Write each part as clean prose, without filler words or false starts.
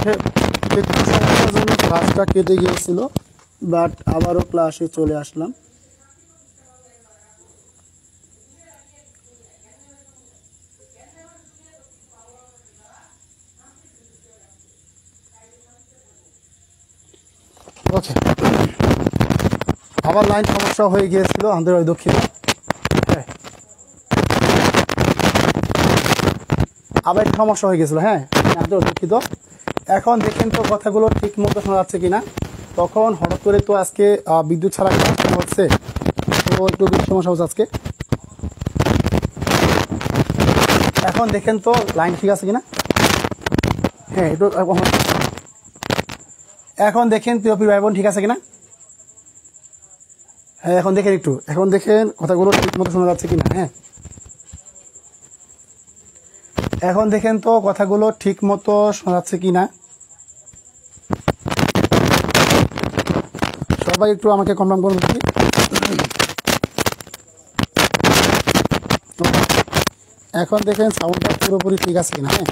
ওকে, একটু সমস্যার জন্য ক্লাসটা কেটে গিয়েছিল, বাট আবারও ক্লাসে চলে আসলাম। ওকে, আবার লাইন সমস্যা হয়ে গিয়েছিল আমাদের ওই দক্ষিণে। আবার একটু সমস্যা হয়ে গেছিলো, হ্যাঁ আমাদের দুঃখিত। এখন দেখেন তো কথাগুলো ঠিক মতো শোনা যাচ্ছে কিনা। তখন হঠাৎ করে তো আজকে বিদ্যুৎ ছাড়া ক্লাস হচ্ছে, তো একটু সমস্যা হচ্ছে আজকে। এখন দেখেন তো লাইন ঠিক আছে কিনা। হ্যাঁ একটু এখন দেখেন প্রিয় ভাই বোন ঠিক আছে কিনা। হ্যাঁ এখন দেখেন একটু, এখন দেখেন কথাগুলো ঠিক মতো শোনা যাচ্ছে কিনা। হ্যাঁ এখন দেখেন তো কথাগুলো ঠিক মতো শোনা যাচ্ছে কিনা। সবাই একটু আমাকে কনফার্ম করুন। এখন দেখেন সাউন্ডটা পুরোপুরি ঠিক আছে কিনা। হ্যাঁ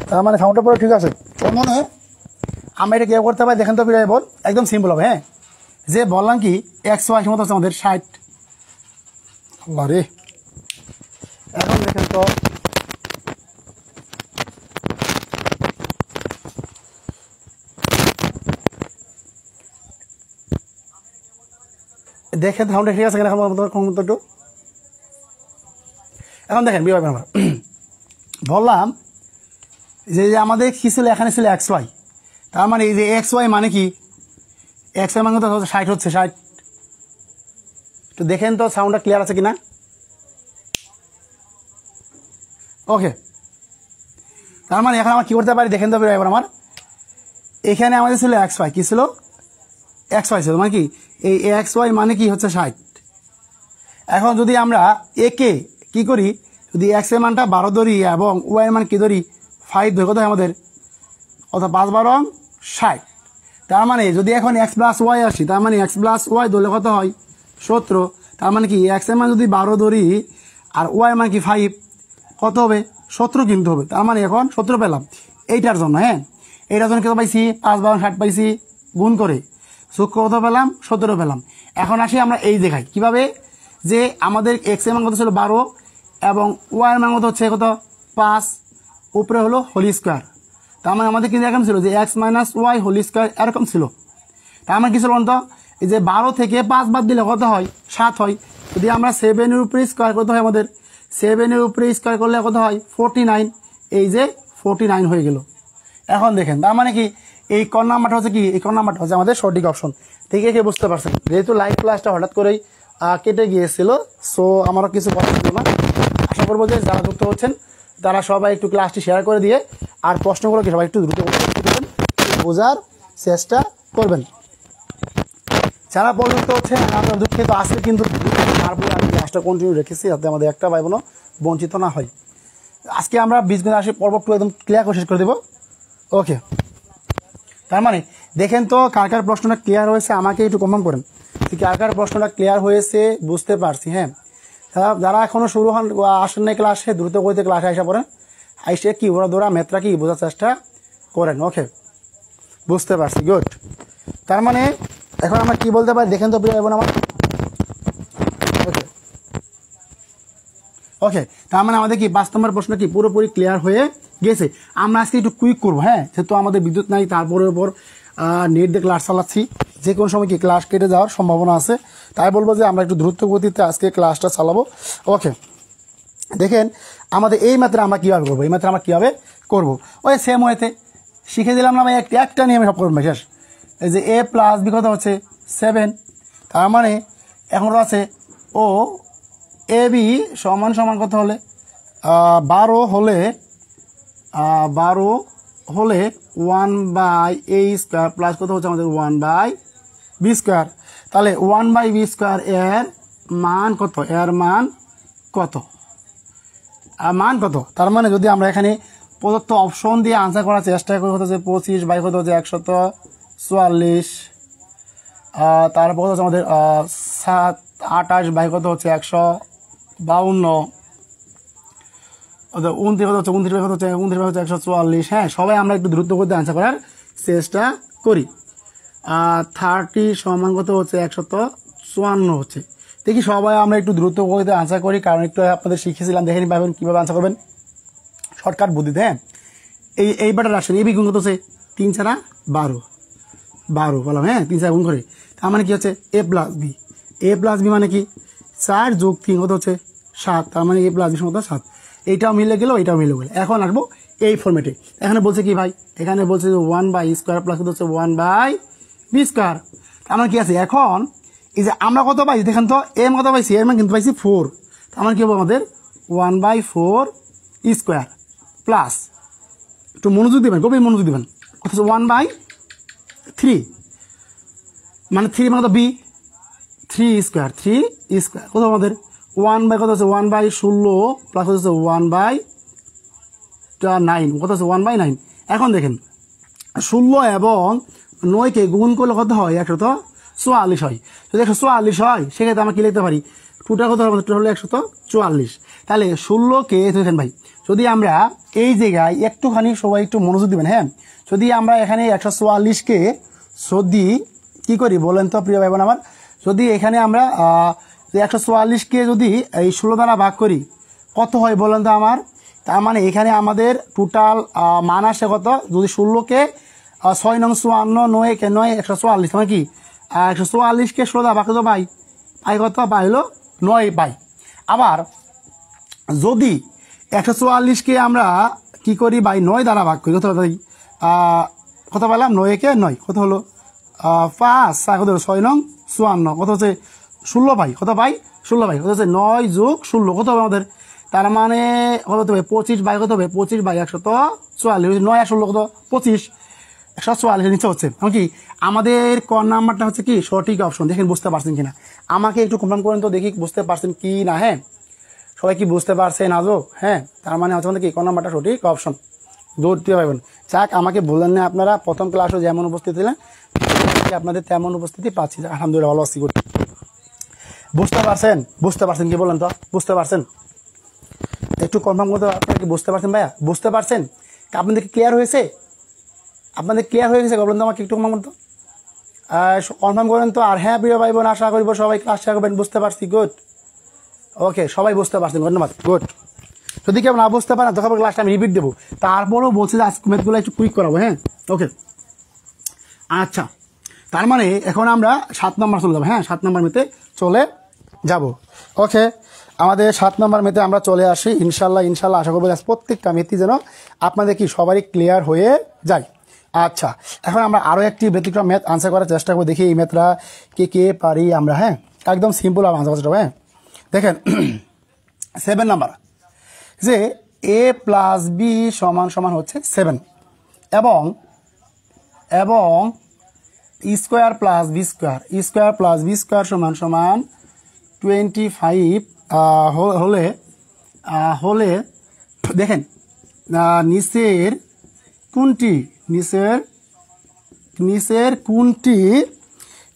তার মানে সাউন্ডটা পুরো ঠিক আছে। মনে আমরা এটা কেউ করতে পারি দেখেন তো বল, একদম সিম্পল হবে। হ্যাঁ যে বললাম কি 180 মতো আছে আমাদের 60। আরে এখন দেখেন তো দেখেন সাউন্ডটা ঠিক আছে কিনা। একটু এখন দেখেন বিভাগ আমরা বললাম যে আমাদের কি ছিল, এখানে ছিল XY। তার মানে এই যে XY মানে কি, XY মানে তো 60 হচ্ছে 60। একটু দেখেন তো সাউন্ডটা ক্লিয়ার আছে কিনা। ওকে, তার মানে এখন আমরা কি করতে পারি দেখেন তো এবার আমার এখানে আমাদের ছিল XY, কি ছিল XY ছিল মানে কি এই XY মানে কি হচ্ছে 60। এখন যদি আমরা একে কি করি, যদি X এর মানটা 12 ধরি এবং Y এর মান কি ধরি 5 ধরি, কত হয় আমাদের, অর্থাৎ 5 12 60। তার মানে যদি এখন X প্লাস Y আসি, তার মানে X প্লাস Y ধরলে কত হয় 17। তার মানে কি X এর মান যদি 12 ধরি আর Y এর মান কি 5, কত হবে 17 কিন্তু হবে। তার মানে এখন 17 পেলাম এইটার জন্য। হ্যাঁ এইটার জন্য কত পাইছি, 5 12 60 পাইছি, গুণ করে সূক্ষ্ম কত পেলাম 17 পেলাম। এখন আসি আমরা এই দেখাই কিভাবে, যে আমাদের X এর মান কত ছিল 12 এবং Y এর মান কত হচ্ছে কত 5, উপরে হলো হোল স্কোয়ার। তার মানে আমাদের কিন্তু এরকম ছিল যে X minus Y whole square এরকম ছিল। তার মানে কি ছিল বলতো, এই যে 12 থেকে 5 বাদ দিলে কত হয় 7 হয়। যদি আমরা 7 এর উপরে স্কোয়ার করতে হয়, আমাদের 7 এর উপরে স্কোয়ার করলে কত হয় 49। এই যে 49 হয়ে গেল। এখন দেখেন তার মানে কি এই ক নাম্বারটা হচ্ছে কি, এই ক নাম্বারটা হচ্ছে আমাদের সঠিক অপশন। ঠিক আছে বুঝতে পারছেন। যেহেতু লাইভ ক্লাসটা হঠাৎ করেই কেটে গিয়েছিল, সো আমারও কিছু কথা ছিল না। আশা করবো যে যারা যুক্ত হচ্ছেন তারা সবাই একটু ক্লাসটি শেয়ার করে দিয়ে আর প্রশ্নগুলোকে সবাই একটু দ্রুত বোঝার চেষ্টা করবেন। যারা পর্যন্ত হচ্ছে আমরা দুঃখিত, আজকে কিন্তু তারপরে আমি ক্লাসটা কন্টিনিউ রেখেছি যাতে আমাদের একটা ভাই বোনও বঞ্চিত না হয়। আজকে আমরা 20 মিনিট আসি পর্ব একদম ক্লিয়ার করে শেষ করে দেবো। ওকে, তার মানে দেখেন তো কার কার প্রশ্নটা ক্লিয়ার হয়েছে আমাকে একটু কমেন্ট করেন। কার কার প্রশ্নটা ক্লিয়ার হয়েছে বুঝতে পারছি। হ্যাঁ যারা এখনো শুরু হন আসেন নাই ক্লাসে, দ্রুত করতে ক্লাসে আসা পড়েন, আইসে কি ওরা ধরা মেত্রা কি বোঝার চেষ্টা করেন। ওকে বুঝতে পারছি, গুড। তার মানে এখন আমরা কি বলতে পারি দেখেন তো এবং আমার ওকে ওকে তার মানে আমাদের কি 5 নম্বর প্রশ্ন কি পুরোপুরি ক্লিয়ার হয়ে গেছে। আমরা আজকে একটু কুইক করবো। হ্যাঁ যেহেতু আমাদের বিদ্যুৎ নাই, তারপরে ওপর নেট দিয়ে ক্লাস চালাচ্ছি, যে কোনো সময় কি ক্লাস কেটে যাওয়ার সম্ভাবনা আছে, তাই বলবো যে আমরা একটু দ্রুত গতিতে আজকে ক্লাসটা চালাবো। ওকে দেখেন আমাদের এই মাত্রা আমরা কীভাবে করবো, এই মাত্রা আমরা কীভাবে করবো, ওই সেম ওয়েতে শিখে দিলাম না ভাই, একটা নিয়মে সব করবেন শেষ। এই যে A প্লাস B কত হচ্ছে 7। তার মানে এখন আছে ও AB সমান সমান কত হলে 12 হলে 1/a স্কোয়ার প্লাস কত হচ্ছে আমাদের 1/b স্কোয়ার। তাহলে 1/b স্কোয়ার এর মান কত, এর মান কত, মান কত। তার মানে যদি আমরা এখানে প্রদত্ত অপশন দিয়ে আনসার করার চেষ্টা করি, কত হচ্ছে 25 বাই কত হচ্ছে 144, তারপর কত হচ্ছে আমাদের 28 বাই কত হচ্ছে 152, 29 কত হচ্ছে 29 কত হচ্ছে 29 হচ্ছে 144। হ্যাঁ, সবাই আমরা একটু দ্রুত করতে আনসার করার চেষ্টা করি। 30 সমান কত হচ্ছে 154 হচ্ছে। দেখি সবাই আমরা একটু দ্রুত করতে আনসার করি, কারণ একটু আপনাদের শিখেছিলাম, দেখে পাবেন কিভাবে আনসার করবেন শর্টকাট বুদ্ধিতে। হ্যাঁ, এইবারটা আসেন এবি গুণ কত হচ্ছে 3 4 12 বললাম। হ্যাঁ, 3 4 গুণ করে তার মানে কি হচ্ছে এ প্লাস বি। এ প্লাস বি মানে কি 4 যোগ 3 কত হচ্ছে 7, তার মানে এ প্লাস বি সমান 7। এইটাও মিলে গেল, এইটাও মিলে গেল। এখন আসবো এই ফর্মেটে। এখানে বলছে কি ভাই, এখানে বলছে যে 1/স্কোয়ার প্লাস কত হচ্ছে 1/b²। আমার কি আছে এখন এই যে আমরা কত পাইছি দেখেন তো, এম কত পাইছি, এর মানে কিন্তু পাইছি 4। আমার কি হবে আমাদের 1/4 স্কোয়ার প্লাস, একটু মনোযোগ দিবেন, গভীর মনোযোগ দিবেন, কত হচ্ছে 1/3 মানে 3 মানে তো বি 3 স্কোয়ার কত আমাদের 1 কত হচ্ছে 1/16 প্লাস হচ্ছে 1/9 কত হচ্ছে 1/9। এখন দেখেন 16 এবং 9কে গুণ করলে কত হয় 144 হয়। যদি 144 হয় সেক্ষেত্রে আমরা কি লিখতে পারি, টোটাল কত হবে, টোটাল হলো 144। তাহলে 16কে দেখেন ভাই, যদি আমরা এই জায়গায় একটুখানি সবাই একটু মনোযোগ দিবেন। হ্যাঁ, যদি আমরা এখানে 144কে যদি কি করি বলেন তো প্রিয় ভাই বোন আমার, যদি এখানে আমরা 144কে যদি এই 16 দ্বারা ভাগ করি কত হয় বলেন তো আমার। তার মানে এখানে আমাদের টোটাল মান আসে কত, যদি 16কে 6 নং 54, 9কে 9 144, মানে কি 144কে 16 দ্বারা ভাগ কত পাই কত পাই হলো 9 পাই। আবার যদি 144কে আমরা কি করি ভাই 9 দ্বারা ভাগ করি কত পাই, কত পেলাম 9কে 9 কত হলো 5, কত হলো 6 নং 54 কত হচ্ছে 16 পাই, কত পাই 16 পাই, কত হচ্ছে 9 যোগ 16 কত হবে আমাদের, তার মানে কত হবে 25 বাই কত হবে 25/144, 9 আর 16 কত 25, 144 নিচে হচ্ছে। কি আমাদের ক নাম্বারটা হচ্ছে কি সঠিক অপশন। দেখেন বুঝতে পারছেন কিনা, আমাকে একটু কনফার্ম করেন তো দেখি বুঝতে পারছেন কি না। হ্যাঁ, সবাই কি বুঝতে পারছেন আজও? হ্যাঁ, তার মানে হচ্ছে কি ক নাম্বারটা সঠিক অপশন, দৌড়তে পারবেন। যাক, আমাকে বললেন না আপনারা প্রথম ক্লাসও যেমন উপস্থিত ছিলেন আপনাদের তেমন উপস্থিতি পাচ্ছি, আলহামদুলিল্লাহ ভালো আছি। বুঝতে পারছেন কি বলেন তো, বুঝতে পারছেন? একটু কনফার্ম করতে, আপনারা কি বুঝতে পারছেন ভাইয়া, বুঝতে পারছেন? আপনাদের কি ক্লিয়ার হয়েছে, আপনাদের ক্লিয়ার হয়ে গেছে বলেন তো আমাকে একটু কনফার্ম করতো, কনফার্ম করেন তো। আর হ্যাঁ প্রিয় ভাই বোন, আশা করবো সবাই ক্লাস শেয়ার করবেন, বুঝতে পারছি, গুড। ওকে, সবাই বুঝতে পারছেন, ধন্যবাদ, গুড। যদি কেউ না বুঝতে পারেন তখন ক্লাসটা আমি রিপিট দেবো, তারপরেও বলছি যে আজকে ম্যাথগুলো একটু কুইক করাবো। হ্যাঁ, ওকে, আচ্ছা, তার মানে এখন আমরা 7 নম্বর চলে যাবো। হ্যাঁ, 7 নম্বর মেতে চলে যাব। ওকে, আমাদের 7 নম্বর মেতে আমরা চলে আসি ইনশাল্লাহ। আশা করবো প্রত্যেকটা মেথই যেন আপনাদের কি সবারই ক্লিয়ার হয়ে যায়। আচ্ছা, এখন আমরা আরও একটি ব্যতিক্রম ম্যাথ আনসার করার চেষ্টা করবো, দেখি এই ম্যাথটা কে পারি আমরা। হ্যাঁ, একদম সিম্পল আনসার করার চেষ্টা করবো। হ্যাঁ, দেখেন 7 নাম্বার যে a প্লাস বি সমান হচ্ছে 7 এবং স্কোয়ার প্লাস বি স্কোয়ার সমান 25 হলে দেখেন নিচের কোনটি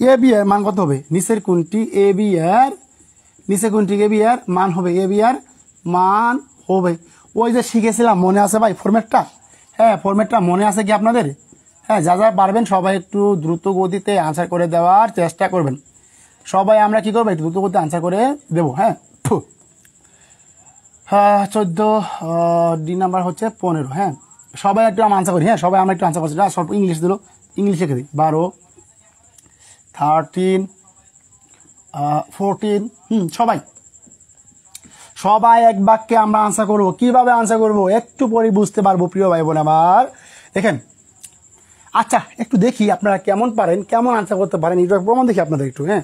এ বি এর মান কত হবে, নিচের কোনটি এ বি এর মান হবে, মান হবে। ওই যে শিখেছিলাম মনে আছে ভাই ফরম্যাটটা? হ্যাঁ, ফরম্যাটটা মনে আছে কি আপনাদের? হ্যাঁ, যা পারবেন সবাই একটু দ্রুত গতিতে আনসার করে দেওয়ার চেষ্টা করবেন। সবাই আমরা কি করবো, দ্রুত গতিতে আনসার করে দেবো। হ্যাঁ, 14 ডি নাম্বার হচ্ছে 15। হ্যাঁ, সবাই একটু আনসার করি। হ্যাঁ, সবাই আমরা একটু আনসার করছি। সব ইংলিশ দিল, ইংলিশ লিখে দিই। 12, 13, 14। সবাই এক বাক্যে আমরা আনসার করবো। কিভাবে আনসার করবো একটু পরে বুঝতে পারবো প্রিয় ভাই বোন আমার। দেখেন, আচ্ছা একটু দেখি আপনারা কেমন পারেন, কেমন আনসার করতে পারেন, এটা প্রমাণ দেখি আপনাদের একটু। হ্যাঁ,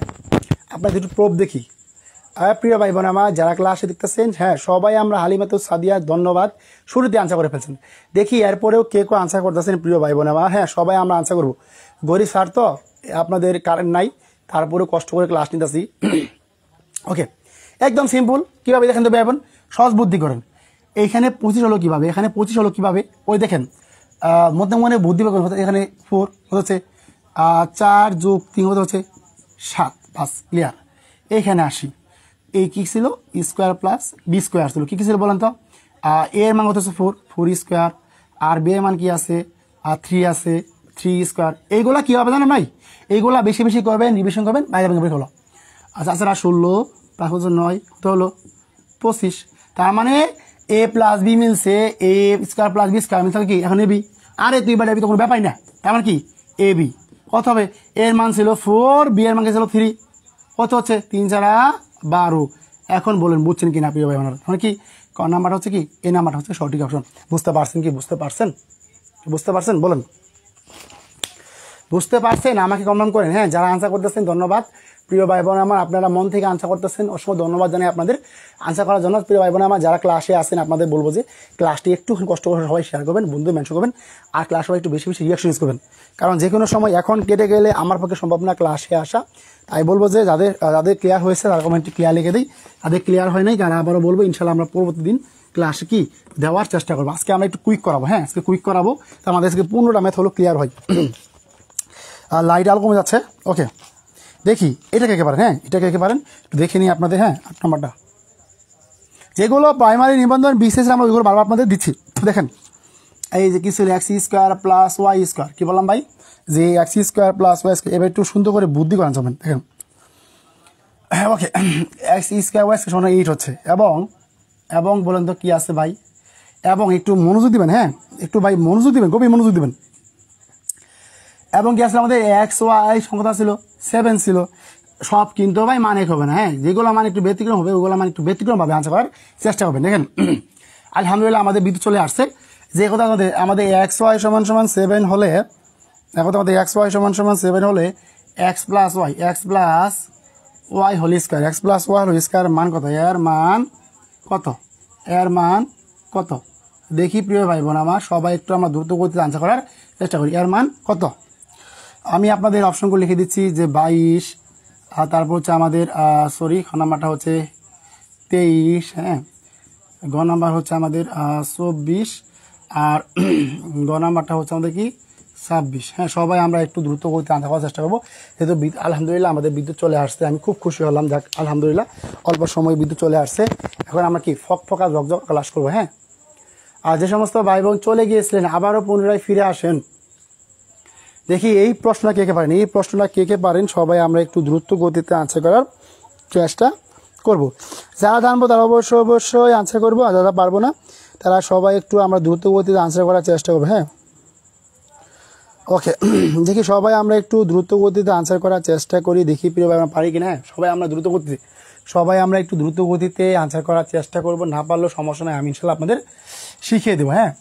আপনাদের একটু প্রুফ দেখি। প্রিয় ভাই বোন আমার যারা ক্লাসে দেখতেছেন, হ্যাঁ সবাই আমরা হালিমাতুস সাদিয়া ধন্যবাদ, শুরুতে আনসার করে ফেলছেন। দেখি এরপরেও কে আনসার করতেছেন প্রিয় ভাই বোন আমার। হ্যাঁ, সবাই আমরা আনসার করবো। গরিব স্যার তো, আপনাদের কারেন্ট নাই, তারপরেও কষ্ট করে ক্লাস নিতেছি। ওকে, একদম সিম্পল। কিভাবে দেখেন তো ভাই বোন, সহজ বুদ্ধি করেন। এইখানে 25 হলো কিভাবে, এখানে 25 হলো কিভাবে, ওই দেখেন মনে বুদ্ধি হচ্ছে। এখানে 4 হচ্ছে 4 যোগ 3 হচ্ছে 7, 5, ক্লিয়ার। এইখানে আসি, এই কি ছিল স্কোয়ার প্লাস বি স্কোয়ার ছিল, কি ছিল বলেন তো, এ এর মান কত আছে 4 4 স্কোয়ার, আর বি এর মান কি আছে 3 আছে 3 স্কোয়ার। এইগুলা কি হবে জানেন ভাই, এইগুলা বেশি বেশি করবেন, রিভিশন করবেন, বাইরে বের হলো। আচ্ছা আচ্ছা 16 প্লাস 9 কত হলো 25। তার মানে এ প্লাস বি মিলছে, এ স্কোয়ার প্লাস বি স্কোয়ার মিলছে কি এখন এ বি। আরে তুই বাড়ি তো কোনো ব্যাপারই না, তার মানে কি এ বি। কত হবে, এর মান ছিল 4, বি এর মান ছিল 3, কত হচ্ছে 3 4 12। এখন বলেন বুঝছেন কি না প্রিয় ভাই বোনেরা, মানে কি ক নাম্বারটা হচ্ছে কি এই নাম্বারটা হচ্ছে সঠিক অপশন। বুঝতে পারছেন কি, বুঝতে পারছেন, বুঝতে পারছেন বলেন, বুঝতে পারছেন? আমাকে কমেন্ট করেন। হ্যাঁ, যারা আনসার করতেছেন ধন্যবাদ প্রিয় ভাই বোন আমার, আপনারা মন থেকে আনসার করতেছেন, অসংখ্য ধন্যবাদ জানাই আপনাদের আনসার করার জন্য। প্রিয় ভাই বোন আমার যারা ক্লাসে আসেন আপনাদের বলবো যে ক্লাসটি একটু কষ্ট করে সবাই শেয়ার করবেন, বন্ধু মেনশন করবেন, আর ক্লাস সবাই একটু বেশি বেশি রিয়াকশন ইউজ করবেন, কারণ যে কোনো সময় এখন কেটে গেলে আমার পক্ষে সম্ভব না ক্লাসে আসা। তাই বলবো যে যাদের যাদের ক্লিয়ার হয়েছে তারা কমেন্টটি ক্লিয়ার লিখে দিই, যাদের ক্লিয়ার হয় নাই তারা আবারও বলবো, ইনশাল্লাহ আমরা পরবর্তী দিন ক্লাসে কি দেওয়ার চেষ্টা করবো। আজকে আমরা একটু কুইক করাবো, হ্যাঁ আজকে কুইক করাবো, তো আমাদের আজকে 15টা ম্যাথ হলো ক্লিয়ার হয়। আর লাইট আলো কমে যাচ্ছে, ওকে দেখি এটা কে পারেন, হ্যাঁ এটা কে পারেন একটু দেখে নিই আপনাদের। হ্যাঁ 8 নম্বরটা, যেগুলো প্রাইমারি নিবন্ধন বিশেষ আমরা ওইগুলো বারবার আপনাদের দিচ্ছি। দেখেন এই যে কি ছিল x square plus y square, কি বললাম ভাই যে x square plus y square, এবার একটু সুন্দর করে বুদ্ধি করেন যাবেন। দেখেন okay, x square y square 8 হচ্ছে, এবং বলেন তো কি আছে ভাই, এবং একটু মনোযোগ দিবেন, হ্যাঁ একটু ভাই মনোযোগ দিবেন, গভীর মনোযোগ দিবেন। এবং কি আসলে আমাদের এক্স ওয়াই সংখ্যা ছিল 7 ছিল, সব কিন্তু ভাই মানে হবে না, হ্যাঁ যেগুলো মানে একটু ব্যতিক্রম হবে ওগুলো মানে একটু ব্যতিক্রম ভাবে আনসার করার চেষ্টা করবেন। দেখেন আলহামদুলিল্লাহ আমাদের বিদ্যুৎ চলে আসছে, যে কথা আমাদের এক্স ওয়াই সমান সমান 7 হলে, এখন আমাদের এক্স ওয়াই সমান সমান 7 হলে x plus y whole square, x plus y whole square মান কত, এর মান কত, এর মান কত দেখি প্রিয় ভাই বোন আমার, সবাই একটু আমরা দ্রুত গতিতে আনসার করার চেষ্টা করি। এর মান কত, আমি আপনাদের অপশনগুলো লিখে দিচ্ছি যে 22, আর তারপর হচ্ছে আমাদের সরি খ নাম্বারটা হচ্ছে 23, হ্যাঁ গ নাম্বার হচ্ছে আমাদের 24, আর গ নাম্বারটা হচ্ছে আমাদের কি 26। হ্যাঁ সবাই আমরা একটু দ্রুত গতিতে আনসার করার চেষ্টা করবো, যেহেতু আলহামদুলিল্লাহ আমাদের বিদ্যুৎ চলে আসছে, আমি খুব খুশি হলাম, যাক আলহামদুলিল্লাহ অল্প সময় বিদ্যুৎ চলে আসছে। এখন আমরা কি ফকা ঝকঝক ক্লাস করবো। হ্যাঁ, আর যে সমস্ত ভাই বোন চলে গিয়েছিলেন আবারও পুনরায় ফিরে আসেন। দেখি এই প্রশ্নটা কে কে পারেন, এই প্রশ্নটা কে কে পারেন সবাই আমরা একটু দ্রুত গতিতে আনসার করার চেষ্টা করব। যারা জানবো তারা অবশ্যই আনসার করবো, আর যারা পারবো না তারা সবাই একটু আমরা দ্রুত গতিতে আনসার করার চেষ্টা করবো। হ্যাঁ ওকে, দেখি সবাই আমরা একটু দ্রুত গতিতে আনসার করার চেষ্টা করি, দেখি প্রিয় ভাই আমরা পারি কিনা। হ্যাঁ সবাই আমরা দ্রুত গতিতে, সবাই আমরা একটু দ্রুত গতিতে আনসার করার চেষ্টা করব, না পারলেও সমস্যা নয়, আমি ইনশাল্লাহ আপনাদের শিখিয়ে দেবো। হ্যাঁ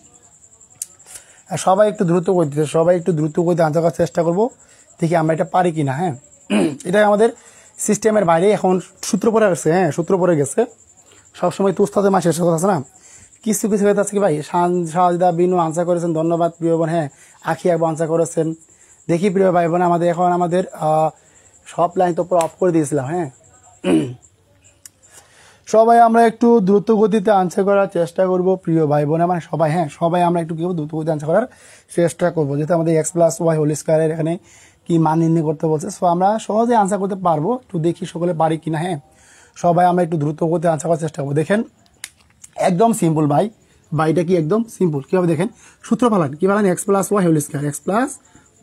সবাই একটু দ্রুত গতিতে, সবাই একটু দ্রুত গতিতে আনসার করার চেষ্টা করবো, দেখি আমরা এটা পারি কিনা। হ্যাঁ এটা আমাদের সিস্টেমের বাইরে এখন সূত্র পড়ে গেছে, হ্যাঁ সূত্র পড়ে গেছে, সবসময় তো উস্তাদের মাসে শেষ কথা আছে না, কিছু কিছু হয়ে আছে কি ভাই। সাজদা বিনু আনসার করেছেন, ধন্যবাদ প্রিয় বোন। হ্যাঁ আখি একবার আনসার করেছেন, দেখি প্রিয় ভাই বোন আমাদের এখন আমাদের সব লাইন তো পুরো অফ করে দিয়েছিলাম। হ্যাঁ সবাই আমরা একটু দ্রুত গতিতে আনসার করার চেষ্টা করব প্রিয় ভাই বোন মানে সবাই, হ্যাঁ সবাই আমরা একটু কি দ্রুত গতিতে আনসার করার চেষ্টা করবো, যেহেতু আমাদের এক্স প্লাস ওয়াই হোল স্কয়ারের এখানে কি মান নির্ণয় করতে বলছে, সো আমরা সহজে আনসার করতে পারবো, একটু দেখি সকলে পারি কিনা। হ্যাঁ সবাই আমরা একটু দ্রুত গতিতে আনসার করার চেষ্টা করবো। দেখেন একদম সিম্পল ভাই, বাইটা কি একদম সিম্পল, কিভাবে দেখেন সূত্র ফেলান, কি ফেলান x plus y whole square, x plus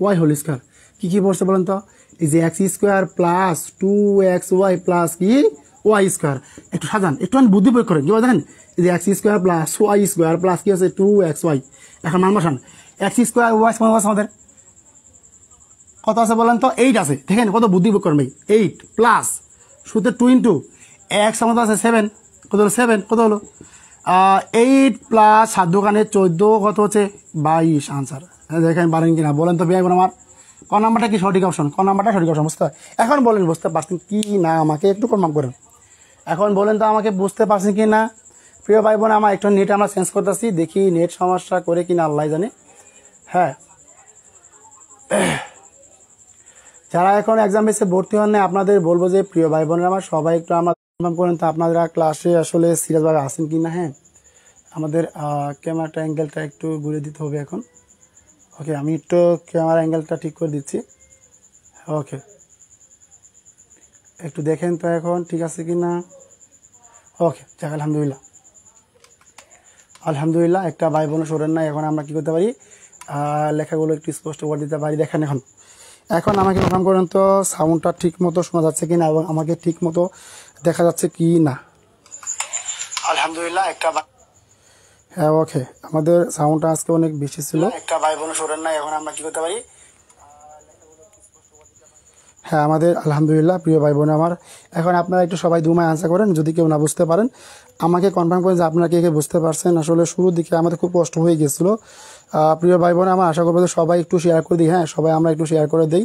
y whole square কি বলছে বলেন তো, এই যে x square plus 2xy plus কি ওয়াই স্কোয়ার, একটু সাজান, একটু বুদ্ধি প্রয়োগ করেন, কি দেখেন এই যে x square plus y square plus কি আছে 2xy, এখন মান বসান, এক্স স্কোয়ার ওয়াই স্কোয়ার আছে আমাদের কত আছে বলেন তো 8 আছে, দেখেন কত বুদ্ধি প্রয়োগ করেন ভাই, 8 প্লাস সূত্রে 2 ইন্টু এক্স আমাদের আছে 7, কত হলো 7, কত হলো 8 প্লাস 7 দোকানে 14, কত হচ্ছে 22 আনসার। দেখেন পারেন কিনা বলেন তো ভাই বোন আমার, ক নাম্বারটা কি সঠিক অপশন, ক নাম্বারটা সঠিক অপশন বুঝতে হয়। এখন বলেন বুঝতে পারছেন কি না, আমাকে একটু কনফার্ম করেন, এখন বলেন তো আমাকে বুঝতে পারছেন কি না প্রিয় ভাই বোন আমার। একটু নেট আমরা চেঞ্জ করতেছি, দেখি নেট সমস্যা করে কিনা আল্লাহ জানে। হ্যাঁ যারা এখন এক্সাম বেসে ভর্তি হন না আপনাদের বলবো যে প্রিয় ভাই বোনের আমার সবাই একটু আমার কনফার্ম করেন তো আপনারা ক্লাসে আসলে সিরিয়াসভাবে আসেন কি না। হ্যাঁ আমাদের ক্যামেরাটা অ্যাঙ্গেলটা একটু ঘুরে দিতে হবে এখন, ওকে আমি একটু ক্যামেরা অ্যাঙ্গেলটা ঠিক করে দিচ্ছি। ওকে একটু দেখেন তো এখন ঠিক আছে কি না। ওকে যাক আলহামদুলিল্লাহ, আলহামদুলিল্লাহ একটা ভাই বোন সরেন নাই। এখন আমরা কি করতে পারি, লেখাগুলো একটু স্পষ্ট করে দিতে পারি। দেখেন এখন এখন আমাকে কনফার্ম করেন তো সাউন্ডটা ঠিক মতো শোনা যাচ্ছে কি না এবং আমাকে ঠিক মতো দেখা যাচ্ছে কি না। আলহামদুলিল্লাহ একটা হ্যাঁ ওকে, আমাদের সাউন্ডটা আজকে অনেক বেশি ছিল। একটা ভাই বোন সরেন নাই। এখন আমরা কি করতে পারি, হ্যাঁ আমাদের আলহামদুলিল্লাহ প্রিয় ভাই বোন আমার। এখন আপনারা একটু সবাই দুমায় আনসার করেন, যদি কেউ না বুঝতে পারেন আমাকে কনফার্ম করেন যে আপনারা কে কে বুঝতে পারছেন। আসলে শুরুর দিকে আমাদের খুব কষ্ট হয়ে গেছিল। প্রিয় ভাই বোন আমার, আশা করবো যে সবাই একটু শেয়ার করে দিই। হ্যাঁ সবাই আমরা একটু শেয়ার করে দিই।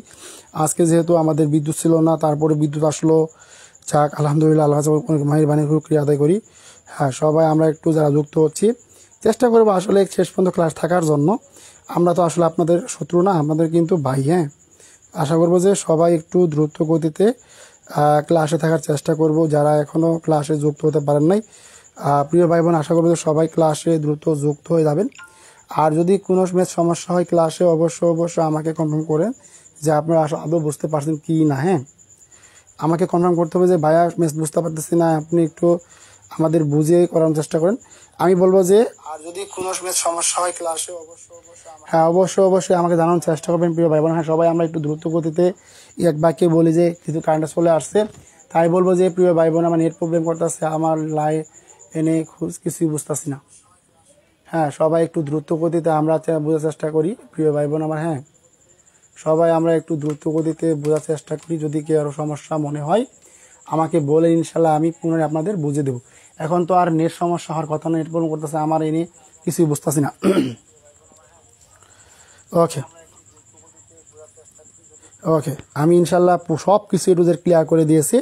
আজকে যেহেতু আমাদের বিদ্যুৎ ছিল না, তারপরে বিদ্যুৎ আসলো, যাক আলহামদুলিল্লাহ আল্লাহ অনেক মেহেরবানি শুকরিয়া আদায় করি। হ্যাঁ সবাই আমরা একটু যারা যুক্ত হচ্ছি চেষ্টা করবো আসলে শেষ পর্যন্ত ক্লাস থাকার জন্য। আমরা তো আসলে আপনাদের শত্রু না, আমাদের কিন্তু ভাই। হ্যাঁ আশা করবো যে সবাই একটু দ্রুত গতিতে ক্লাসে থাকার চেষ্টা করব, যারা এখনও ক্লাসে যুক্ত হতে পারেন নাই। প্রিয় ভাই বোন, আশা করবো যে সবাই ক্লাসে দ্রুত যুক্ত হয়ে যাবেন। আর যদি কোনো সমস্যা হয় ক্লাসে অবশ্যই আমাকে কনফার্ম করেন যে আপনারা আদৌ বুঝতে পারছেন কি না। হ্যাঁ আমাকে কনফার্ম করতে হবে যে ভাইয়া বুঝতে পারতেছি না, আপনি একটু আমাদের বুঝিয়ে করার চেষ্টা করেন। আমি বলবো যে আর যদি কোনো সমস্যা হয় ক্লাসে হ্যাঁ অবশ্যই আমাকে জানানোর চেষ্টা করবেন প্রিয় ভাই বোন। হ্যাঁ সবাই আমরা একটু দ্রুত গতিতে এক বাক্যে বলি যে কিছু কারেন্ট চলে আসছে, তাই বলবো যে প্রিয় ভাই বোন আমার নেট প্রবলেম করতেছে, আমার লাই এনে কিছুই বুঝতেছি না। হ্যাঁ সবাই একটু দ্রুত গতিতে আমরা বোঝার চেষ্টা করি প্রিয় ভাই বোন আমার। হ্যাঁ সবাই আমরা একটু দ্রুত গতিতে বোঝার চেষ্টা করি, যদি কেউ আরও সমস্যা মনে হয় আমাকে বলে ইনশাল্লাহ আমি পুনরায় আপনাদের বুঝে দেবো। এখন তো আর নেট সমস্যা হওয়ার কথা না, নেট প্রবলেম করতেছে, আমার এনে কিছুই বুঝতেছি না। ওকে ওকে, আমি ইনশাল্লাহ সব কিছু একটু ক্লিয়ার করে দিয়েছি।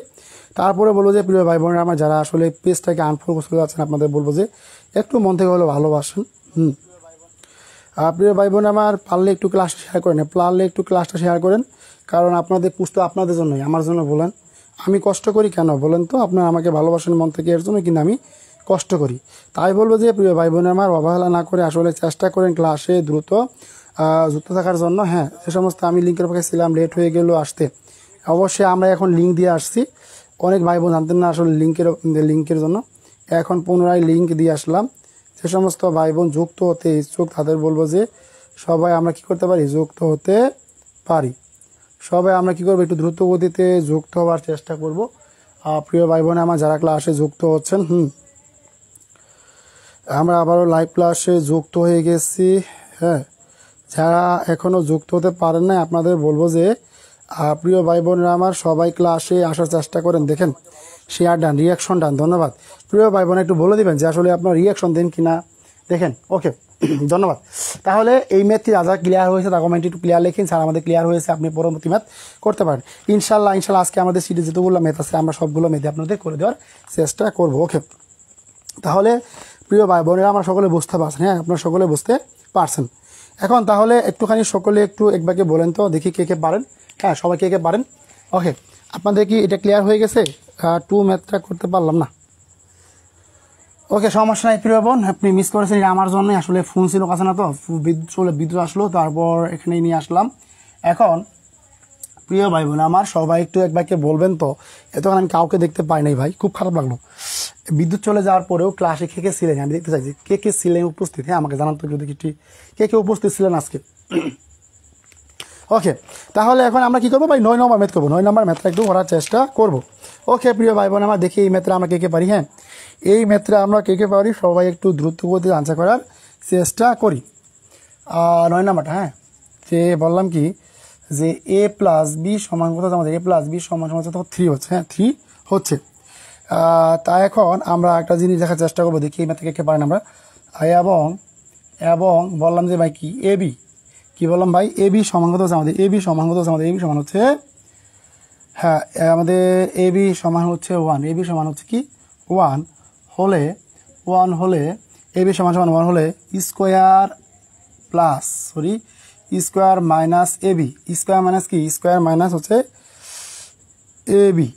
তারপরে বলবো যে প্রিয় ভাই বোনেরা আমার যারা আসলে পেজটাকে আনফলো করে যাচ্ছেন, আপনাদের বলবো যে একটু মন থেকে হলেও ভালোবাসেন। প্রিয় ভাই বোন আমার, পারলে একটু ক্লাসটা শেয়ার করেন, শেয়ার করেন, কারণ আপনাদের পুষ্ট আপনাদের জন্যই, আমার জন্য বলেন। আমি কষ্ট করি কেন বলেন তো, আপনারা আমাকে ভালোবাসেন মন থেকে, এর জন্য কিন্তু আমি কষ্ট করি। তাই বলবো যে প্রিয় ভাই বোন আমার, অবহেলা না করে আসলে চেষ্টা করেন ক্লাসে দ্রুত যুক্ত থাকার জন্য। হ্যাঁ যে সমস্ত আমি লিঙ্কের পাখে ছিলাম, লেট হয়ে গেল আসতে, অবশ্যই আমরা এখন লিঙ্ক দিয়ে আসছি। অনেক ভাই বোন জানতেন না আসলে লিঙ্কের জন্য, এখন পুনরায় লিঙ্ক দিয়ে আসলাম। যে সমস্ত ভাই বোন যুক্ত হতে ইচ্ছুক তাদের বলবো যে সবাই আমরা কি করতে পারি, যুক্ত হতে পারি। সবাই আমরা কি করবো, একটু দ্রুত গতিতে যুক্ত হওয়ার চেষ্টা করব। প্রিয় ভাই বোন আমার যারা ক্লাসে যুক্ত হচ্ছেন, আমরা আবারও লাইভ ক্লাসে যুক্ত হয়ে গেছি। হ্যাঁ যারা এখনও যুক্ত হতে পারেন না আপনাদের বলবো যে প্রিয় ভাই বোনেরা আমার সবাই ক্লাসে আসার চেষ্টা করেন। দেখেন শেয়ার ডান, রিয়াকশন ডান, ধন্যবাদ। প্রিয় ভাই বোন একটু বলে দিবেন যে আসলে আপনার রিয়াকশন দেন কিনা, দেখেন। ওকে ধন্যবাদ। তাহলে এই ম্যাথটি যা ক্লিয়ার হয়েছে তা কমেন্টে একটু ক্লিয়ার লিখেন, স্যার আমাদের ক্লিয়ার হয়েছে, আপনি পরবর্তী ম্যাথ করতে পারেন ইনশাল্লাহ। আজকে আমাদের সিটে যতগুলো ম্যাথ আছে আমরা সবগুলো ম্যাথে আপনাদের করে দেওয়ার চেষ্টা করব। ওকে তাহলে প্রিয় ভাই বোনেরা আমরা সকলে বুঝতে পারছেন, হ্যাঁ আপনারা সকলে বুঝতে পারছেন। এখন তাহলে একটুখানি সকলে একটু একবারে বলেন তো দেখি কে কে পারেন। হ্যাঁ সবাই কে কে পারেন। ওকে আপনাদের কি এটা ক্লিয়ার হয়ে গেছে? 2 ম্যাথটা করতে পারলাম না। ওকে সমস্যা নাই প্রিয় বোন, আপনি মিস করেছেন, এটা আমার জন্যই, আসলে ফোন ছিল কাছে না, তো বিদ্যুৎ আসলো, তারপর এখানে নিয়ে আসলাম। এখন প্রিয় ভাই বোন আমার সবাই একটু একবারকে বলবেন তো, এতক্ষণ আমি কাউকে দেখতে পাই নাই ভাই, খুব খারাপ লাগলো। বিদ্যুৎ চলে যাওয়ার পরেও ক্লাসে কে কে ছিলেন আমি দেখতে চাইছি, কে কে ছিলেন উপস্থিত। হ্যাঁ আমাকে জানান তো যদি কিছু, কে কে উপস্থিত ছিলেন আজকে। ওকে তাহলে এখন আমরা কি করবো ভাই, 9 নম্বর ম্যাথ করবো। 9 নম্বর ম্যাথটা একটু করার চেষ্টা করবো। ওকে প্রিয় ভাই বোন আমার, দেখি এই ম্যাথটা আমরা কে কে পারি। হ্যাঁ এই ম্যাথটা আমরা কে কে পারি, সবাই একটু দ্রুত গতিতে আনসার করার চেষ্টা করি। 9 নম্বরটা, হ্যাঁ যে বললাম কি যে a প্লাস বি সমান কত, আমাদের a প্লাস বি সমান 3 হচ্ছে। হ্যাঁ 3 হচ্ছে। তা এখন আমরা একটা জিনিস দেখার চেষ্টা করবো, দেখি এই ম্যাথটা কে কে পারেন আমরা। এবং বললাম যে ভাই কি এ বি, কি বললাম ভাই, এ বি সমান কত হচ্ছে আমাদের, এ বি সমান কত হচ্ছে আমাদের, এ বি সমান হচ্ছে, হ্যাঁ আমাদের এ বি সমান হচ্ছে 1, এ বি সমান হচ্ছে কি 1 হলে এ বি সমান 1 হলে square plus square minus a B, square minus কি, স্কোয়ার মাইনাস হচ্ছে A B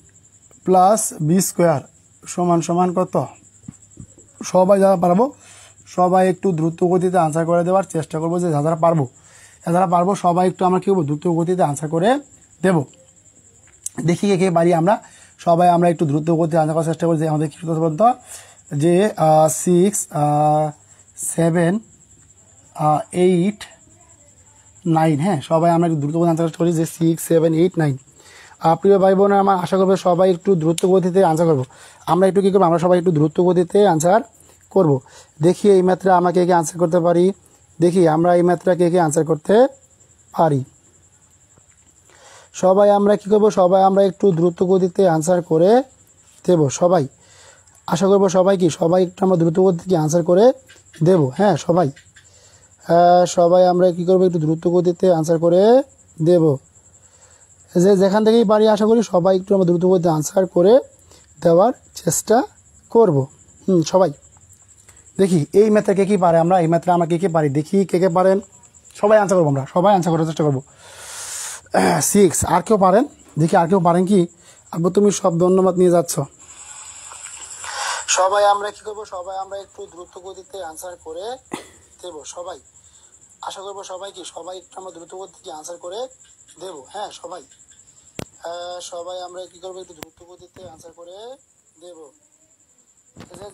plus b square সমান কত। সবাই যারা পারবো সবাই একটু দ্রুত গতিতে আনসার করে দেওয়ার চেষ্টা করবো, যে যারা পারবো সবাই একটু আমরা কি করবো, দ্রুত গতিতে আনসার করে দেব। দেখি কে পারি আমরা, সবাই আমরা একটু দ্রুত গতিতে আনসার করার চেষ্টা করি। যে আমাদের কি বলতো যে 7 8 9। হ্যাঁ, সবাই আমরা একটু দ্রুত গতিতে আনসার করি যে 6 7 8 9। প্রিয় ভাই বোনেরা, আমার আশা করবো সবাই একটু দ্রুত গতিতে আনসার করবো। আমরা একটু কী করবো, আমরা সবাই একটু দ্রুত গতিতে আনসার করব। দেখি এই ম্যাথটা আমরা কে কে আনসার করতে পারি। দেখি আমরা এই ম্যাথটা কে কে আনসার করতে পারি। সবাই আমরা কী করবো, সবাই আমরা একটু দ্রুত গতিতে আনসার করে দেব। সবাই আশা করবো সবাই সবাই একটু আমরা দ্রুত গতিতে আনসার করে দেব। হ্যাঁ সবাই, সবাই আমরা কী করবো, একটু দ্রুত গতিতে আনসার করে দেব। যে যেখান থেকেই পারি আশা করি সবাই একটু আমরা দ্রুত গতিতে আনসার করে দেওয়ার চেষ্টা করব। সবাই দেখি এই ম্যাথে কে কী পারে, আমরা এই ম্যাথে আমরা কে কে পারি দেখি কে কে পারেন। সবাই আনসার করবো, আমরা সবাই আনসার করার চেষ্টা করবো। 6, আর কেউ পারেন দেখি, আর কেউ পারেন কি? আব্বু তুমি সব ধন্যবাদ নিয়ে যাচ্ছ। সবাই আমরা কি করবো, সবাই আমরা একটু দ্রুত গতিতে আনসার করে দেব। সবাই আশা করবো সবাই সবাই একটু আমরা দ্রুত গতিতে আনসার করে দেব। হ্যাঁ সবাই, সবাই আমরা কি করবো, একটু দ্রুত গতিতে আনসার করে দেব।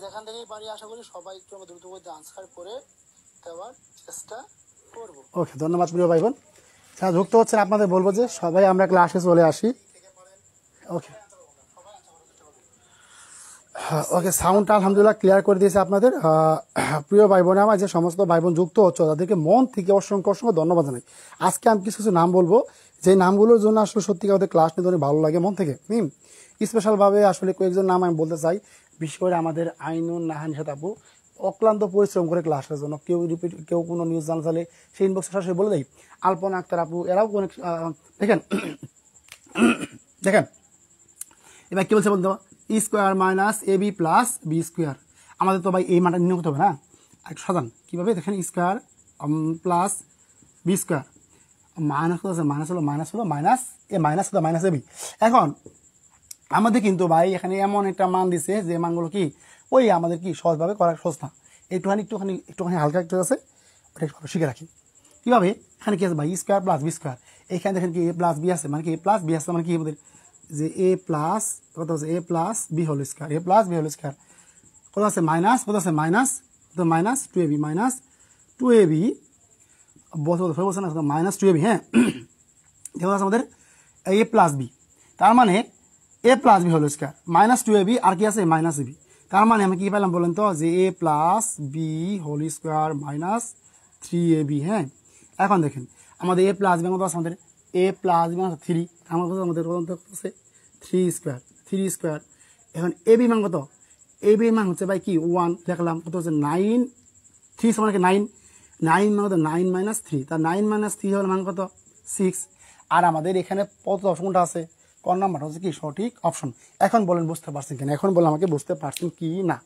যেখান থেকেই পারি আশা করি সবাই একটু আমরা দ্রুত গতিতে আনসার করে দেওয়ার চেষ্টা করব। ওকে, ধন্যবাদ প্রিয় ভাই বোন। যারা যুক্ত হচ্ছেন আপনাদের বলবো যে সবাই আমরা ক্লাসে চলে আসি। ওকে ওকে, সাউন্ডটা আলহামদুলিল্লাহ ক্লিয়ার করে দিয়েছে আপনাদের। প্রিয় ভাই বোন, আমার যে সমস্ত ভাই বোন যুক্ত হচ্ছে তাদেরকে মন থেকে অসংখ্য অসংখ্য ধন্যবাদ জানাই। আজকে আমি কিছু কিছু নাম বলবো, যে নামগুলোর জন্য আসলে সত্যিকার ওদের ক্লাস নিতে অনেক ভালো লাগে মন থেকে। স্পেশালভাবে আসলে কয়েকজন নাম আমি বলতে চাই, বিশেষ করে আমাদের আইনুন নাহান আপু অক্লান্ত পরিশ্রম করে ক্লাসের জন্য। কেউ রিপিট, কেউ কোনো নিউজ জানা চালে সেই ইনবক্সে সরাসরি বলে দেয়। আলপনা আক্তার আপু, এরাও অনেক দেখেন দেখেন এবার কী বলছে বলতে ই square minus a B plus b square. আমাদের তো ভাই এই মানটা নিয়োগ করতে হবে না, একটু সাজান কীভাবে দেখেন, square plus b square minus আছে, মাইনাস হলো মাইনাস এ মাইনাস হলো মাইনাস এ বি। এখন আমাদের কিন্তু ভাই এখানে এমন একটা মান দিছে যে মানগুলো কি ওই আমাদের কি সহজভাবে করা সহজ না, একটুখানি হালকা একটু আছে, ওটা একটু শিখে রাখি। কীভাবে এখানে কি আছে ভাই, স্কোয়ার প্লাস বি স্কোয়ার। এখানে দেখেন কি এ প্লাস বি আছে, মানে কি এ প্লাস বি আছে, মানে কি আমাদের যে এ প্লাস কত আছে, a plus b whole square, A plus b whole square কত আছে মাইনাস, কত আছে মাইনাস, কত মাইনাস 2ab, মাইনাস 2ab বলছে না মাইনাস 2ab। হ্যাঁ দেখুন আছে আমাদের এ প্লাস বি, তার মানে a plus b whole square minus 2ab, আর কি আছে মাইনাস এবি। তার মানে আমি কি পেলাম বলেন তো, যে a plus b whole square minus 3ab। হ্যাঁ এখন দেখেন আমাদের এ প্লাস বি কত আছে, আমাদের এ প্লাস বি মানে 3, আমাদের কত আছে 3 স্কোয়ার। এখন এ বি মান কত, এ বি মান হচ্ছে ভাই কি 1 দেখলাম, কত হচ্ছে 9, 3 সমান কি 9 মান কত 9 মাইনাস 3, তার 9 মাইনাস 3 হল মান কত 6। আর আমাদের এখানে কত অপশনটা আছে, ক নাম্বারটা হচ্ছে কি সঠিক অপশন। এখন বলেন বুঝতে পারছেন কিনা, এখন বলেন আমাকে বুঝতে পারছেন কি না।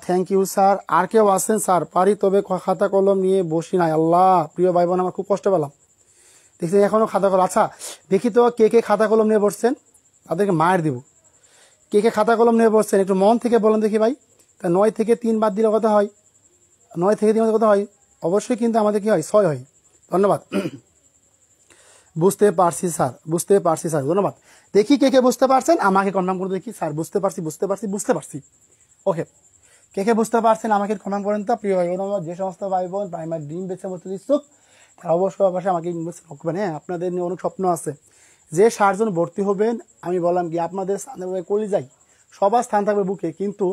Thank you sir. আর কেউ আছেন স্যার? পারি, তবে খাতা কলম নিয়ে বসি নাই। আল্লাহ, প্রিয় ভাই বোন আমার খুব কষ্ট পেলাম, দেখছি এখনো খাতা কলম। আচ্ছা দেখি তো কে কে খাতা কলম নিয়ে বসছেন, তাদেরকে মায়ের দিব। কে কে খাতা কলম নিয়ে বসছেন একটু মন থেকে বলেন দেখি ভাই। তা 9 থেকে 3 বাদ দিলে কত হয়, 9 থেকে 3 কত হয়, অবশ্যই কিন্তু আমাদের কি হয় 6 হয়। ধন্যবাদ। বুঝতে পারছি স্যার, বুঝতে পারছি স্যার, ধন্যবাদ। দেখি কে কে বুঝতে পারছেন আমাকে কনফার্ম করে দেখি, স্যার বুঝতে পারছি। ওকে, কে কে বুঝতে পারছেন আমাকে কনফার্ম করেন তো। প্রিয় ভাই বোন, যে সমস্ত ভাই বোন প্রাইমারি ড্রিম বেসে মতো ইচ্ছুক তারা অবশ্যই আমাকে ইনবক্স রাখবেন। হ্যাঁ আপনাদের নিয়ে অনেক স্বপ্ন আছে, যে 60 জন ভর্তি হবেন আমি বললাম কি আপনাদের স্থান থাকবে কলিজায়, সবার স্থান থাকবে বুকে, কিন্তু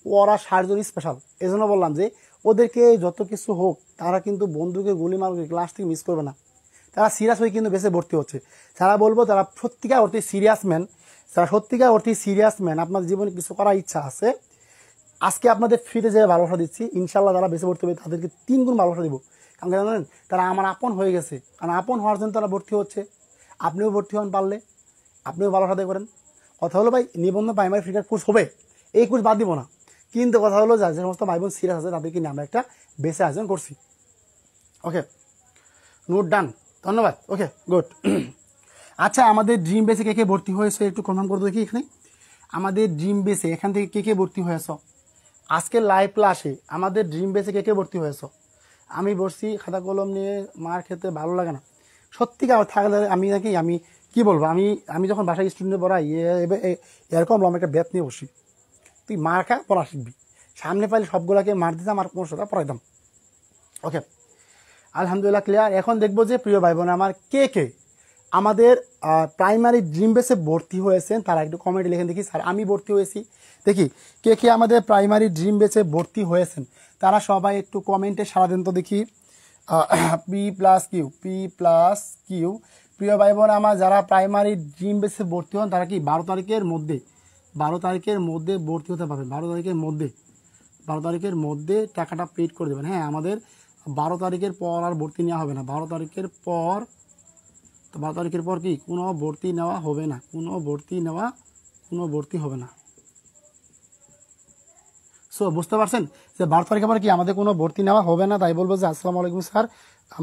ওরা 60 জন স্পেশাল। এই জন্য বললাম যে ওদেরকে যত কিছু হোক তারা কিন্তু বন্ধুকে গুলি মারবে, ক্লাস থেকে মিস করবে না, তারা সিরিয়াস হয়ে কিন্তু বেশি ভর্তি হচ্ছে। যারা বলবো তারা সত্যিকার অর্থে সিরিয়াস ম্যান, যারা সত্যিকার অর্থে সিরিয়াস ম্যান, আপনার জীবনে কিছু করার ইচ্ছা আছে, আজকে আপনাদের ফ্রিতে যে ভালোবাসা দিচ্ছি ইনশাল্লাহ যারা বেশি ভর্তি হবে তাদেরকে 3 গুণ ভালোবাসা দিব। কারণ জানেন তারা আমার আপন হয়ে গেছে, কারণ আপন হওয়ার জন্য তারা ভর্তি হচ্ছে। আপনিও ভর্তি হন, পারলে আপনিও ভালোবাসা দিতে পারেন। কথা হলো ভাই নিবন্ধন প্রাইমারি ফ্রিটার কোর্স হবে, এই কোর্স বাদ দিব না, কিন্তু কথা হলো যে সমস্ত ভাই বোন সিরিয়াস আছে তাদেরকে নিয়ে আমরা একটা বেশি আয়োজন করছি। ওকে, নোট ডান, ধন্যবাদ। Okay good. আচ্ছা আমাদের ড্রিম বেসে কে কে ভর্তি হয়েছে একটু কনফার্ম করে দেখি এখানে। আমাদের ড্রিম বেসে এখান থেকে কে কে ভর্তি হয়েছ আজকে লাইভ ক্লাসে, আমাদের ড্রিম বেসে কে কে ভর্তি হয়েছ? আমি বসছি খাতা কলম নিয়ে, মার খেতে ভালো লাগে না সত্যিকার থাকলে। আমি নাকি আমি কি বলবো, আমি যখন বাসায় স্টুডেন্টে পড়াই এরকম আমি একটা ব্যাথ নিয়ে বসি, তুই মার খা পড়া শিখবি, সামনে পাইলে সবগুলোকে মার দিতাম আর কোনটা পড়াইতাম। ওকে, আলহামদুলিল্লাহ ক্লিয়ার। এখন দেখবো যে প্রিয় ভাই বোন আমার কে কে আমাদের প্রাইমারি ড্রিম বেসে ভর্তি হয়েছেন তারা একটু কমেন্টে লিখেন দেখি। স্যার আমি ভর্তি হয়েছি, দেখি কে কে আমাদের প্রাইমারি ড্রিম বেসে ভর্তি হয়েছেন তারা সবাই একটু কমেন্টে সারা দেন তো দেখি। P+Q প্রিয় ভাই বোন আমার যারা প্রাইমারি ড্রিম বেসে ভর্তি হন তারা কি 12 তারিখের মধ্যে ভর্তি হতে পারবেন। 12 তারিখের মধ্যে টাকাটা পেড করে দেবেন। হ্যাঁ, আমাদের 12 তারিখের পর আর ভর্তি নেওয়া হবে না। 12 তারিখের পর কি কোনো ভর্তি নেওয়া হবে না, কোনো ভর্তি হবে না। সো বুঝতে পারছেন যে 12 তারিখের পরে কি আমাদের কোনো ভর্তি নেওয়া হবে না। তাই বলবো যে আসসালামু আলাইকুম স্যার,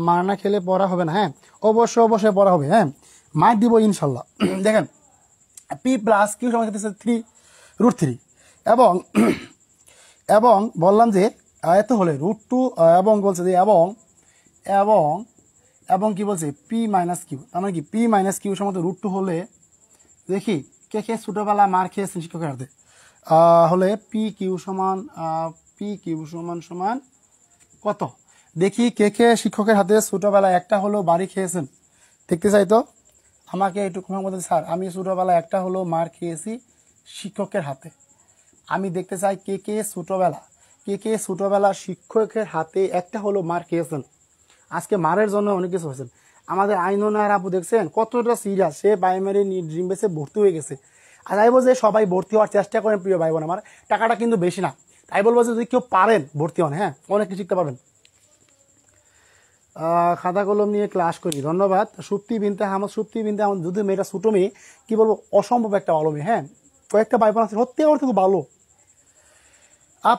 মার না খেলে পড়া হবে না। হ্যাঁ, অবশ্যই পড়া হবে। হ্যাঁ, মার দিব ইনশাল্লাহ। দেখেন P+Q সমান 3√3 এবং বললাম যে এত হলে √2 এবং বলছে যে এবং কি বলছে P-Q, তার মানে কি P-Q সমান √2 হলে দেখি কে কে ছোটবেলা মার খেয়েছেন শিক্ষকের হাতে। হলে PQ সমান কত দেখি কে কে শিক্ষকের হাতে ছোটবেলা একটা হলো বাড়ি খেয়েছেন, দেখতে চাই তো। আমাকে একটু কমেন্ট বলতে স্যার আমি ছোটবেলা একটা হলো মার খেয়েছি শিক্ষকের হাতে। আমি দেখতে চাই কে কে ছোটবেলা শিক্ষকের হাতে একটা হলো মার খেয়েছেন। আজকে মারের জন্য অনেক কিছু হয়েছেন। আমাদের আইনার আপু দেখছেন কতটা সিরিয়াস, সে প্রাইমারি ড্রিম বেসে ভর্তি হয়ে গেছে। আর তাই বলবো যে সবাই ভর্তি হওয়ার চেষ্টা করেন প্রিয় ভাই বোন আমার, টাকাটা কিন্তু বেশি না। তাই বলবো যে যদি কেউ পারেন ভর্তি হন, হ্যাঁ অনেক কিছু শিখতে পারবেন। খাতা কলম নিয়ে ক্লাস করি, ধন্যবাদ। সুপ্তি বিনতে আহমদ যদি মেয়েটা ছোটো মেয়ে, কি বলবো অসম্ভব একটা ভালো মেয়ে। হ্যাঁ, কয়েকটা ভাই বোন আছে সত্যি আমার খুব ভালো।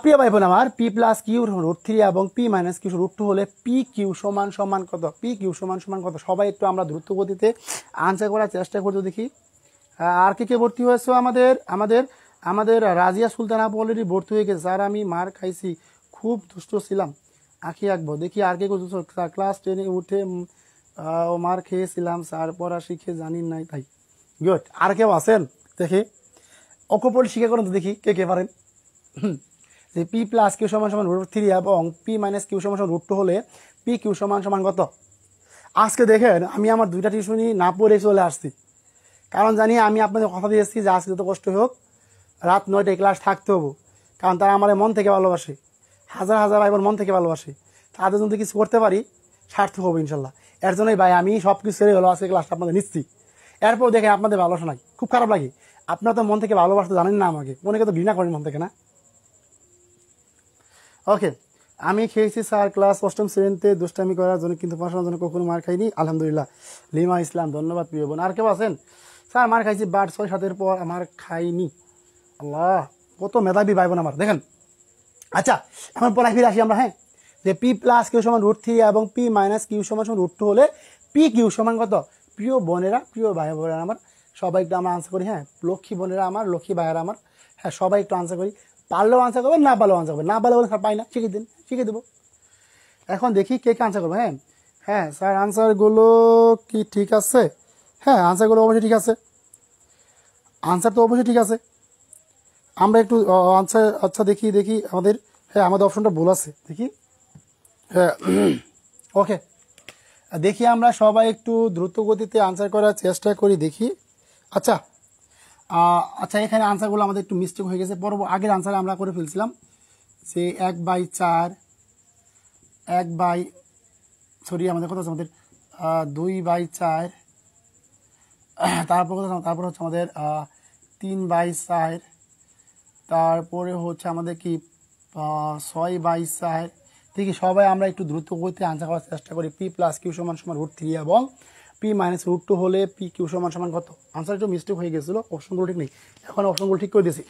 প্রিয় ভাই বোন আমার P+Q √3 এবং P-Q √2 হলে PQ সমান কত? PQ সমান কত? সবাই একটু আমরা দ্রুত গতিতে আনসার করার চেষ্টা করতে দেখি। আর কে ভর্তি হয়েছে? আমাদের রাজিয়া সুলতান আপু অলরেডি ভর্তি হয়ে গেছে। স্যার আমি মার খাইছি, খুব দুষ্ট ছিলাম, আঁকি আঁকবো। দেখি আর কে ক্লাস 10 উঠে মার খেয়েছিলাম স্যার, পড়া শিখে জানি নাই তাই। গুড। আর কেউ আছেন দেখি, অকপল শিখে করেন তো দেখি কে পারেন। যে P+Q সমান √3 এবং P-Q সমান √2 হলে PQ সমান কত? আজকে দেখেন আমি আমার 2টা টিউশনই না পড়ে চলে আসছি, কারণ জানি আমি আপনাদের কথা দিয়েছি যে আজকে যত কষ্ট হোক রাত 9টায় ক্লাস থাকতে হবো, কারণ তারা আমার মন থেকে ভালোবাসে, হাজার ভাই বোন মন থেকে ভালোবাসে। তাদের যদি কিছু করতে পারি সার্থক হবো ইনশাল্লাহ। এর জন্যই ভাই আমি সব কিছু ছেড়ে হলো আজকে ক্লাসটা আপনাদের নিচ্ছি। এরপর দেখেন আপনাদের ভালোবাসা নাই, খুব খারাপ লাগে। আপনার তো মন থেকে ভালোবাসতে জানেন না আমাকে, অনেকে তো ঘৃণা করেন মন থেকে না। ওকে, আমি খেয়েছি স্যার ক্লাস 8ম শ্রেণীতে দুষ্টামি করার জন্য, কিন্তু পড়াশোনার জন্য কখনো মার খাইনি আলহামদুলিল্লাহ। লিমা ইসলাম, ধন্যবাদ প্রিয় বোন। আর কেউ আছেন? স্যার মার খাইছি বাট 6-7 পর আমার খাইনি। আল্লাহ, কত মেধাবী ভাই বোন আমার দেখেন। আচ্ছা, এখন পড়ায় ফিরে আসি আমরা। হ্যাঁ, যে P+Q সমান √3 এবং P-Q সমান √2 হলে PQ সমান কত? প্রিয় বোনেরা, প্রিয় ভাই বোনেরা আমার সবাই একটু আমরা আনসার করি। হ্যাঁ, লক্ষ্মী বোনেরা আমার, লক্ষ্মী ভাইয়েরা আমার, হ্যাঁ সবাই একটু আনসার করি। পারলেও আনসার করবেন, না পারলেও আনসার করবেন। না পারলে বলে স্যার পাই না, শিখিয়ে দেবো। এখন দেখি কে আনসার করবো। হ্যাঁ স্যার আনসারগুলো কি ঠিক আছে? হ্যাঁ আনসারগুলো অবশ্যই ঠিক আছে, আনসার তো অবশ্যই ঠিক আছে। আমরা একটু আনসার, আচ্ছা দেখি আমাদের, হ্যাঁ আমাদের অপশনটা ভুল আছে দেখি। হ্যাঁ ওকে, দেখি আমরা সবাই একটু দ্রুত গতিতে আনসার করার চেষ্টা করি দেখি। আচ্ছা এখানে আনসারগুলো আমাদের একটু মিস্টেক হয়ে গেছে। আগের আনসার আমরা করে ফেলছিলাম যে 1/4 আমাদের কত আছে? আমাদের 2/4, তারপর হচ্ছে আমাদের 3/4, তারপরে হচ্ছে আমাদের কি 6/4। ঠিক সবাই আমরা একটু দ্রুত গতিতে আনসার করার চেষ্টা করি। P+Q সমান √3 এবং P-Q হলে PQ সমান কত? আনসার একটু মিস্টেক হয়ে গেছিল, অপশনগুলো ঠিক নেই, এখন অপশনগুলো ঠিক করে দিয়েছি।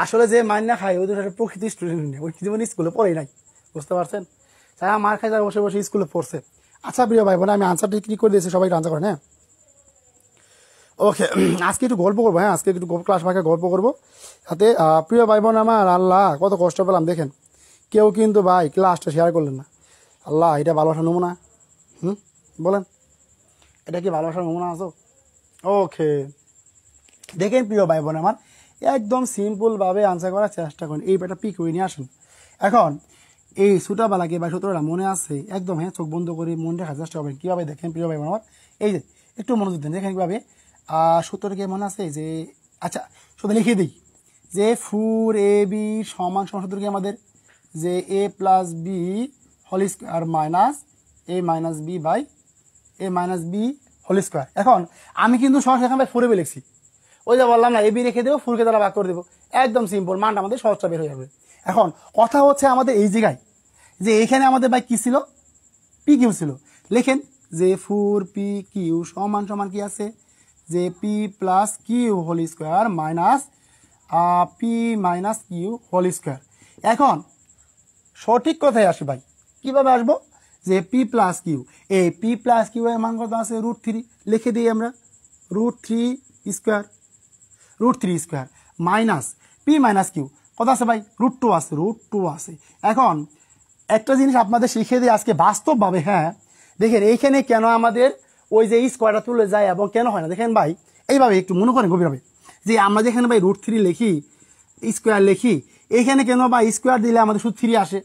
আসলে যে মাইন না খায় ওই তো প্রকৃতি স্টুডেন্ট নেই, ওই জীবন স্কুলে পড়েই নাই, বুঝতে পারছেন? যারা মার খায় তারা বসে স্কুলে পড়ছে। আচ্ছা প্রিয় ভাই বোন, আমি আনসারটা ঠিক করে দিয়েছি, সবাই আনসার করেন। হ্যাঁ ওকে, আজকে একটু গল্প করবো। হ্যাঁ আজকে একটু ক্লাস ফাঁকে গল্প করবো সাথে। প্রিয় ভাই বোন আমার, আল্লাহ কত কষ্ট পেলাম দেখেন, কেউ কিন্তু ভাই ক্লাসটা শেয়ার করলেন না। আল্লাহ, এটা ভালোবাসার নমুনা? বলেন, এটা কি ভালোবাসার নমুনা আছো? ওকে, দেখেন প্রিয় ভাই বোন আমার, একদম সিম্পলভাবে আনসার করার চেষ্টা করেন, এই ব্যাপারটা পিক করে নিয়ে আসুন। এখন এই ছোটবেলাকে বা সূত্রটা মনে আছে একদম, হ্যাঁ চোখ বন্ধ করে মনে রাখার চেষ্টা করবেন। কীভাবে দেখেন প্রিয় ভাই বোন আমার, এই যে একটু মনোযোগ দেন, দেখেন কীভাবে সূত্রটাকে মনে আছে যে, আচ্ছা শুধু লিখে দিই যে 4ab সমান সূত্র কি আমাদের, যে a plus b whole square minus a minus b by a minus b whole square. এখন আমি কিন্তু সরাসরি এখানে 4ab লিখছি, ওই যে বললাম না এবি রেখে দেবো, ফুলকে দ্বারা ভাগ করে দেবো, একদম সিম্পল, মানটা আমাদের সহজটা বের হয়ে যাবে। এখন কথা হচ্ছে আমাদের এই জায়গায় যে এইখানে আমাদের ভাই কি ছিল, পি কিউ ছিল। লেখেন যে 4pq সমান সমান কি আছে, যে p plus q whole square minus p minus q whole square. এখন সঠিক কথায় আসি ভাই, কিভাবে আসবো, যে পি প্লাস কিউ, এই পি প্লাস কিউ এর মান কত আছে √3, লিখে দিই আমরা √3 square minus p minus q কত আছে ভাই √2 আছে, √2 আছে। এখন একটা জিনিস আপনাদের শিখিয়ে দিই আজকে বাস্তবভাবে, হ্যাঁ দেখেন এইখানে কেন আমাদের ওই যে স্কোয়ারটা তুলে যায় এবং কেন হয় না, দেখেন ভাই এইভাবে একটু মনে করেন গভীরভাবে, যে আমরা যেখানে ভাই √3 লিখি, স্কোয়ার লিখি, এইখানে কেন বা স্কোয়ার দিলে আমাদের শুধু 3 আসে,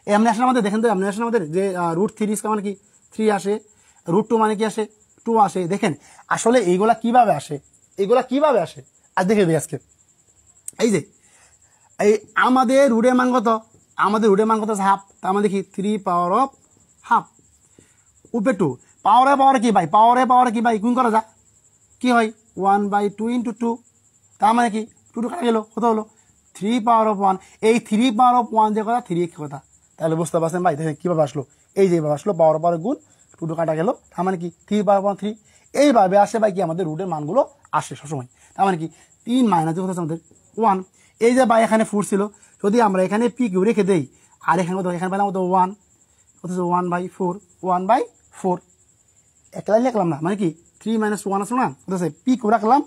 এমনি আসে আমাদের, দেখেন তো এমনি আসে আমাদের যে √3 স্কোয়ার মানে কি 3 আসে, √2 মানে কি আসে 2 আসে। দেখেন আসলে এইগুলা কিভাবে আসে, আর দেখে দিই আজকে। এই যে এই আমাদের রুটের মান কত, হাফ, তার মানে দেখি 3 পাওয়ার অফ হাফ উপরে 2, পাওয়ারে কি ভাই, পাওয়ারে কি ভাই গুণ করা যা, কি হয় 1/2 × 2, তার মানে কি 2 কাটা গেল, কত হলো 3 পাওয়ার অফ 1। এই 3 পাওয়ার অফ 1 যে কথা 3 কথা, তাহলে বুঝতে পারছেন ভাই দেখেন কীভাবে আসলো, এই যেভাবে আসলো পাওয়ার গুণ 2 কাটা গেল, তার মানে কি 3 পাওয়ার 3, এইভাবে আসে ভাই কি আমাদের রুটের মানগুলো আসে সবসময়। তার মানে কি 3 মাইনাস কত হচ্ছে আমাদের 1, এই যে ভাই এখানে 4 ছিল, যদি আমরা এখানে পি কিউ রেখে দেই, আর এখানে কত, এখানে পেলাম কত 1, কত 1/4 একলাই লিখলাম না, মানে কি 3 - 1 আসলো না, কত আছে পি কিউ রাখলাম,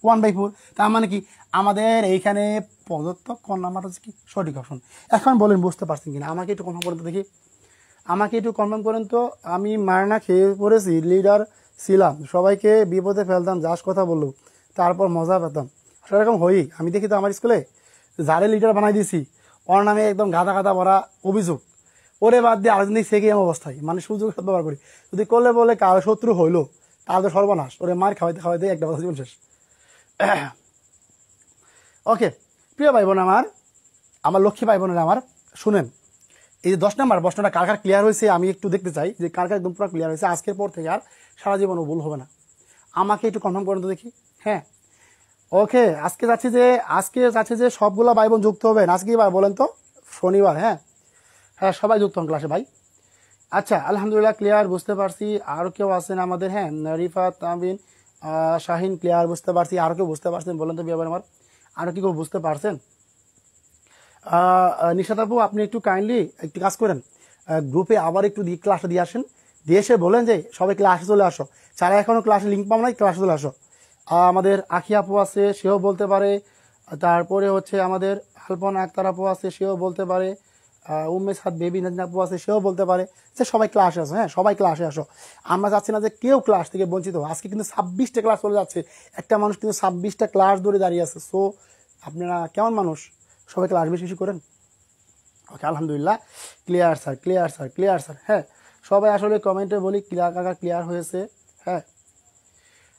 1/4, তার মানে কি আমাদের এইখানে প্রদত্ত কোন নাম্বার হচ্ছে কি সঠিক অপশন। এখন বলেন বুঝতে পারছেন কিনা, আমাকে একটু কনফার্ম করেন তো দেখি, তো আমি মারনা খেয়ে পড়েছি, লিডার ছিলাম, সবাইকে বিপদে ফেলতাম, যাস কথা বললো, তারপর মজা পেতাম, আসলে এরকম হই আমি দেখি তো আমার স্কুলে, যারে লিডার বানাই দিয়েছি ওর নামে একদম গাদা ভরা অভিযোগ, ওরে বাদ দিয়ে আরেকদিন সেকে এমন অবস্থায়, মানে সুযোগ ব্যবহার করি, যদি করলে বলে কারো শত্রু হইলো তাহলে তো সর্বনাশ, ওরে মার খাওয়াইতে একটা কথা জীবন শেষ। ওকে প্রিয় ভাই বোন আমার লক্ষ্মী ভাই বোনেরা আমার, শুনেন এই যে 10 নম্বর প্রশ্নটা কার ক্লিয়ার হয়েছে আমি একটু দেখতে চাই, যে কার একদম পুরো ক্লিয়ার হয়েছে, আজকের পর থেকে আর সারা জীবনও ভুল হবে না, আমাকে একটু কনফার্ম করেন তো দেখি। হ্যাঁ ওকে, আজকে যাচ্ছে যে সবগুলো ভাই বোন যুক্ত হবেন, আজকে ভাই বলেন তো শনিবার, হ্যাঁ সবাই যুক্ত হন ক্লাসে ভাই। আচ্ছা আলহামদুলিল্লাহ ক্লিয়ার, বুঝতে পারছি। আর কেউ আছেন আমাদের, হ্যাঁ রিফাত তামিন শাহিন ক্লিয়ার, বুঝতে পারছি। আর কেউ বুঝতে পারছেন বলেন তো বিয়ে আমার, আরও কি কেউ বুঝতে পারছেন? নিশাত আপু আপনি একটু কাইন্ডলি একটু কাজ করেন, গ্রুপে আবার একটু ক্লাসে দিয়ে আসেন, দিয়ে এসে বলেন যে সবাই ক্লাসে চলে আসো, যারা এখনো ক্লাসে লিঙ্ক পাবো না ক্লাসে চলে আসো। আমাদের আখি আপু আছে, সেও বলতে পারে, তারপরে হচ্ছে আমাদের আলপনা আক্তার আপু আছে, সেও বলতে পারে, উম্মে সাদ বেবি নাজনা আপু আছে, সেও বলতে পারে যে সবাই ক্লাসে আসো, হ্যাঁ সবাই ক্লাসে আসো। আমরা চাচ্ছি না যে কেউ ক্লাস থেকে বঞ্চিত। আজকে কিন্তু 26টা ক্লাস চলে যাচ্ছে, একটা মানুষ কিন্তু 26টা ক্লাস ধরে দাঁড়িয়ে আছে। সো আপনারা কেমন মানুষ, সবাই ক্লাস বেশি করেন। ওকে আলহামদুলিল্লাহ ক্লিয়ার স্যার। হ্যাঁ সবাই আসলে কমেন্টে বলি ক্লিয়ার হয়েছে। হ্যাঁ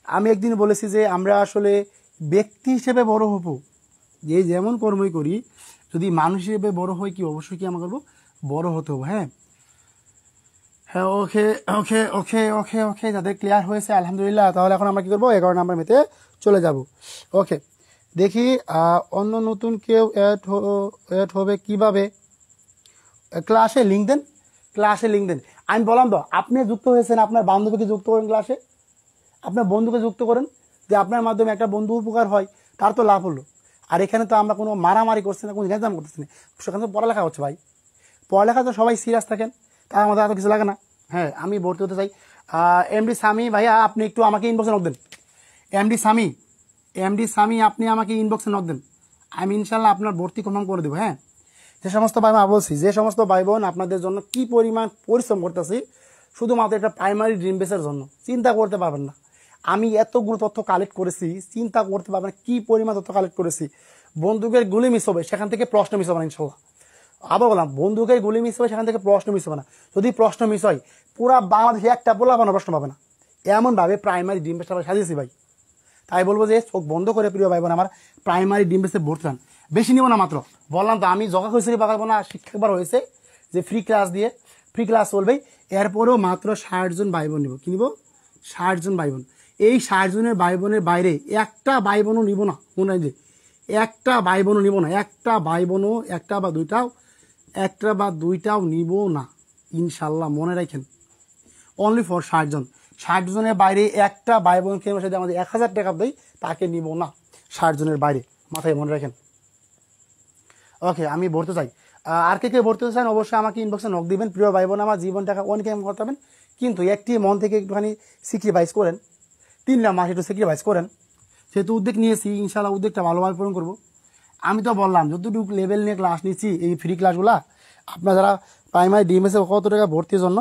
আমি একদিন বলেছি যে আমরা আসলে ব্যক্তি হিসেবে বড় হব, যে যেমন কর্মই করি, যদি মানুষ হিসেবে বড় হয় কি অবশ্যই কি আমরা করবো, বড় হতে হবে। হ্যাঁ হ্যাঁ ওকে যাদের ক্লিয়ার হয়েছে আলহামদুলিল্লাহ, তাহলে এখন আমরা কি করবো 11 নম্বর মেতে চলে যাব। ওকে দেখি অন্য নতুন কেউ অ্যাড হবে কিভাবে, ক্লাসে লিঙ্ক দেন। আমি বললাম তো আপনি যুক্ত হয়েছেন, আপনার বান্ধবীকে যুক্ত করেন, ক্লাসে আপনার বন্ধুকে যুক্ত করেন, যে আপনার মাধ্যমে একটা বন্ধু উপকার হয়, তার তো লাভ হলো। আর এখানে তো আমরা কোনো মারামারি করছি না, কোনো নিজাম করতেছি না, সেখানে তো পড়ালেখা হচ্ছে ভাই, পড়ালেখা তো সবাই সিরিয়াস থাকেন, তা আমাদের এত কিছু লাগে না। হ্যাঁ আমি ভর্তি হতে চাই। এমডি সামি ভাইয়া আপনি একটু আমাকে ইনবক্সে নক দেন, এমডি সামি আপনি আমাকে ইনবক্সে নক দেন, আমি ইনশাল্লাহ আপনার ভর্তি কনফার্ম করে দেবো। হ্যাঁ যে সমস্ত ভাই বোন বলছি, যে সমস্ত ভাই বোন আপনাদের জন্য কি পরিমাণ পরিশ্রম করতেছি, শুধুমাত্র একটা প্রাইমারি ড্রিম বেসের জন্য, চিন্তা করতে পারবেন না। আমি এতগুলো তথ্য কালেক্ট করেছি, চিন্তা করতে পারবেন কি পরিমাণ তথ্য কালেক্ট করেছি। বন্দুকের গুলি মিস হবে, সেখান থেকে প্রশ্ন মিস হবে না ইনশাল্লাহ। আবার বললাম, বন্দুকের গুলি মিস হবে, সেখান থেকে প্রশ্ন মিস হবে না। যদি প্রশ্ন মিস হয়, পুরা বাংলাদেশে একটা পোলাপানা প্রশ্ন পাবে না, এমনভাবে প্রাইমারি ডিম বেসটা সাজিয়েছি ভাই। তাই বলবো যে চোখ বন্ধ করে প্রিয় ভাই বোন আমার প্রাইমারি ডিম বেসে ভর্তি হন। বেশি নিব না, মাত্র বললাম তো আমি জগা খুঁজে পাকাবো না। শিক্ষা একবার হয়েছে যে ফ্রি ক্লাস দিয়ে, ফ্রি ক্লাস চলবেই, এরপরেও মাত্র 60 জন ভাই বোন নিব। কি নিব? 60 জন ভাই বোন। এই 60 জনের ভাই বোনের বাইরে একটা ভাই বোনও নিব না, মনে হয় যে একটা ভাই বোনও নিব না, একটা ভাই বোনও একটা বা দুইটাও নিব না ইনশাল্লাহ, মনে রাখেন। অনলি ফর 60 জন। 60 জনের বাইরে একটা ভাই বোনকে যদি আমাদের 1000 টাকা দেয়, তাকে নিব না 60 জনের বাইরে, মাথায় মনে রাখেন। ওকে, আমি ভরতে চাই। আর কে ভরতে চান অবশ্যই আমাকে ইনবক্সে নক দিবেন। প্রিয় ভাই বোন আমার, জীবন টাকা অনেক করতে হবেন, কিন্তু একটি মন থেকে একটুখানি স্যাক্রিফাইস করেন, 3 মাস একটু স্যাক্রিফাইস করেন। সেহেতু উদ্যোগ নিয়েছি, ইনশাল্লাহ উদ্যোগটা ভালোভাবে পূরণ করবো। আমি তো বললাম যতটুকু লেভেল নিয়ে ক্লাস নিচ্ছি, এই ফ্রি ক্লাসগুলা আপনার যারা প্রাইমারি ডিএমএসে কত টাকা ভর্তির জন্য,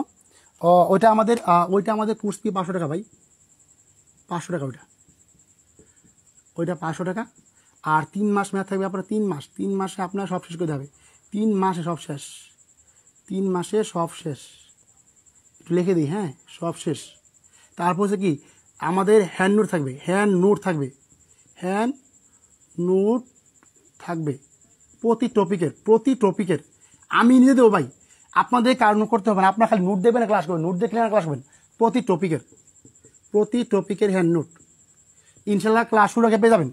ওইটা আমাদের কোর্স ফি 500 টাকা ভাই, 500 টাকা ওইটা 500 টাকা। আর 3 মাস মেয়াদ থাকবে আপনার, 3 মাসে আপনার সব শেষ করে দেবে। 3 মাসে সব শেষ, 3 মাসে সব শেষ, একটু লিখে দিই, হ্যাঁ, সব শেষ। তারপর হচ্ছে কি আমাদের হ্যান্ড নোট থাকবে প্রতি টপিকের। আমি নিজে দেবো ভাই, আপনাদের কার নোট করতে হবে না, আপনার খালি নোট দেবেন, ক্লাস করবেন, নোট দেখলে ক্লাস করবেন। প্রতি টপিকের হ্যান্ড নোট ইনশাল্লাহ ক্লাস শুরু আগে পেয়ে যাবেন।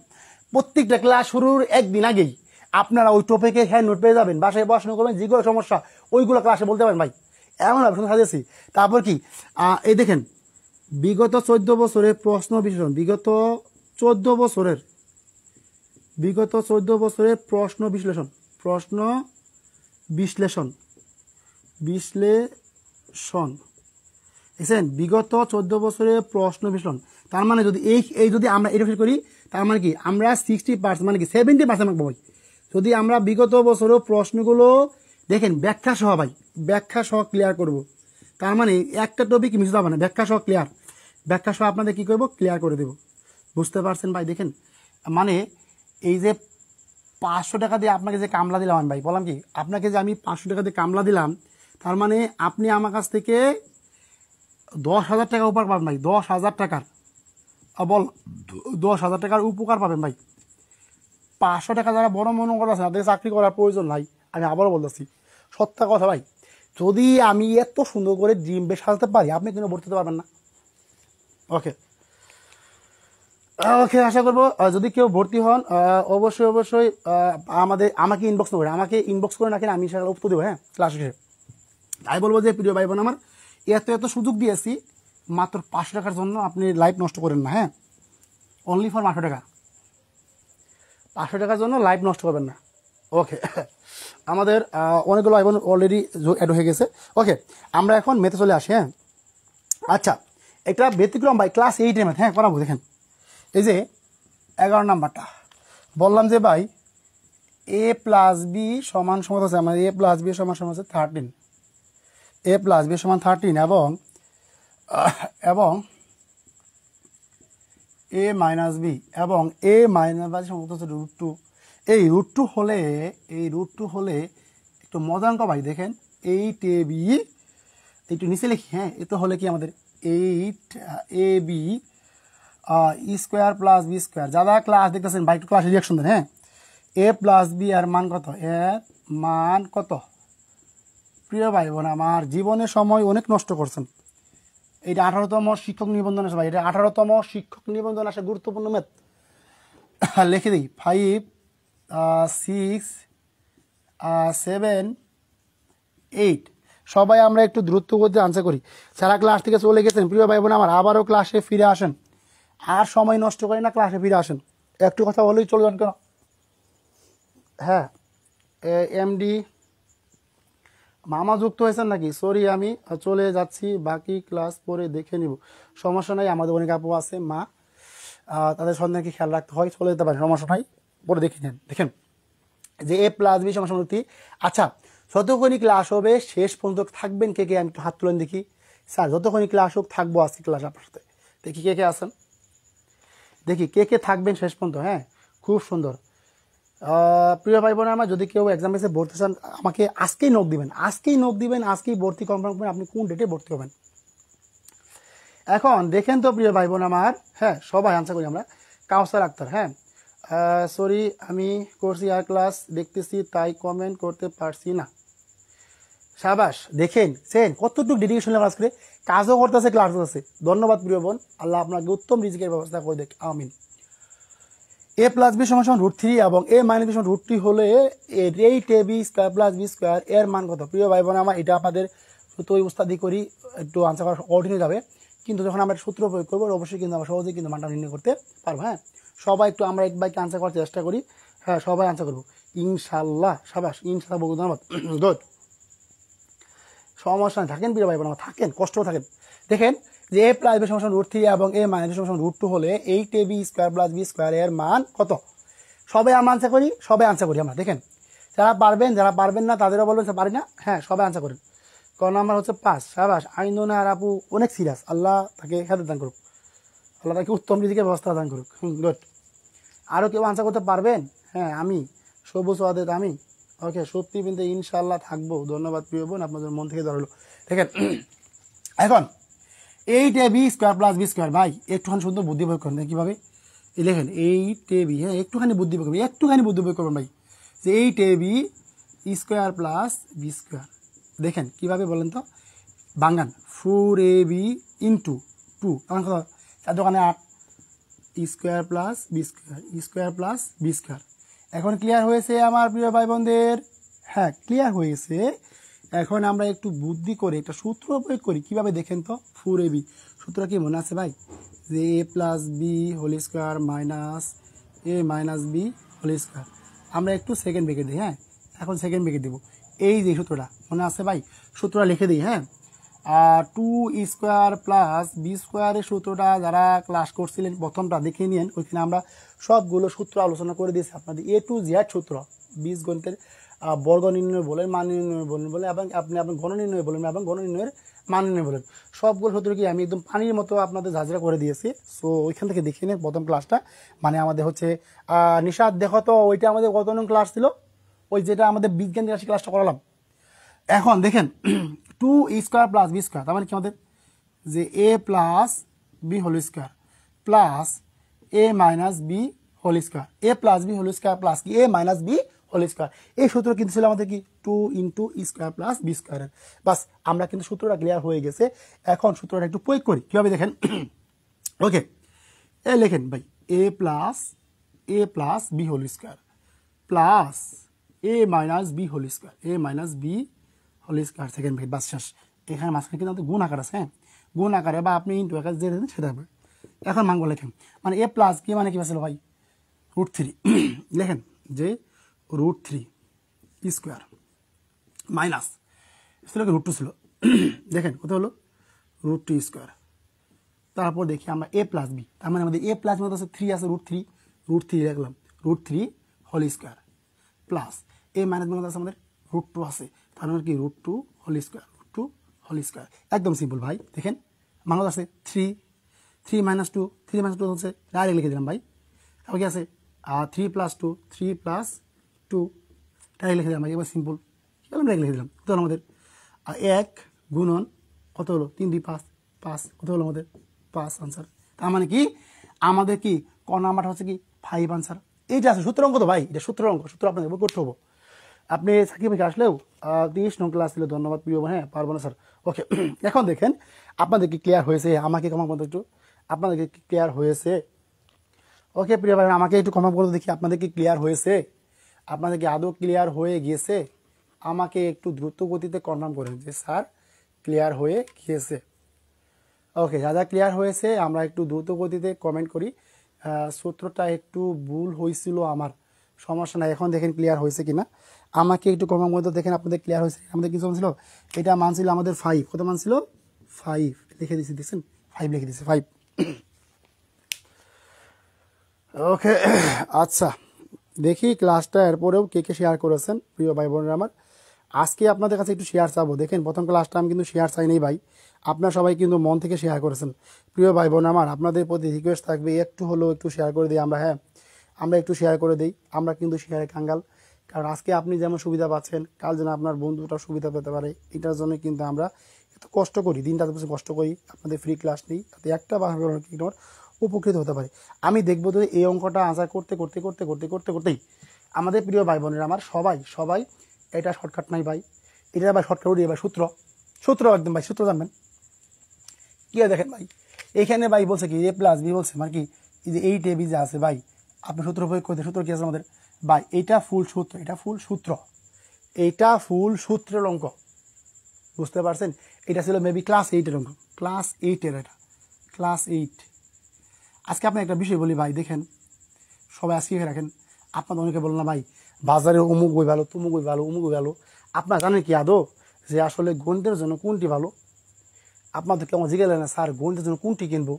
প্রত্যেকটা ক্লাস শুরুর একদিন আগেই আপনারা ওই টপিকের হ্যান্ড নোট পেয়ে যাবেন। বাসায় পড়াশোনা করবেন, যেগুলো সমস্যা ওইগুলো ক্লাসে বলতে পারেন ভাই, এমন ভাবে সাজিয়েছি। তারপর কি এই দেখেন, বিগত 14 বছরের প্রশ্ন বিশ্লেষণ, বিগত 14 বছরের প্রশ্ন বিশ্লেষণ দেখছেন, বিগত 14 বছরের প্রশ্ন বিশ্লেষণ। তার মানে যদি যদি আমরা এটা করি, তার মানে কি আমরা 60% মানে কি 70% পাবো। যদি আমরা বিগত বছরের প্রশ্নগুলো দেখেন ব্যাখ্যা সহ ক্লিয়ার করব, তার মানে একটা টপিক মিস হবে না, ব্যাখ্যা সহ আপনাদের কি করব, ক্লিয়ার করে দেব। বুঝতে পারছেন ভাই? দেখেন মানে এই যে 500 টাকা দিয়ে আপনাকে যে কামলা দিলাম ভাই, বললাম কি আপনাকে যে আমি 500 টাকা দিয়ে কামলা দিলাম, তার মানে আপনি আমার কাছ থেকে 10,000 টাকা উপকার পাবেন ভাই, 10,000 টাকার 10,000 টাকার উপকার পাবেন ভাই। 500 টাকা যারা বড় মনে করতেছেন, তাদের চাকরি করার প্রয়োজন নাই। আমি আবারও বলতেছি সত্য কথা ভাই, যদি আমি এত সুন্দর করে ড্রিম বেস সাজাতে পারি, আপনি কিন্তু ভর্তি হতে পারবেন না। ওকে, আশা করবো যদি কেউ ভর্তি হন অবশ্যই আমাকে ইনবক্স করে রাখেন, আমি সেটা উত্তর দেবো, হ্যাঁ, ক্লাস শেষে। তাই বলবো যে প্রিয় ভাই বোন আমার, এত সুযোগ দিয়েছি মাত্র 500 টাকার জন্য, আপনি লাইফ নষ্ট করেন না, হ্যাঁ, অনলি ফর 500 টাকা, 500 টাকার জন্য লাইফ নষ্ট করবেন না। ওকে, আমাদের অনেকগুলো ভাই বোন অলরেডি অ্যাড হয়ে গেছে। ওকে, আমরা এখন মেথে চলে আসি। হ্যাঁ, আচ্ছা, একটা ব্যতিক্রম ভাই, ক্লাস 8 ম্যাথ, হ্যাঁ, করাবো। দেখেন এই যে 11 নাম্বারটা বললাম যে ভাই a প্লাস বি সমান আছে আমার, a প্লাস বি সমান আছে 13, a প্লাস বি সমান 13 এবং a মাইনাস বি এবং a মাইনাস বি সমান হচ্ছে √2। এই √2 হলে একটু মজার অঙ্ক ভাই। দেখেন 8ab, একটু নিচে লিখি, হ্যাঁ, এ তো হলে কি আমাদের 8ab square plus b square. যারা ক্লাস দেখতেছেন ভাই একটু ক্লাসে রিয়াকশন দেন, হ্যাঁ। a প্লাস বি এর মান কত? প্রিয় ভাই বোন আমার, জীবনের সময় অনেক নষ্ট করছেন। এটা 18তম শিক্ষক নিবন্ধন আছে ভাই, এটা 18তম শিক্ষক নিবন্ধন আসে, গুরুত্বপূর্ণ ম্যাথ। লিখে দিই 5 6 7 8। সবাই আমরা একটু দ্রুত করতে আনসার করি। যারা ক্লাস থেকে চলে গেছেন প্রিয় ভাই বোন আমার, আবারও ক্লাসে ফিরে আসেন, আর সময় নষ্ট করেন না, ক্লাসে ফিরে আসেন। একটু কথা বলেই চলে যান কেন? হ্যাঁ, এমডি মামা যুক্ত হয়েছেন নাকি? সরি, আমি চলে যাচ্ছি, বাকি ক্লাস পরে দেখে নিব। সমস্যা নাই, আমাদের অনেক আপু আছে মা, তাদের সন্তানকে খেয়াল রাখতে হয়, চলে যেতে পারে, সমস্যা নাই, পরে দেখে নেন। দেখেন যে a প্লাস বি সমান সমান। আচ্ছা, যতক্ষণই ক্লাস হবে শেষ পর্যন্ত থাকবেন কে কে? আমি একটু হাত তুলেন দেখি। স্যার যতক্ষণই ক্লাস হোক থাকবো, আজকে ক্লাস আপনার সাথে। দেখি কে কে আছেন। দেখি কে কে থাকবেন শেষ পর্যন্ত। হ্যাঁ, খুব সুন্দর। প্রিয় ভাই বোন আমার, যদি কেউ এক্সাম এসে ভর্তি চান আমাকে আজকেই নোট দিবেন, আজকেই ভর্তি কনফার্ম করবেন আপনি কোন ডেটে ভর্তি হবেন। এখন দেখেন তো প্রিয় ভাই বোন আমার, হ্যাঁ সবাই আনসার করি আমরা। কাউসার আক্তার, হ্যাঁ সরি আমি করছি আর ক্লাস দেখতেছি তাই কমেন্ট করতে পারছি না। সাবাস, দেখেন সেন কতটুকু ডেডিকেশন ক্লাস করে, কাজও করতেছে ক্লাস করতেছে। ধন্যবাদ প্রিয় বোন, আল্লাহ আপনাকে উত্তম রিজিকের ব্যবস্থা করে দেখ, আমিন। a প্লাস বি সমান √3 এবং a মাইনাস বি সমান √3 হলে 8ab square plus b square এর মান কত? প্রিয় ভাই বোন আমার, এটা আপনাদের সূত্র উস্তাদি করি একটু আনসার করা কঠিন হয়ে যাবে, কিন্তু যখন আমরা সূত্র প্রয়োগ করবো অবশ্যই কিন্তু আমরা সহজেই কিন্তু মানটা নির্ণয় করতে পারবো। হ্যাঁ, সবাই একটু আমরা এক বাইকে আনসার করার চেষ্টা করি। হ্যাঁ, সবাই আনসার করবো ইনশাল্লাহ। সাবাস, ইনশাল্লাহ, বহু ধন্যবাদ, গুড। সমস্যা থাকেন প্রিয় ভাই বোন আমার, থাকেন, কষ্ট থাকেন। দেখেন যে a প্লাস বি সমান √3 এবং a মাইনাস বি সমান √2 হলে 8ab square plus b square এর মান কত? সবাই আমরা আনসার করি আমরা। দেখেন যারা পারবেন না তাদেরও বলবেন পারি না। হ্যাঁ, সবাই আনসার করেন। ক নাম্বার হচ্ছে 5। সাবাস, আইন্দনা আর আপু অনেক সিরিয়াস, আল্লাহ তাকে হেদায়েত দান করুক, আল্লাহ তাকে উত্তম রিজিকের ব্যবস্থা দান করুক। গুড। আরও কেউ আনসার করতে পারবেন? হ্যাঁ, আমি সবুজ ওয়াদেদ, আমি ওকে সত্যি কিন্তু ইনশাল্লাহ থাকবো। ধন্যবাদ প্রিয় বোন, আপনাদের মন থেকে ধরলো। দেখেন এখন 8ab square plus b square, ভাই একটুখানি সুন্দর বুদ্ধি প্রয়োগ করেন কিভাবে। এই দেখেন 8ab, হ্যাঁ একটুখানি বুদ্ধি প্রয়োগ করবেন ভাই, যে 8ab square plus b square. দেখেন কিভাবে বলেন তো, বাঙ্গান 4ab ইন্টু 2 আমার কত? 4 দোকানে 8 স্কোয়ার প্লাস বি স্কোয়ার। এখন ক্লিয়ার হয়েছে আমার প্রিয় ভাই বোনদের? হ্যাঁ, ক্লিয়ার হয়েছে। এখন আমরা একটু বুদ্ধি করে একটা সূত্র প্রয়োগ করি। কিভাবে দেখেন তো, 4ab সূত্র কি মনে আছে ভাই? যে a plus b whole square minus a minus b whole square. আমরা একটু সেকেন্ড ব্রেকেট দিই। হ্যাঁ, এখন সেকেন্ড ব্রেকেট দেবো। এই যে সূত্রটা মনে আছে ভাই, সূত্রটা লিখে দিই। হ্যাঁ, 2 স্কোয়ার প্লাস বি স্কোয়ারের সূত্রটা যারা ক্লাস করছিলেন প্রথমটা দেখে নিন, ওইখানে আমরা সবগুলো সূত্র আলোচনা করে দিয়েছি আপনাদের। A to Z সূত্র, বীজগণিতের বর্গ নির্ণয় বলেন, মান নির্ণয় বলেন এবং আপনি গণ নির্ণয় বলেন এবং গণ নির্ণয়ের মান নির্ণয় বলেন, সবগুলো সূত্র কি আমি একদম পানির মতো আপনাদের ঝাঁঝরা করে দিয়েছি। সো ওইখান থেকে দেখে নিন প্রথম ক্লাসটা, মানে আমাদের হচ্ছে নিশাদ দেখো তো ওইটা আমাদের কত নং ক্লাস ছিল, ওই যেটা আমাদের বিজ্ঞান রাশি ক্লাসটা করালাম। এখন দেখেন 2 স্কোয়ার প্লাস বি স্কোয়ার, তার মানে কি আমাদের যে a plus b whole square plus a minus b whole square, a plus b whole square plus কি a minus b whole square. এই সূত্র কিন্তু ছিল আমাদের কি 2 ইন্টু স্কোয়ার প্লাস বি স্কোয়ারের। বাস, আমরা কিন্তু সূত্রটা ক্লিয়ার হয়ে গেছে। এখন সূত্রটা একটু প্রয়োগ করি কিভাবে দেখেন। ওকে, এ লেখেন ভাই a plus b whole square plus a minus b whole square, a minus b whole square. Second ভাই, বাস শেষ। এখানে মাঝখানে কিন্তু আমাদের গুণ আকার আছে। হ্যাঁ, গুণ আকারে বা আপনি ইন্টু আকার যে দেন সেটা হবে। এখন মানগুলো লেখেন, মানে a প্লাস কি মানে কি ছিল ভাই √3 লেখেন যে √3 স্কোয়ার মাইনাস ছিল কি √2 ছিল দেখেন কত হলো √2 স্কোয়ার। তারপর দেখি আমরা a প্লাস বি, তার মানে আমাদের a প্লাস মধ্যে আছে 3 আছে √3 লিখলাম √3 whole square plus a minus মধ্যে আছে আমাদের √2 আছে, তার মানে কি √2 হোল স্কোয়ার। একদম সিম্পল ভাই। দেখেন মানব আছে 3 মাইনাস 2 হচ্ছে ডাইরেক্ট লিখে দিলাম ভাই। তারপর কি আছে 3 প্লাস 2 ডাইরেক্ট লিখে দিলাম ভাই। এবার সিম্পল ডাইরেক্ট লিখে দিলাম। কত হলো আমাদের 1 গুণন কত হলো 3 2 5 কত হলো আমাদের 5 আনসার। তার মানে কি আমাদের কি ক নাম্বারটা হচ্ছে কি 5 আনসার। এইটা আছে সূত্র অঙ্ক তো ভাই, এটা সূত্র আপনাদের করতে হবে। আপনি সাকিব ভাইকে আসলেও 30 নং ক্লাস ছিল। ধন্যবাদ প্রিয়। হ্যাঁ, পারবো না স্যার। ওকে, এখন দেখেন আপনাদের কি ক্লিয়ার হয়েছে, আমাকে কমা করতে একটু, আপনাদেরকে কি ক্লিয়ার হয়েছে? ওকে প্রিয় ভাই, আমাকে একটু কমা করতে দেখি আপনাদের কি ক্লিয়ার হয়েছে, আপনাদের কি আদৌ ক্লিয়ার হয়ে গিয়েছে? আমাকে একটু দ্রুত গতিতে কনফার্ম করেন যে স্যার ক্লিয়ার হয়ে গিয়েছে। ওকে, যা ক্লিয়ার হয়েছে আমরা একটু দ্রুত গতিতে কমেন্ট করি। সূত্রটা একটু ভুল হয়েছিল আমার, সমস্যা নাই। এখন দেখেন ক্লিয়ার হয়েছে কিনা, আমাকে একটু কমেন্ট মধ্যে দেখেন আপনাদের ক্লিয়ার হয়েছে। আমাদের কিছু ছিল, এটা মান ছিল আমাদের 5, কত মান ছিল 5 লিখে দিয়েছি, দেখছেন 5 লিখে দিয়েছি 5। ওকে, আচ্ছা দেখি ক্লাসটা এরপরেও কে কে শেয়ার করেছেন প্রিয় ভাই বোনেরা আমার। আজকে আপনাদের কাছে একটু শেয়ার চাবো। দেখেন প্রথম ক্লাসটা আমি কিন্তু শেয়ার চাই নেই ভাই, আপনারা সবাই কিন্তু মন থেকে শেয়ার করেছেন। প্রিয় ভাই বোন আমার, আপনাদের প্রতি রিকোয়েস্ট থাকবে একটু হলেও একটু শেয়ার করে দিই আমরা। হ্যাঁ, আমরা একটু শেয়ার করে দিই, আমরা কিন্তু শেয়ারে কাঙ্গাল। কারণ আজকে আপনি যেমন সুবিধা পাচ্ছেন, কাল যেন আপনার বন্ধুটা সুবিধা পেতে পারে, এটার জন্য কিন্তু আমরা এত কষ্ট করি, দিনটা কিছু কষ্ট করি, আপনাদের ফ্রি ক্লাস নিই, তাতে একটা বা উপকৃত হতে পারে। আমি দেখবো তো এই অঙ্কটা আনসার করতে করতে করতে করতে করতে করতেই আমাদের প্রিয় ভাই বোনেরা আমার সবাই সবাই এটা শর্টকাট নাই ভাই, এটা ভাই শর্টকাট উড়িয়ে ভাই সূত্র সূত্র একদম ভাই, সূত্র জানবেন কি হয় দেখেন ভাই। এইখানে ভাই বলছে কি a প্লাস বি বলছে, মানে কি এই যে 8ab যে আছে ভাই, আপনি সূত্র প্রয়োগ করতে, সূত্র কি আছে আমাদের ভাই, এটা ফুল সূত্র, এটা ফুল সূত্র, এইটা ফুল সূত্রের অঙ্ক, বুঝতে পারছেন। এটা ছিল মেবি ক্লাস 8-এর অঙ্ক, ক্লাস 8-এর, এটা ক্লাস 8। আজকে আপনি একটা বিষয় বলি ভাই, দেখেন সবাই আজকে রাখেন, আপনাদের অনেকে বলেন না ভাই বাজারে অমুক বই ভালো, তমুক বই ভালো, অমুক বই ভালো। আপনারা জানেন কি আদৌ যে আসলে গণিতের জন্য কোনটি ভালো? আপনাদেরকে আমার জিজ্ঞাসা না স্যার গণিতের জন্য কোনটি কিনবো,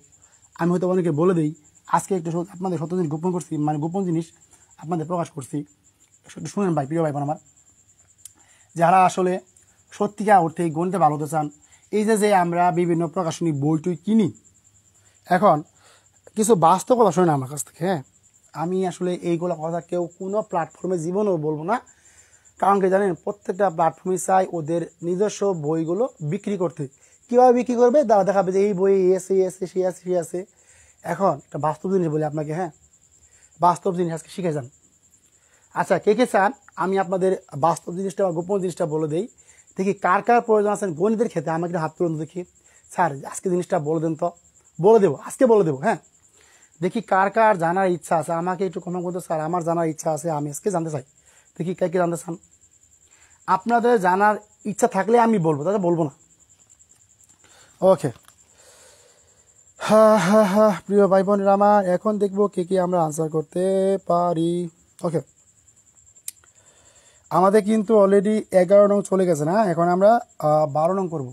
আমি হয়তো অনেকে বলে দিই। আজকে একটু আপনাদের সত্য জিনিস গোপন করছি, মানে গোপন জিনিস আপনাদের প্রকাশ করছি, একটু শুনেন ভাই প্রিয় ভাই বোন আমার, যারা আসলে সত্যিকার অর্থে গণিতে ভালো হতে চান। এই যে আমরা বিভিন্ন প্রকাশনী বই টই কিনি, এখন কিছু বাস্তব কথা শোনেন আমার কাছ থেকে। হ্যাঁ, আমি আসলে এইগুলো কথা কেউ কোনো প্ল্যাটফর্মে জীবনেও বলবো না, কারণ কি জানেন, প্রত্যেকটা প্ল্যাটফর্মে চাই ওদের নিজস্ব বইগুলো বিক্রি করতে। কীভাবে বিক্রি করবে? তারা দেখাবে যে এই বই এসে এসে সে আছে সে আছে। এখন একটা বাস্তব জিনিস বলি আপনাকে, হ্যাঁ বাস্তব জিনিস আজকে শিখে যান। আচ্ছা কে কে চান আমি আপনাদের বাস্তব জিনিসটা বা গোপন জিনিসটা বলে দেই, দেখি কার কার প্রয়োজন আছেন গণিতের ক্ষেত্রে, আমাকে একটু হাত তুলুন দেখি। স্যার আজকে জিনিসটা বলে দেন তো, বলে দেবো, আজকে বলে দেবো। হ্যাঁ, দেখি কার কার জানার ইচ্ছা আছে, আমাকে একটু কমেন্ট করতে, স্যার আমার জানার ইচ্ছা আছে, আমি আজকে জানতে চাই। দেখি কে কে জানতে চান। আপনাদের জানার ইচ্ছা থাকলে আমি বলবো, তাহলে বলবো না। ওকে, হ্যাঁ হ্যাঁ হ্যাঁ প্রিয় ভাই বোনেরা আমার, এখন দেখবো কে কে আমরা আনসার করতে পারি। ওকে, আমাদের কিন্তু অলরেডি 11 নং চলে গেছে না, এখন আমরা 12 নং করবো।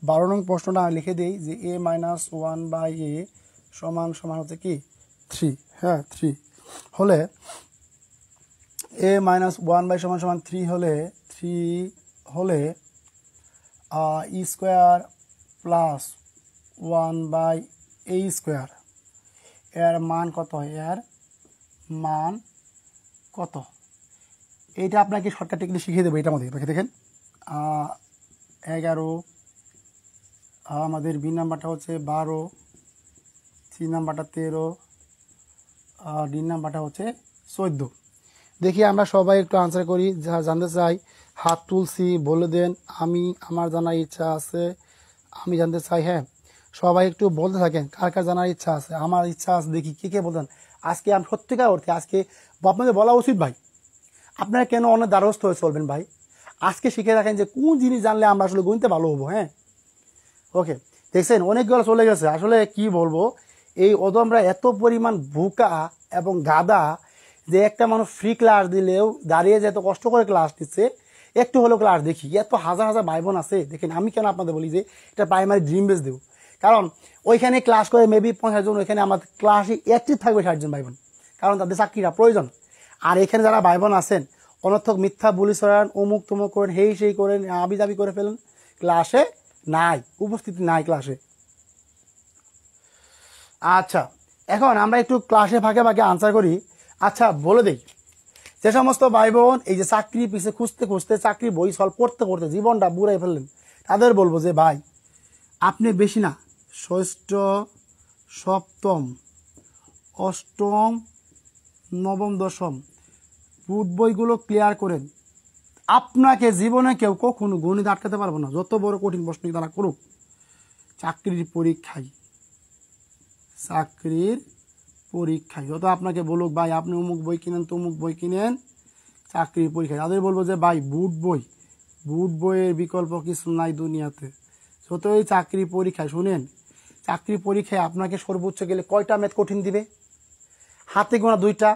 12 নং প্রশ্নটা লিখে দিই যে a-1/a সমান সমান হচ্ছে কি 3। হ্যাঁ 3 হলে a-1 সমান সমান 3 হলে ই স্কোয়ার প্লাস 1/a স্কোয়ার, এর মান কত? এর মান কত? এইটা আপনাকে শর্টকাট টেকনিক শিখিয়ে দেবো। এটার মধ্যে দেখেন 11, আমাদের বি নাম্বারটা হচ্ছে 12, সি নাম্বারটা 13, ডি নাম্বারটা হচ্ছে 14। দেখি আমরা সবাই একটু আনসার করি, যা জানতে চাই হাত তুলছি বলে দেন, আমি আমার জানার ইচ্ছা আছে, আমি জানতে চাই। হ্যাঁ সবাই একটু বলতে থাকেন কার কার জানার ইচ্ছা আছে, আমার ইচ্ছা আছে, দেখি কে কে বলতেন। আজকে আমি সত্যিকার অর্থে আজকে আপনাদের বলা উচিত ভাই, আপনারা কেন অনেক দ্বারস্থ হয়ে চলবেন ভাই, আজকে শিখে রাখেন যে কোন জিনিস জানলে আমরা আসলে গণিতে ভালো হবো। হ্যাঁ ওকে, দেখছেন অনেকগুলো চলে গেছে, আসলে কি বলবো, এই অদমরা এত পরিমাণ বোকা এবং গাদা যে একটা মানুষ ফ্রি ক্লাস দিলেও দাঁড়িয়ে যে এত কষ্ট করে ক্লাস দিচ্ছে, একটু হলেও ক্লাস দেখি, এত হাজার হাজার ভাই বোন আছে। দেখেন আমি কেন আপনাদের বলি যে এটা প্রাইমারি ড্রিম বেস দেবো, কারণ ওইখানে ক্লাস করে মেবি 50 জন, ওইখানে আমাদের ক্লাসে অ্যাক্টিভ থাকবে 60 জন ভাই বোন, কারণ তাদের চাকরিটা প্রয়োজন। আর এখানে যারা ভাই বোন আছেন অনর্থক মিথ্যা বুলি ছড়ান, অমুক তমুক করেন, হেই সেই করেন, আবি দাবি করে ফেলেন, ক্লাসে নাই, উপস্থিতি নাই ক্লাসে। আচ্ছা এখন আমরা একটু ক্লাসে ফাঁকে ফাঁকে আনসার করি। আচ্ছা বলে দেই, যে সমস্ত ভাই বোন এই যে চাকরি পিছে খুঁজতে খুঁজতে চাকরি বই সলভ করতে করতে জীবনটা বুড়াই ফেললেন, তাদের বলবো যে ভাই আপনি বেশি না, ষষ্ঠ, সপ্তম, অষ্টম, নবম, দশম বুট বইগুলো ক্লিয়ার করেন। আপনাকে জীবনে কেউ কখনো গণিত আটকাতে পারবো না, যত বড় কঠিন প্রশ্ন তারা করুক। চাকরির পরীক্ষায় যত আপনাকে বলুক ভাই আপনি অমুক বই কিনেন, তমুক বই কিনেন, চাকরির পরীক্ষায় তাদের বলবো যে ভাই বুট বইয়ের বিকল্প কিছু নাই দুনিয়াতে। যতই চাকরি পরীক্ষায় শুনেন, চাকরি পরীক্ষায় আপনাকে সর্বোচ্চ গেলে কয়টা ম্যাথ কঠিন দিবে? হাতে গোনা দুইটা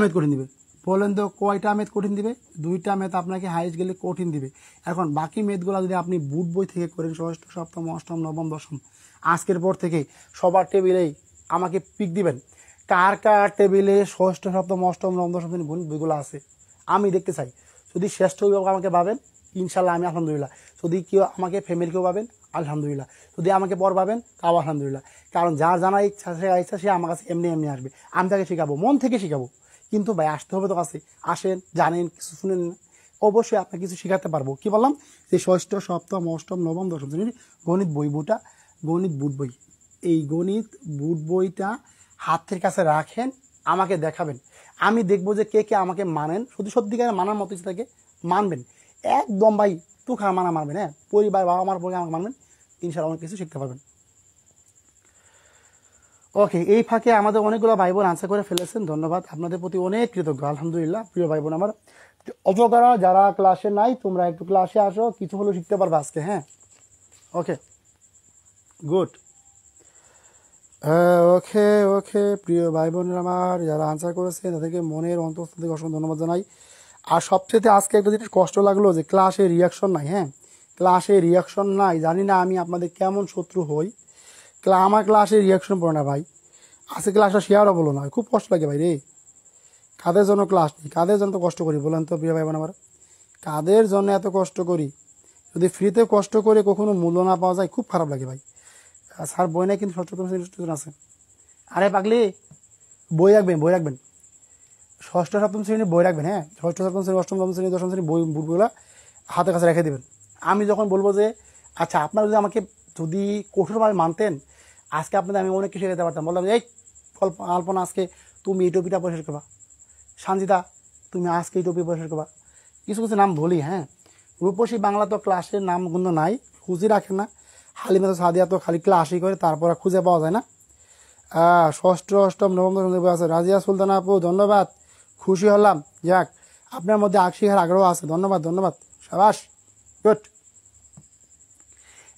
ম্যাথ কঠিন দিবে। বলেন তো কয়টা ম্যাথ কঠিন দিবে? 2টা ম্যাথ আপনাকে হাইস্ট গেলে কঠিন দিবে। এখন বাকি ম্যাথগুলো যদি আপনি বুট বই থেকে করেন, ষষ্ঠ, সপ্তম, অষ্টম, নবম, দশম, আজকের পর থেকে সবার টেবিলেই আমাকে পিক দিবেন কার কার টেবিলে ষষ্ঠ, সপ্তম, অষ্টম, নবম, দশম গণিত বইগুলো আছে, আমি দেখতে চাই। যদি শ্রেষ্ঠ অভিভাবক আমাকে পাবেন ইনশাল্লাহ আমি আলহামদুলিল্লাহ, যদি কেউ আমাকে ফ্যামিলিকেও পাবেন আলহামদুলিল্লাহ, যদি আমাকে পর পাবেন তাও আলহামদুলিল্লাহ। কারণ যার জানা ইচ্ছা সে আমার কাছে এমনি এমনি আসবে, আমি তাকে শেখাবো, মন থেকে শেখাবো। কিন্তু ভাই আসতে হবে তো কাছে, আসেন, জানেন, কিছু শুনেন না, অবশ্যই আপনাকে কিছু শেখাতে পারবো। কি বললাম যে ষষ্ঠ, সপ্তম, অষ্টম, নবম, দশম শ্রেণীর গণিত বইটা, গণিত বুট বই, এই গণিত বুট বইটা হাতের কাছে রাখেন, আমাকে দেখাবেন, আমি দেখবো যে কে কে আমাকে মানেন, শুধু সত্যিকারে মানার মতো ইচ্ছে থাকে মানবেন, একদম ভাই তুখা মানা মানবেন, হ্যাঁ, পরিবার বাবা মার পরে আমাকে মানবেন, ইনশাআল্লাহ অনেক কিছু শিখতে পারবেন। ওকে, এই ফাঁকে আমাদের অনেকগুলো ভাই বোন আনসার করে ফেলেছেন, ধন্যবাদ, আপনাদের প্রতি অনেক কৃতজ্ঞ, আলহামদুলিল্লাহ। প্রিয় ভাই বোন আমার, অপকারা যারা ক্লাসে নাই তোমরা একটু ক্লাসে আসো, কিছু হলেও শিখতে পারবে আজকে, হ্যাঁ। ওকে, গুড। ওকে ওকে, প্রিয় ভাই বোনেরা আমার যারা আনসার করেছে তাদেরকে মনের অন্তঃস্থল থেকে অসংখ্য ধন্যবাদ জানাই। আর সবচেয়ে আজকে একটা যেটা কষ্ট লাগলো যে ক্লাসে রিয়াকশন নাই, হ্যাঁ, ক্লাসে রিয়াকশন নাই, জানি না আমি আপনাদের কেমন শত্রু হই, আমার ক্লাসে রিয়াকশন পড়ে না ভাই, আজকে ক্লাসটা শেয়ারও বলো না, খুব কষ্ট লাগে ভাই রে। কাদের জন্য ক্লাস নেই, কাদের জন্য তো কষ্ট করি বলেন তো প্রিয় ভাই বোন আমার, কাদের জন্য এত কষ্ট করি, যদি ফ্রিতে কষ্ট করে কখনো মূল্য না পাওয়া যায় খুব খারাপ লাগে ভাই। স্যার বই নাই কিন্তু ষষ্ঠ শ্রেণীর আছে, আরে পাগলি বই রাখবেন, বই রাখবেন, ষষ্ঠ সপ্তম শ্রেণীর বই রাখবেন, হ্যাঁ, ষষ্ঠ সপ্তম শ্রেণী, অষ্টম নবম শ্রেণী, দশম শ্রেণী বইগুলো হাতের কাছে রেখে দেবেন। আমি যখন বলবো যে আচ্ছা আপনারা যদি আমাকে যদি কঠোরভাবে মানতেন, আজকে আপনাদের আমি অনেক কিছু শেখাতে পারতাম, বললাম এই আলপনা আজকে তুমি এই টপিটা পরিষ্কার করবা, সঞ্জিতা তুমি আজকে এই টপিক পরিষ্কার করবা, কিছু কিছু নাম বলি, হ্যাঁ। রূপসী বাংলা তো ক্লাসের নাম কিন্তু নাই, খুঁজে রাখে না, হালিমা তো সাদিয়া তো খালি ক্লাসই করে, তারপর খুঁজে পাওয়া যায় না। ষষ্ঠ, অষ্টম, নবম, দশম আছে। রাজিয়া সুলতানা আপু ধন্যবাদ, খুশি হলাম, যাক আপনার মধ্যে শিখার আগ্রহ আছে, ধন্যবাদ ধন্যবাদ, সাবাস, গুড।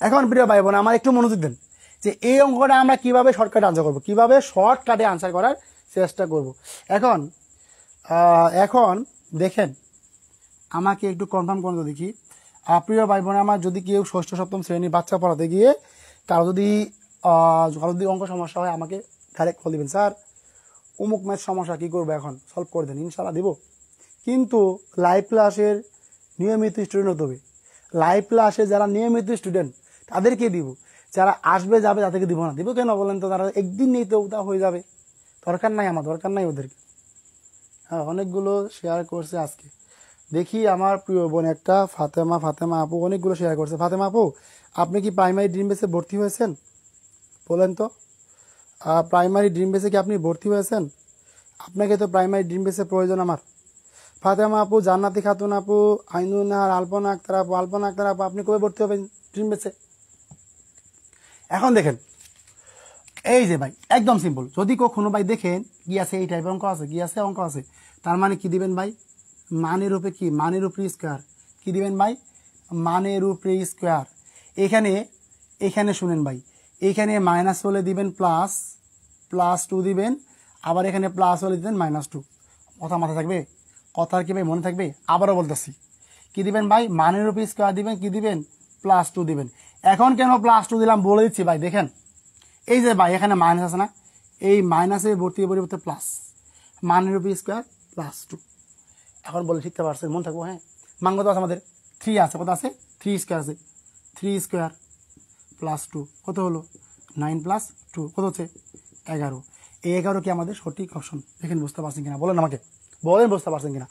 এখন প্রিয় ভাই বোন আমার একটু মনোযোগ দেন যে এই অঙ্কটা আমরা কিভাবে শর্টকাটে আনসার করবো, কিভাবে শর্টকাটে আনসার করার চেষ্টা করব। এখন এখন দেখেন, আমাকে একটু কনফার্ম করে তো দেখি, প্রিয় ভাই বোন আমার যদি কেউ ষষ্ঠ সপ্তম শ্রেণীর বাচ্চা পড়াতে গিয়ে কারো যদি অঙ্ক সমস্যা হয় আমাকে ডাইরেক্ট কল দিবেন, স্যার অমুক ম্যাথ সমস্যা কী করবো এখন সলভ করে দেন, ইনশাল্লাহ দিব। কিন্তু লাইভ ক্লাসের নিয়মিত স্টুডেন্ট হতে হবে, লাইভ ক্লাসে যারা নিয়মিত স্টুডেন্ট তাদেরকে দিব, যারা আসবে যাবে তাদেরকে দিব না। দিব কেন বলেন তো, তারা একদিন নেই তো তা হয়ে যাবে, দরকার নাই, আমার দরকার নাই ওদেরকে। হ্যাঁ, অনেকগুলো শেয়ার করছে আজকে, দেখি আমার প্রিয় বোন একটা ফাতেমা আপু অনেকগুলো শেয়ার করছে। ফাতেমা আপু আপনি কি প্রাইমারি ড্রিম বেসে ভর্তি হয়েছেন বলেন তো, প্রাইমারি ড্রিম বেসে কি আপনি ভর্তি হয়েছেন? আপনাকে তো প্রাইমারি ড্রিম বেসে প্রয়োজন আমার। ফাতেমা আপু, জান্নাতি খাতুন আপু, আইনুন নাহার, আলপনা আক্তার আপু আপনি কবে ভর্তি হবেন ড্রিম বেসে? এখন দেখেন, এই যে ভাই একদম সিম্পল, যদি কখনো ভাই দেখেন কি আছে এই টাইপের অঙ্ক আছে, কি আছে অঙ্ক আছে, তার মানে কি দিবেন ভাই, মানের উপরে কি, মানের উপরে স্কোয়ার, কি দিবেন ভাই, মানের উপরে স্কোয়ার। এখানে শুনেন ভাই, এইখানে মাইনাস হলে দিবেন +2 দিবেন, আবার এখানে প্লাস হলে দিবেন -2। কথা মাথায় থাকবে, কথার কি ভাই মনে থাকবে? আবারও বলতেছি, কি দিবেন ভাই, মানের উপরে স্কোয়ার দিবেন, কি দিবেন, +2 দিবেন। এখন কেন +2 দিলাম বলে দিচ্ছি ভাই, দেখেন এই যে ভাই এখানে মাইনাস আছে না, এই মাইনাসের পরিবর্তে প্লাস, মানের উপরে স্কোয়ার +2। এখন বলে শিখতে পারছেন, মনে থাকবো, হ্যাঁ। মান কত আছে আমাদের, 3 আছে, কত আছে, 3 স্কোয়ার আছে, 3 স্কোয়ার +2 কত হলো, 9 + 2 কত হচ্ছে 11। এই 11 কি আমাদের সঠিক অপশন? দেখেন বুঝতে পারছেন কিনা বলেন আমাকে, বলেন বুঝতে পারছেন কিনা।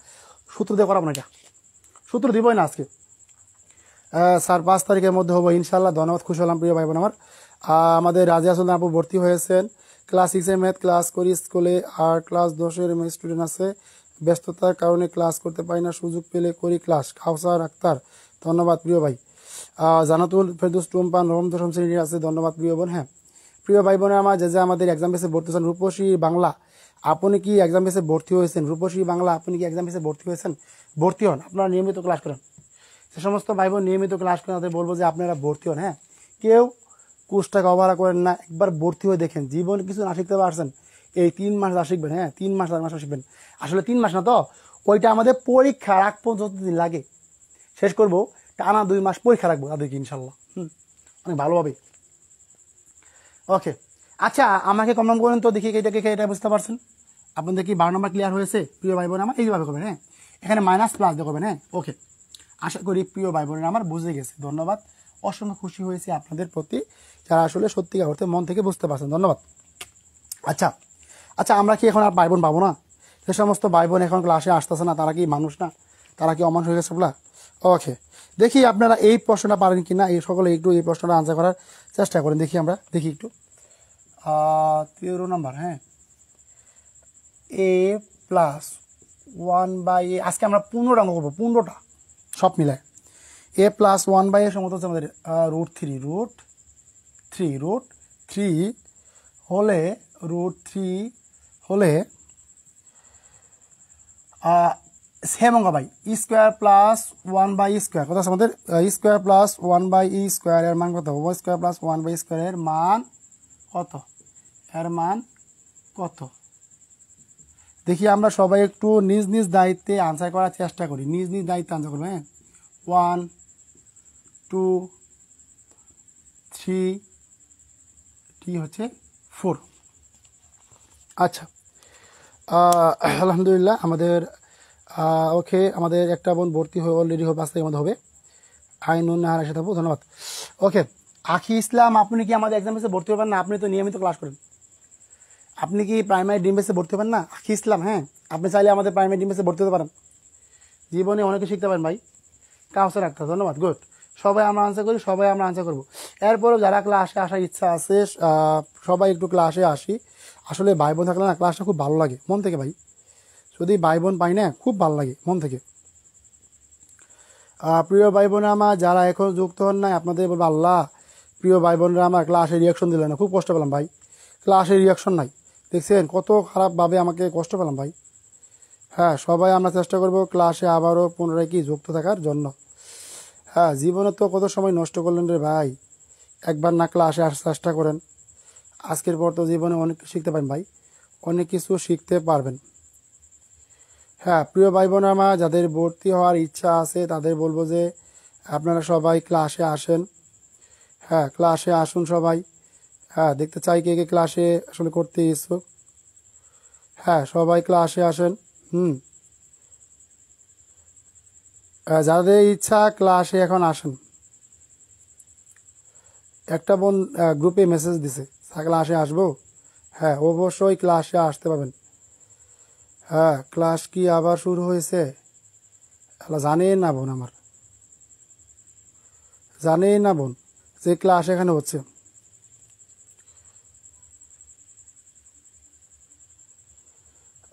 সূত্র দিয়ে করাবো না, এটা সূত্র দিবই না আজকে। স্যার 5 তারিখের মধ্যে হবো ইনশাল্লাহ, ধন্যবাদ, খুশি হলাম প্রিয় ভাই বোন আমার। আমাদের রাজিয়া সুলতান আপু ভর্তি হয়েছেন, ক্লাস 6 ম্যাথ ক্লাস করি স্কুলে, আর ক্লাস 10-এর স্টুডেন্ট আছে, ব্যস্ততার কারণে ক্লাস করতে পারি না, সুযোগ পেলে করি ক্লাস। কাউসার আক্তার ধন্যবাদ প্রিয় ভাই। জানাতুল ফেরদৌস টুম্পা নবম দশম শ্রেণীর আছে, ধন্যবাদ প্রিয় বোন। হ্যাঁ প্রিয় ভাই বোনের আমার, যে আমাদের এক্সাম বেসে ভর্তি হয়েছেন, রূপসী বাংলা আপনি কি এক্সাম বেসে ভর্তি হয়েছেন? রূপসী বাংলা আপনি কি এক্সাম বেসে ভর্তি হয়েছেন? ভর্তি হন, আপনারা নিয়মিত ক্লাস করেন, সে সমস্ত ভাই বোন নিয়মিত ক্লাস করেন, তাদের বলবো যে আপনারা ভর্তি হন। হ্যাঁ, কেউ কোর্সটাকে অবহেলা করেন না, একবার ভর্তি হয়ে দেখেন, জীবন কিছু না শিখতে পারছেন এই 3 মাস যা শিখবেন, হ্যাঁ 3 মাস 4 মাস শিখবেন, আসলে 3 মাস না তো, ওইটা আমাদের পরীক্ষা রাখবো যতদিন লাগে, শেষ করবো টানা 2 মাস পরীক্ষা রাখবো তাদেরকে ইনশাল্লাহ, অনেক ভালোভাবে। ওকে, আচ্ছা আমাকে কমেন্ট করেন তো দেখি এটা বুঝতে পারছেন আপনাদের কি 12 নম্বর ক্লিয়ার হয়েছে প্রিয় ভাই বোন আমার? এইভাবে করবেন, হ্যাঁ এখানে মাইনাস প্লাস দিয়ে করবেন, হ্যাঁ ওকে। আশা করি প্রিয় ভাই বোনেরা আমার বুঝে গেছে, ধন্যবাদ। অসংখ্য খুশি হয়েছি আপনাদের প্রতি, যারা আসলে সত্যিকার অর্থে মন থেকে বুঝতে পারছেন, ধন্যবাদ। আচ্ছা আচ্ছা, আমরা কি এখন আর ভাই বোন পাবো না? যে সমস্ত ভাই বোন এখন ক্লাসে আসতেছে না, তারা কি মানুষ না? তারা কি অমানুষ হয়ে গেছে বলা? ওকে, দেখি আপনারা এই প্রশ্নটা পারেন কি না, এই সকলে একটু এই প্রশ্নটা আনসার করার চেষ্টা করেন, দেখি আমরা দেখি একটু 13 নম্বর, হ্যাঁ এ প্লাস 1/a, আজকে আমরা 15টা অঙ্ক করবো, 15টা সব মিলায়। এ প্লাস 1/a সমত হচ্ছে আমাদের √3 হলে হলে সেম অঙ্ক ভাই, ই স্কোয়ার প্লাস 1/e স্কোয়ার, কথা আছে আমাদের ই স্কোয়ার প্লাস 1/e স্কোয়ার এর মান কত? ও স্কোয়ার প্লাস 1/e স্কোয়ার এর মান কত? এর মান কত? দেখি আমরা সবাই একটু নিজ নিজ দায়িত্বে আনসার করার চেষ্টা করি, নিজ নিজ দায়িত্বে আনসার করবো, হ্যাঁ 1 2 3 হচ্ছে 4। আচ্ছা, আলহামদুলিল্লাহ আমাদের ওকে, আমাদের একটা বোন ভর্তি হয়ে অলরেডি হবে, 5 তারিখের মধ্যে হবে, আইনুন নাহার সাথে, ধন্যবাদ। ওকে, আখি ইসলাম, আপনি কি আমাদের এক্সাম বেসে ভর্তি হবেন না? আপনি তো নিয়মিত ক্লাস করেন, আপনি কি প্রাইমারি ড্রিম বেসে ভর্তি হবেন না? আখি ইসলাম, হ্যাঁ আপনি চাইলে আমাদের প্রাইমারি ড্রিম বেসে ভর্তি হতে পারেন, জীবনে অনেকে শিখতে পারেন ভাই, কাউসার রাখতে, ধন্যবাদ, গুড। সবাই আমরা আনসার করি, সবাই আমরা আনসার করবো। এরপরেও যারা ক্লাসে আসার ইচ্ছা আছে সবাই একটু ক্লাসে আসি, আসলে ভাই বোন থাকলে না ক্লাসটা খুব ভালো লাগে মন থেকে ভাই, যদি ভাই বোন পাই না খুব ভালো লাগে মন থেকে। প্রিয় ভাই বোন আমার যারা এখন যুক্ত হন নাই, আপনাদের বলবো আল্লাহ, প্রিয় ভাই বোনরা আমার ক্লাসে রিয়াকশন দিলেন না, খুব কষ্ট পেলাম ভাই, ক্লাসে রিয়াকশন নাই, দেখছেন কত খারাপভাবে আমাকে কষ্ট পেলাম ভাই। হ্যাঁ, সবাই আমরা চেষ্টা করব ক্লাসে আবারও পুনরায় কি যুক্ত থাকার জন্য। হ্যাঁ, জীবনে তো কত সময় নষ্ট করলেন রে ভাই, একবার না ক্লাসে আসার চেষ্টা করেন, আজকের পর তো জীবনে অনেক কিছু শিখতে পারেন ভাই, অনেক কিছু শিখতে পারবেন। হ্যাঁ, প্রিয় ভাই বোন আমার যাদের ভর্তি হওয়ার ইচ্ছা আছে তাদের বলবো যে আপনারা সবাই ক্লাসে আসেন, হ্যাঁ ক্লাসে আসুন সবাই, হ্যাঁ দেখতে চাই কে কে ক্লাসে আসলে করতে ইচ্ছুক, হ্যাঁ সবাই ক্লাসে আসেন। যাদের ইচ্ছা ক্লাসে এখন আসেন। একটা বোন গ্রুপে মেসেজ দিছে ক্লাসে আসবো, হ্যাঁ অবশ্যই ক্লাসে আসতে পারবেন। হ্যাঁ, ক্লাস কি আবার শুরু হয়েছে? জানেই না বোন, আমার জানেই না বোন যে ক্লাস এখানে হচ্ছে।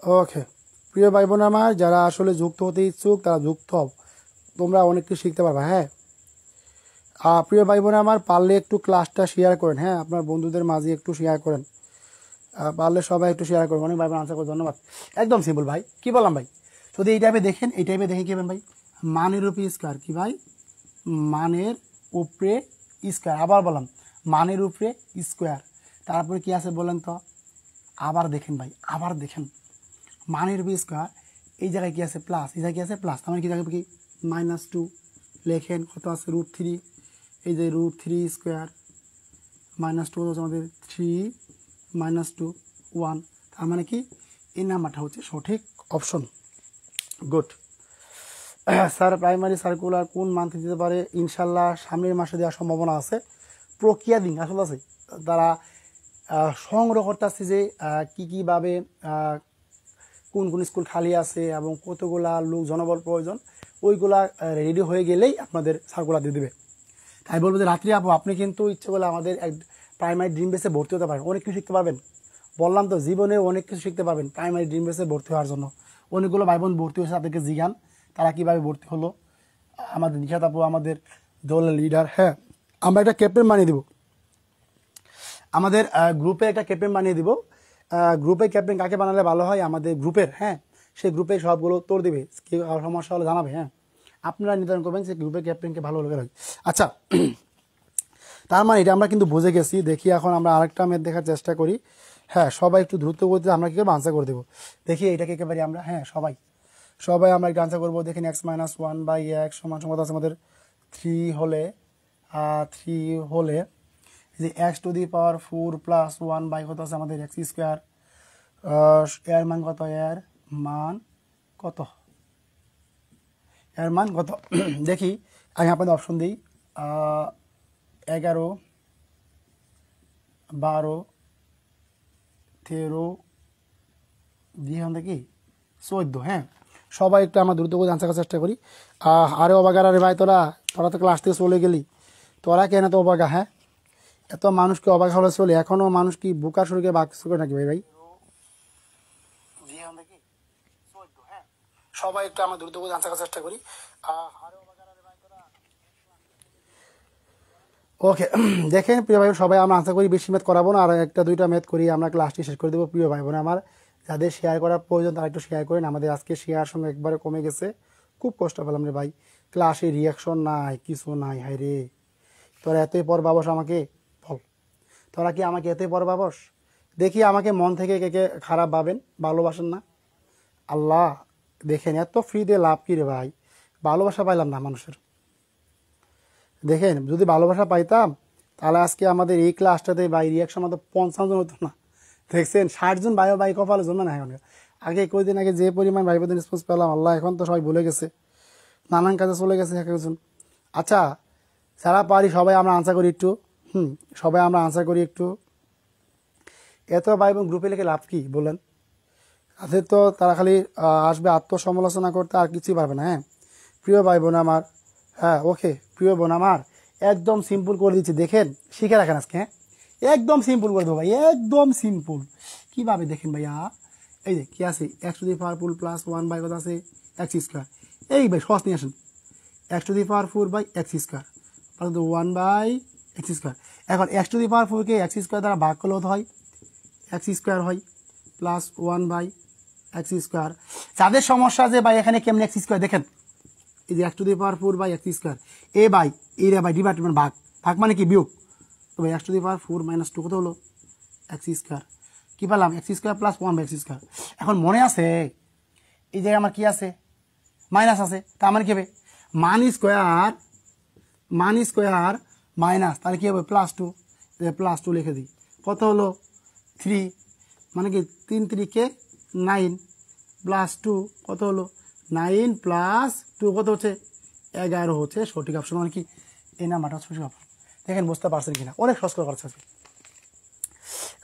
ওকে, প্রিয় ভাই বোন আমার যারা আসলে যুক্ত হতে ইচ্ছুক তারা যুক্ত হও, তোমরা অনেক কিছু শিখতে পারবে। হ্যাঁ, প্রিয় ভাই বোন আমার পারলে একটু ক্লাসটা শেয়ার করেন, হ্যাঁ আপনার বন্ধুদের মাঝে একটু শেয়ার করেন, পারলে সবাই একটু শেয়ার করবেন, অনেক ভাই বোন আনসার করে, ধন্যবাদ। একদম সিম্পল ভাই, কি বললাম ভাই, যদি এই টাইপে দেখেন, এই টাইপে দেখে কি হবেন ভাই, মানের উপরে স্কোয়ার, কি ভাই মানের উপরে স্কোয়ার, আবার বললাম মানের উপরে স্কোয়ার, তারপরে কি আছে বলেন তো, আবার দেখেন ভাই, আবার দেখেন মানের উপরে স্কোয়ার, এই জায়গায় কি আছে প্লাস, এই জায়গায় কি আছে প্লাস, তার মানে কি জায়গায় কি -2 লেখেন, কত আছে √3, এই যে √3 স্কোয়ার -2 হচ্ছে আমাদের 3 -2 1, তার মানে কি এই নাম্বারটা হচ্ছে সঠিক option, good. Sir primary circular কোন মান্থে দিতে পারে? ইনশাল্লাহ সামনের মাসে দেওয়ার সম্ভাবনা আছে, প্রক্রিয়া দিন আসলে আছে, তারা সংগ্রহ করতে আসছে যে কীভাবে কোন কোন স্কুল খালি আছে এবং কতগুলা লোক জনবল প্রয়োজন, ওইগুলা রেডি হয়ে গেলেই আপনাদের সার্কুলার দিয়ে দেবে। তাই বলবো যে রাত্রি আপু আপনি কিন্তু ইচ্ছে করলে আমাদের এক প্রাইমারি ড্রিম বেসে ভর্তি হতে পারেন, অনেক কিছু শিখতে পারবেন, বললাম তো জীবনে অনেক কিছু শিখতে পারবেন প্রাইমারি ড্রিম বেসে ভর্তি হওয়ার জন্য। অনেকগুলো ভাই বোন ভর্তি হয়েছে, তাদেরকে জিজ্ঞান তারা কীভাবে ভর্তি হলো, আমাদের নিশাত আপু আমাদের দলের লিডার। হ্যাঁ, আমরা একটা ক্যাপ্টেন বানিয়ে দিব, আমাদের গ্রুপে একটা ক্যাপ্টেন বানিয়ে দিব, গ্রুপে ক্যাপ্টেন কাকে বানালে ভালো হয় আমাদের গ্রুপের, হ্যাঁ সেই গ্রুপে সবগুলো উত্তর দিবে, কি সমস্যা হলে জানাবে, হ্যাঁ আপনারা নির্ধারণ করবেন যে গ্রুপের ক্যাপ্টেনকে ভালো লাগে। আচ্ছা, তার মানে এটা আমরা কিন্তু বুঝে গেছি। দেখি এখন আমরা আরেকটা ম্যাথ দেখার চেষ্টা করি। হ্যাঁ, সবাই একটু দ্রুত করতে আমরা কি করবো আনসার করে দেবো। দেখি এটাকে একেবারে আমরা, হ্যাঁ সবাই আমরা একটা আনসার করবো। দেখেন x-1/x সমান সমান আছে আমাদের 3 হলে যে x⁴ প্লাস 1 কত আছে আমাদের x², এর মান কত, এর মান কত এর মান কত দেখি, আমি আপনাদের অপশন দিই 11, 12, 13 দিয়ে কি 14। হ্যাঁ, সবাই একটু আমার দ্রুত করে আনসার করার চেষ্টা করি। আরে অবাগা রে ভাই, তোরা তোরা তো ক্লাস থেকে চলে গেলি, তোরা কেন তো অবাগা? হ্যাঁ, এত মানুষকে অবাক হলে চলে, এখনো মানুষ কি বোকার শরীরে বাক করে নাকি ভাই? ভাই সবাই একটু আমার দ্রুত করে আনসার করার চেষ্টা করি। ওকে দেখেন প্রিয় ভাই, সবাই আমরা আনসার করি, বেশি ম্যাথ করাবো না, আর একটা দুইটা ম্যাথ করি আমরা ক্লাসটি শেষ করে দেবো। প্রিয় ভাই বোন আমার, যাদের শেয়ার করার প্রয়োজন তারা একটু শেয়ার করেন। আমাদের আজকে শেয়ার সঙ্গে একবারে কমে গেছে, খুব কষ্ট পেলাম রে ভাই। ক্লাসে রিয়াকশন নাই, কিছু নাই। হাই রে, তোরা এতই পর বাবস আমাকে বল, তোরা কি আমাকে এতই পর বাবস? দেখি আমাকে মন থেকে কে কে খারাপ ভাবেন, ভালোবাসেন না? আল্লাহ দেখেন, এত ফ্রি দিয়ে লাভ কি রে ভাই? ভালোবাসা পাইলাম না মানুষের। দেখেন যদি ভালোবাসা পাইতাম তাহলে আজকে আমাদের এই ক্লাসটাতে ভাই রিয়াকশন আমাদের 50 জন হতো না। দেখছেন 60 জন ভাই ভাই কপালে জন্ম না। এখন আগে কয়েকদিন আগে যে পরিমাণ ভাই বোনের রেসপন্স পেলাম, আল্লাহ এখন তো সবাই ভুলে গেছে, নানান কাজে চলে গেছে এক একজন। আচ্ছা, যারা পারি সবাই আমরা আনসার করি একটু। সবাই আমরা আনসার করি একটু। এত ভাই বোন গ্রুপে লিখে লাভ কি বলেন? তাদের তো তারা খালি আসবে আত্মসমালোচনা করতে, আর কিছুই পারবে না। হ্যাঁ প্রিয় ভাই বোন আমার, হ্যাঁ ওকে প্রিয় বোন আমার, একদম সিম্পল করে দিচ্ছি, দেখেন শিখে রাখেন আজকে। হ্যাঁ একদম সিম্পল করে দেবো ভাই, একদম সিম্পল। কীভাবে দেখেন ভাইয়া, এই যে কী আছে, x to the power 4 plus 1 by কত আছে এক্স স্কোয়ার। এই ভাই সহজ নিয়ে আসেন, x to the power 4 by x square plus 1 by x square. এখন এক্স টু দি পাওয়ার 4-কে এক্স স্কোয়ার দ্বারা ভাগ করলে হয় এক্স স্কোয়ার হয় প্লাস 1 বাই এক্স স্কোয়ার। যাদের সমস্যা যে ভাই এখানে কেমন এক্স স্কোয়ার, দেখেন এই যে x to the power 4 by x square, এ বাই এই রে বাই ডিপার্টমেন্ট ভাগ, ভাগ মানে কি বিয়োগ। তো ভাই x to the power 4 minus 2 কত হলো এক্স স্কোয়ার। কী পেলাম x square plus 1 by x square. এখন মনে আছে এই জায়গায় আমার কি আছে, মাইনাস আছে, তার মানে কি হবে মান স্কোয়ার মাইনাস, তাহলে কি হবে +2, +2 লিখে দিই। কত হলো 3, মানে কি 3 3 9 +2 কত হলো 9 + 2 কত হচ্ছে 11 হচ্ছে সঠিক অপশন। মানে কি এই নাম্বারটা সঠিক অপশন। দেখেন বুঝতে পারছেন কিনা, অনেক সহজ করে করছে।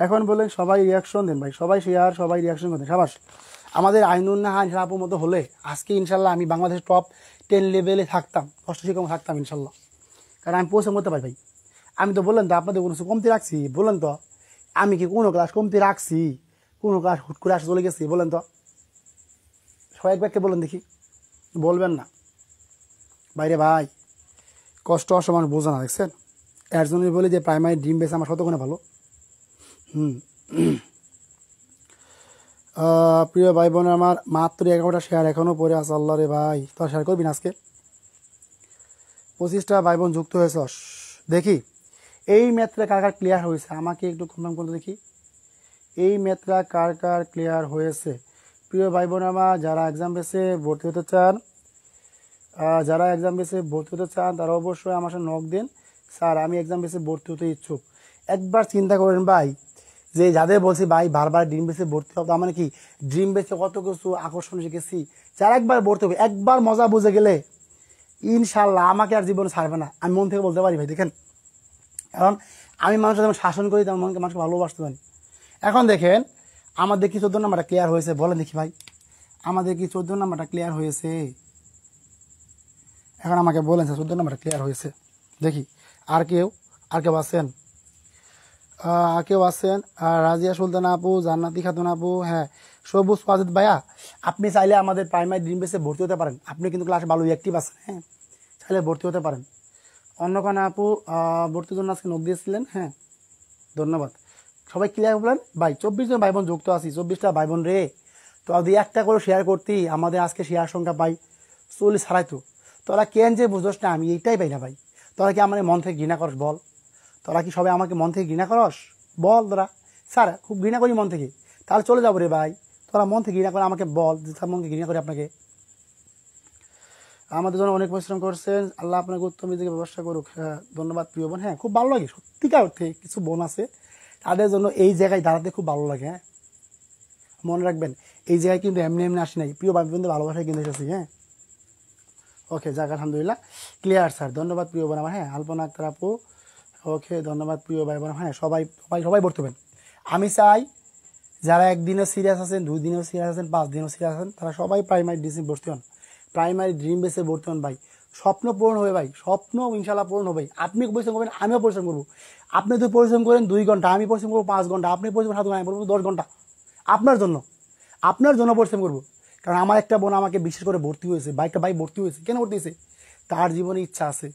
এখন বলেন সবাই রিয়াকশন দেন ভাই, সবাই শেয়ার, সবাই রিয়াকশন করেন, সাবাস। আমাদের আইনুন্নাহান আপুর মতো হলে আজকে ইনশাল্লাহ আমি বাংলাদেশের টপ 10 লেভেলে থাকতাম, ষষ্ঠ শিক্ষক থাকতাম ইনশাল্লাহ। কারণ আমি পৌঁছে করতে পারি ভাই। আমি তো বললেন তো আপনাদের কোনো কমতি রাখছি, বললেন তো আমি কি কোনো ক্লাস কমতি রাখছি, কোনো ক্লাস হুট করে আসে চলে গেছি, বলেন তো সবাই একবারকে বলেন দেখি, বলবেন না বাইরে ভাই। কষ্ট অসমান বোঝা না, দেখছেন? এর জন্যই বলি যে প্রাইমারি ড্রিম বেস আমার শতগুণে ভালো। প্রিয় ভাই বোন আমার, মাত্র 11টা শেয়ার এখনও পড়ে আছে। আল্লাহ রে ভাই, তোরা শেয়ার করবি না আজকে? 25টা ভাই বোন যুক্ত হয়েছে। দেখি এই ম্যাথটা কার কার ক্লিয়ার হয়েছে আমাকে একটু কনফার্ম করে দেখি, এই ম্যাথটা কার কার ক্লিয়ার হয়েছে। প্রিয় ভাই বোন আমার, যারা এক্সাম বেসে ভর্তি হতে চান, তারা অবশ্যই আমার সাথে নক দিন। স্যার আমি এক্সাম বেসে ভর্তি হতে ইচ্ছুক। একবার চিন্তা করেন ভাই, যে যাদের বলছি ভাই বারবার ড্রিম বেসে ভর্তি হবে, তার মানে কি ড্রিম বেসে কত কিছু আকর্ষণ শিখেছি। যারা একবার ভর্তি হবে, একবার মজা বুঝে গেলে ইনশাল্লাহ আমাকে আর জীবনে ছাড়বে না, আমি মন থেকে বলতে পারি ভাই। দেখেন কারণ আমি মানুষের যেমন শাসন করি তেমন মনকে মানুষকে ভালোবাসতে পারি। এখন দেখেন আমাদের কি 14 নাম্বারটা ক্লিয়ার হয়েছে, বলেন দেখি ভাই, আমাদের কি 14 নাম্বারটা ক্লিয়ার হয়েছে? এখন আমাকে বলেন 14 নাম্বারটা ক্লিয়ার হয়েছে দেখি। আর কেউ আছেন? কেউ আছেন? রাজিয়া সুলতানা আপু, জান্নাতি খাতুন আপু, হ্যাঁ সবুজ ফাজিদ ভাইয়া, আপনি চাইলে আমাদের প্রাইমারি ড্রিম বেসে ভর্তি হতে পারেন। আপনি কিন্তু ক্লাসে ভালো অ্যাক্টিভ আছেন, হ্যাঁ চাইলে ভর্তি হতে পারেন। অন্যকানা আপু ভর্তির জন্য আজকে নক দিয়েছিলেন, হ্যাঁ ধন্যবাদ। সবাই ক্লিয়ার বলেন ভাই। 24 জন ভাই বোন যুক্ত আছি, 24টা ভাই বোন রে। তো যদি একটা করে শেয়ার করতি, আমাদের আজকে শেয়ার সংখ্যা পাই 40 ছাড়াইতো। তোরা কেন যে বুঝোস না, আমি এইটাই পাই না ভাই। তোরা কি আমার মন থেকে ঘৃণা করস বল? তোরা কি সবাই আমাকে মন থেকে ঘৃণা করস বল? তোরা স্যার খুব ঘৃণা করি মন থেকে, তাহলে চলে যাবো রে ভাই। তোরা মন থেকে ঘৃণা করে আমাকে বল যে তার মনকে ঘৃণা করে আপনাকে। আমাদের জন্য অনেক পরিশ্রম করছেন, আল্লাহ আপনাকে উত্তম দিকে ব্যবস্থা করুক। হ্যাঁ ধন্যবাদ প্রিয় বোন। হ্যাঁ খুব ভালো লাগে সত্যিকার অর্থে, কিছু বোন আছে তাদের জন্য এই জায়গায় দাঁড়াতে খুব ভালো লাগে। হ্যাঁ মনে রাখবেন, এই জায়গায় কিন্তু এমনি এমনি আসি নাই, প্রিয় ভাই বোনদের ভালোবাসায় কিন্তু এসেছি। হ্যাঁ ওকে, যাক আলহামদুলিল্লাহ ক্লিয়ার স্যার, ধন্যবাদ প্রিয় বোন আমার। হ্যাঁ, আলপনা আক্তার আপু, ওকে ধন্যবাদ প্রিয় ভাই বোন। হ্যাঁ, সবাই সবাই সবাই ভর্তি হবেন। আমি চাই যারা একদিনও সিরিয়াস আছেন, 2 দিনেও সিরিয়াস আছেন, 5 দিনেও সিরিয়াস আছেন, তারা সবাই প্রাইমারি ডিসি ভর্তি হন, প্রাইমারি ড্রিম বেসে ভর্তি হন ভাই। স্বপ্ন পূরণ হবে ভাই, স্বপ্ন ইনশাল্লাহ পূরণ হবে। আপনি পরিশ্রম করবেন, আমিও পরিশ্রম করবো। আপনি যদি পরিশ্রম করেন 2 ঘন্টা, আমি পরিশ্রম করবো 5 ঘন্টা, আপনি পরিশ্রম 7 ঘন্টা, আমি পরিশ্রম 10 ঘন্টা, আপনার জন্য, আপনার জন্য পরিশ্রম করবো। কারণ আমার একটা বোন আমাকে বিশেষ করে ভর্তি হয়েছে, বাইকটা ভাই ভর্তি হয়েছে, কেন ভর্তি হয়েছে? তার জীবনে ইচ্ছা আছে।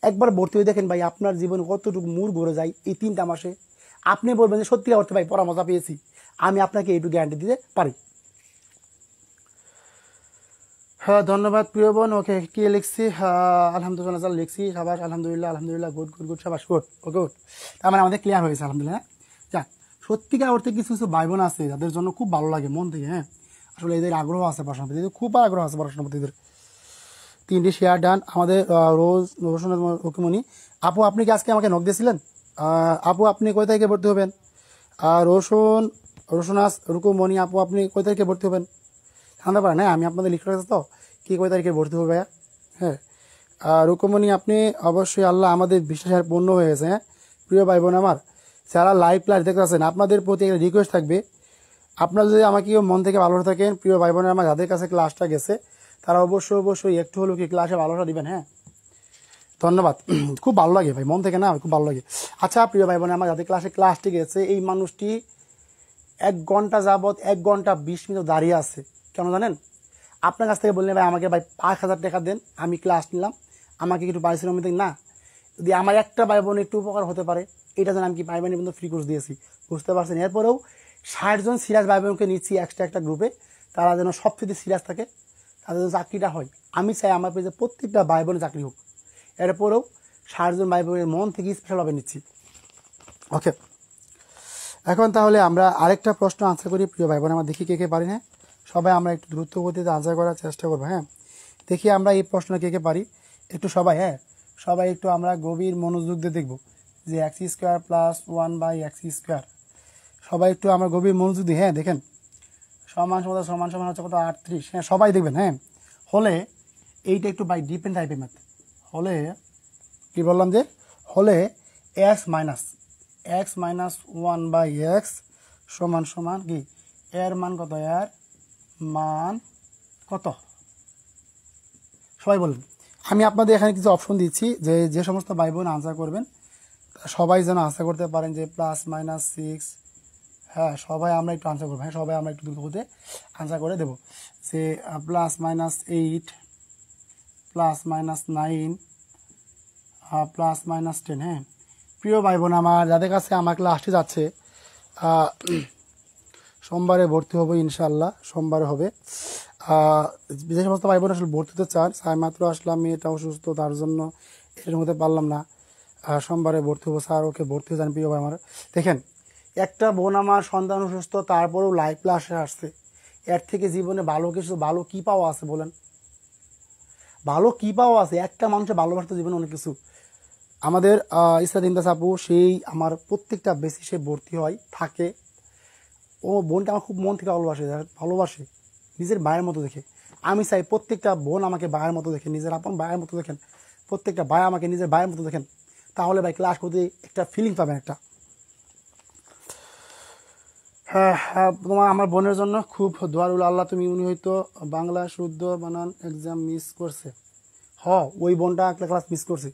একবার ভর্তি হয়ে দেখেন ভাই, আপনার জীবনে কতটুকু মূর ঘুরে যায় এই 3টা মাসে। আপনি বলবেন যে সত্যি করতে ভাই পরামর্শ পেয়েছি, আমি আপনাকে এইটুকু গ্যারান্টি দিতে পারি। হ্যাঁ, ধন্যবাদ প্রিয় বোন। ওকে, কি লিখছি? আলহামদুলিল্লাহ লিখছি, সাবাস, আলহামদুলিল্লাহ, আলহামদুলিল্লাহ, গুড গুড গুড, সাবাস, গুড, ওকে গুড। তার মানে আমাদের ক্লিয়ার হয়েছে আলহামদুলিল্লাহ। যাক, সত্যিকার অর্থে কিছু কিছু ভাই বোন আছে যাদের জন্য খুব ভালো লাগে মন থেকে। হ্যাঁ, আসলে এদের আগ্রহ আছে পড়াশোনার প্রতি, খুব আগ্রহ আছে পড়াশোনার প্রতি এদের। 3টি শেয়ার ডান আমাদের। রোশন রকিমণি আপু, আপনি কি আজকে আমাকে নক দিয়েছিলেন? আপু আপনি কয় তারিখে ভর্তি হবেন? রোশনাস রুকুমণি আপু, আপনি কয় তারিখে ভর্তি হবেন জানতে পারেন? হ্যাঁ, আমি আপনাদের লিখে রাখছি তো কি কয় তারিখে ভর্তি হবে ভাইয়া। হ্যাঁ, রুকুমণি আপনি অবশ্যই, আল্লাহ আমাদের বিশ্বাসের পূর্ণ হয়ে গেছে। হ্যাঁ, প্রিয় ভাই বোন আমার, যারা লাইভ ক্লাস দেখতে আছেন, আপনাদের প্রতি একটা রিকোয়েস্ট থাকবে, আপনারা যদি আমাকে মন থেকে ভালো থাকেন, প্রিয় ভাই বোনের আমার যাদের কাছে ক্লাসটা গেছে, তারা অবশ্যই একটু হলেও কি ক্লাসে ভালোটা দিবেন। হ্যাঁ, ধন্যবাদ। খুব ভালো লাগে ভাই, মন থেকে না, খুব ভালো লাগে। আচ্ছা প্রিয় ভাই বোনের আমার, যাদের ক্লাসটি গেছে, এই মানুষটি 1 ঘন্টা যাবৎ 1 ঘন্টা 20 মিনিট দাঁড়িয়ে আছে, কেন জানেন? আপনার কাছ থেকে বললেন ভাই আমাকে ভাই 5,000 টাকা দেন, আমি ক্লাস নিলাম, আমাকে একটু পারিশ্রমিক দিন না, যদি আমার একটা ভাই বোন একটু উপকার হতে পারে, এটা যেন আমি কি ভাই বোনের কিন্তু ফ্রি কোর্স দিয়েছি, বুঝতে পারছেন? এরপরেও 60 জন সিরিয়াস ভাই বোনকে নিচ্ছি একটা গ্রুপে, তারা যেন সবচেয়ে সিরিয়াস থাকে, তাদের যেন চাকরিটা হয়। আমি চাই আমার পেজে প্রত্যেকটা ভাই বোনের চাকরি হোক। এরপরেও 60 জন ভাই বোনের মন থেকে স্পেশালভাবে নিচ্ছি। ওকে, এখন তাহলে আমরা আরেকটা প্রশ্ন আনসার করি প্রিয় ভাই বোন আমার। দেখি কে কে পারি। হ্যাঁ, সবাই আমরা একটু দ্রুত গতিতে আনসার করার চেষ্টা করবো। হ্যাঁ, দেখি আমরা এই প্রশ্ন কে পারি একটু সবাই। হ্যাঁ, সবাই একটু আমরা গভীর মনোযোগ দিয়ে দেখবো যে x² + 1/x²। সবাই একটু আমরা গভীর মনোযোগ দিই। হ্যাঁ, দেখেন সমান হচ্ছে কত? 38। হ্যাঁ, সবাই দেখবেন। হ্যাঁ, হলে এইটা একটু বাই ডিপেন্ড টাইপের ম্যাথ হলে, কি বললাম যে হলে x - 1/x সমান কি এর মান কত? এর মান কত? সবাই বলবেন। আমি আপনাদের এখানে কিছু অপশন দিচ্ছি, যে সমস্ত ভাই বোন আনসার করবেন সবাই যেন আনসার করতে পারেন যে +-6। হ্যাঁ, সবাই আমরা একটু আনসার করবো। হ্যাঁ, সবাই আমরা একটু দ্রুত করতে আনসার করে দেবো যে +-8 +-9 +-10। হ্যাঁ, প্রিয় ভাই বোন আমার, যাদের কাছে আমার ক্লাসটি যাচ্ছে, সোমবারে ভর্তি হবো ইনশাল্লাহ, সোমবারে হবে। যে সমস্ত ভাই বোন আসলে ভর্তি হতে চান, মাত্র আসলাম, মেয়েটা অসুস্থ, তার জন্য এর মধ্যে পারলাম না, সোমবারে ভর্তি হবো স্যার। ওকে, ভর্তি হয়ে যান প্রিয় ভাই আমার। দেখেন, একটা বোন আমার সন্তান অসুস্থ, তারপরেও লাইভ ক্লাসে আসছে, এর থেকে জীবনে ভালো কিছু, ভালো কি পাওয়া আছে বলেন? ভালো কি পাওয়া আছে? একটা মানুষের ভালোবাসতে জীবনে অনেক কিছু। আমাদের ইসরাত ইমতাজ আপু, সেই আমার প্রত্যেকটা বেশি সে ভর্তি হয় থাকে, ও বোনটা আমার খুব মন থেকে ভালোবাসে নিজের ভাইয়ের মতো দেখে। আমি চাই প্রত্যেকটা বোন আমাকে ভাইয়ের মতো দেখে, নিজের আপন ভাইয়ের মতো দেখেন, প্রত্যেকটা ভাই আমাকে নিজের ভাইয়ের মতো দেখেন, তাহলে ভাই ক্লাস করতে একটা ফিলিং পাবেন একটা। হ্যাঁ, তোমার আমার বোনের জন্য খুব দোয়ারুল আল্লাহ, তুমি উনি হয়তো বাংলা শুদ্ধ বানান এক্সাম মিস করছে। ওই বোনটা একটা ক্লাস মিস করছে,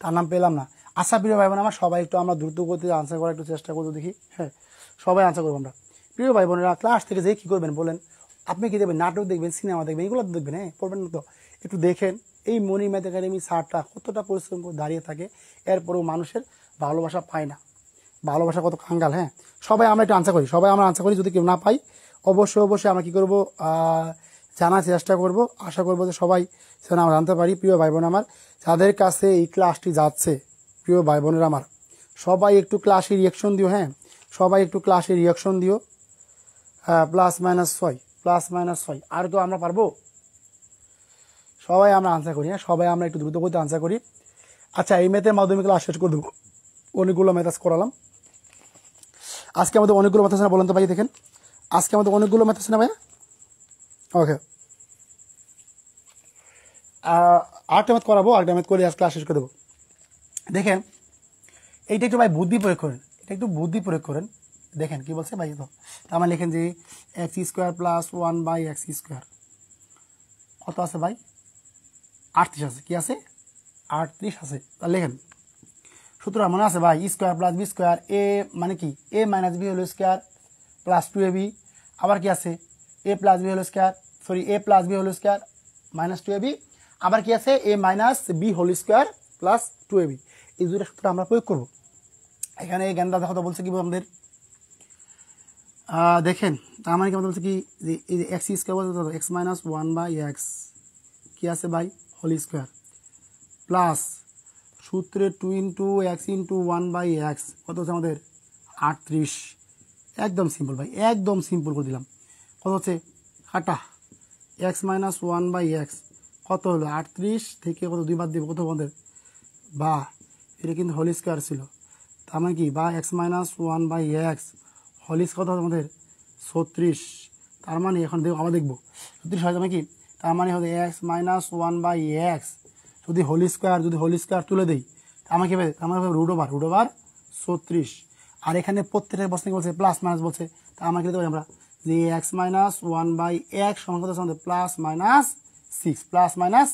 তার নাম পেলাম না। আশা প্রিয় ভাই বোন আমার, সবাই একটু আমরা দ্রুত গতিতে আনসার করার একটু চেষ্টা করবো, দেখি। হ্যাঁ, সবাই আনসার করবো আমরা। প্রিয় ভাই বোনেরা, ক্লাস থেকে যে কী করবেন বলেন? আপনি কি দেখবেন? নাটক দেখবেন, সিনেমা দেখবেন, এগুলো দেখবেন। হ্যাঁ, পড়বেন না তো? একটু দেখেন এই মনি ম্যাথ একাডেমি স্যারটা কতটা পরিশ্রম করে দাঁড়িয়ে থাকে, এরপরেও মানুষের ভালোবাসা পায় না। ভালোবাসা কত কাঙ্গাল। হ্যাঁ, সবাই আমরা একটু আনসার করি, সবাই আমরা আনসার করি। যদি কেউ না পাই, অবশ্যই আমরা কী করবো, জানার চেষ্টা করব। আশা করবো যে সবাই যেন আমরা জানতে পারি। প্রিয় ভাই বোন আমার, যাদের কাছে এই ক্লাসটি যাচ্ছে, প্রিয় ভাই বোনেরা আমার, সবাই একটু ক্লাসে রিয়াকশন দিও। হ্যাঁ, সবাই একটু ক্লাসে রিয়াকশন দিও। +-6 আর তো আমরা পারবো। সবাই আমরা আনসার করি। হ্যাঁ, সবাই আমরা একটু দ্রুত করতে আনসার করি। আচ্ছা, এই ম্যাথের মাধ্যমে ক্লাস শেষ করে দেবো। অনেকগুলো ম্যাথ করালাম আজকে, আমাদের অনেকগুলো ম্যাথ আছে না বলেন তো ভাই? দেখেন, আজকে আমাদের অনেকগুলো ম্যাথ আছে না ভাইয়া? ওকে, আরেকটা ম্যাথ করাবো, আরেকটা ম্যাথ করে আজ ক্লাস শেষ করে দেবো। দেখেন এইটা একটু ভাই বুদ্ধি প্রয়োগ করেন, এটা একটু বুদ্ধি প্রয়োগ করেন। দেখেন কি বলছে ভাই, তো আমার লেখেন যে x square plus 1/x square কত আছে ভাই, 38 আছে। কি আছে? 38 আছে। তাহলে লেখেন সুতরাং মনে আছে ভাই, square plus b square, a মানে কি a minus b whole square plus 2ab, আবার কি আছে a plus b whole square, sorry a plus b whole square minus 2ab, আবার কি আছে a minus b whole square plus 2ab। এই দুইটা সূত্র আমরা প্রয়োগ করবো এখানে। জ্ঞানদা কথা বলছে কি আমাদের, দেখেন তার মানে কি আমাদের বলছে কি যে এই যে এক্স স্কোয়ার বলতে এক্স মাইনাস 1/x কি আছে ভাই হোল স্কোয়ার প্লাস সূত্রে 2 ইন্টু এক্স ইন্টু 1/x কত হচ্ছে আমাদের 38। একদম সিম্পল ভাই, একদম সিম্পল করে দিলাম। কত হচ্ছে কাটা এক্স মাইনাস 1/x কত হলো 38 থেকে কত 2 বাদ দিব কত আমাদের, বা এটা কিন্তু হোল স্কোয়ার ছিল, তার মানে কি বা x minus 1/x whole square কত আমাদের 36। তার মানে এখন আবার দেখবো 36 হয় কি, তার মানে হবে এক্স মাইনাস 1/x যদি হোল স্কোয়ার তুলে দিই আমাকে আমার রুট ওভার 36। আর এখানে প্রত্যেকটা বস্তু বলছে প্লাস মাইনাস বলছে, তা আমাকে দিতে পারি আমরা যে এক্স মাইনাস 1/x সমান কত আমাদের প্লাস মাইনাস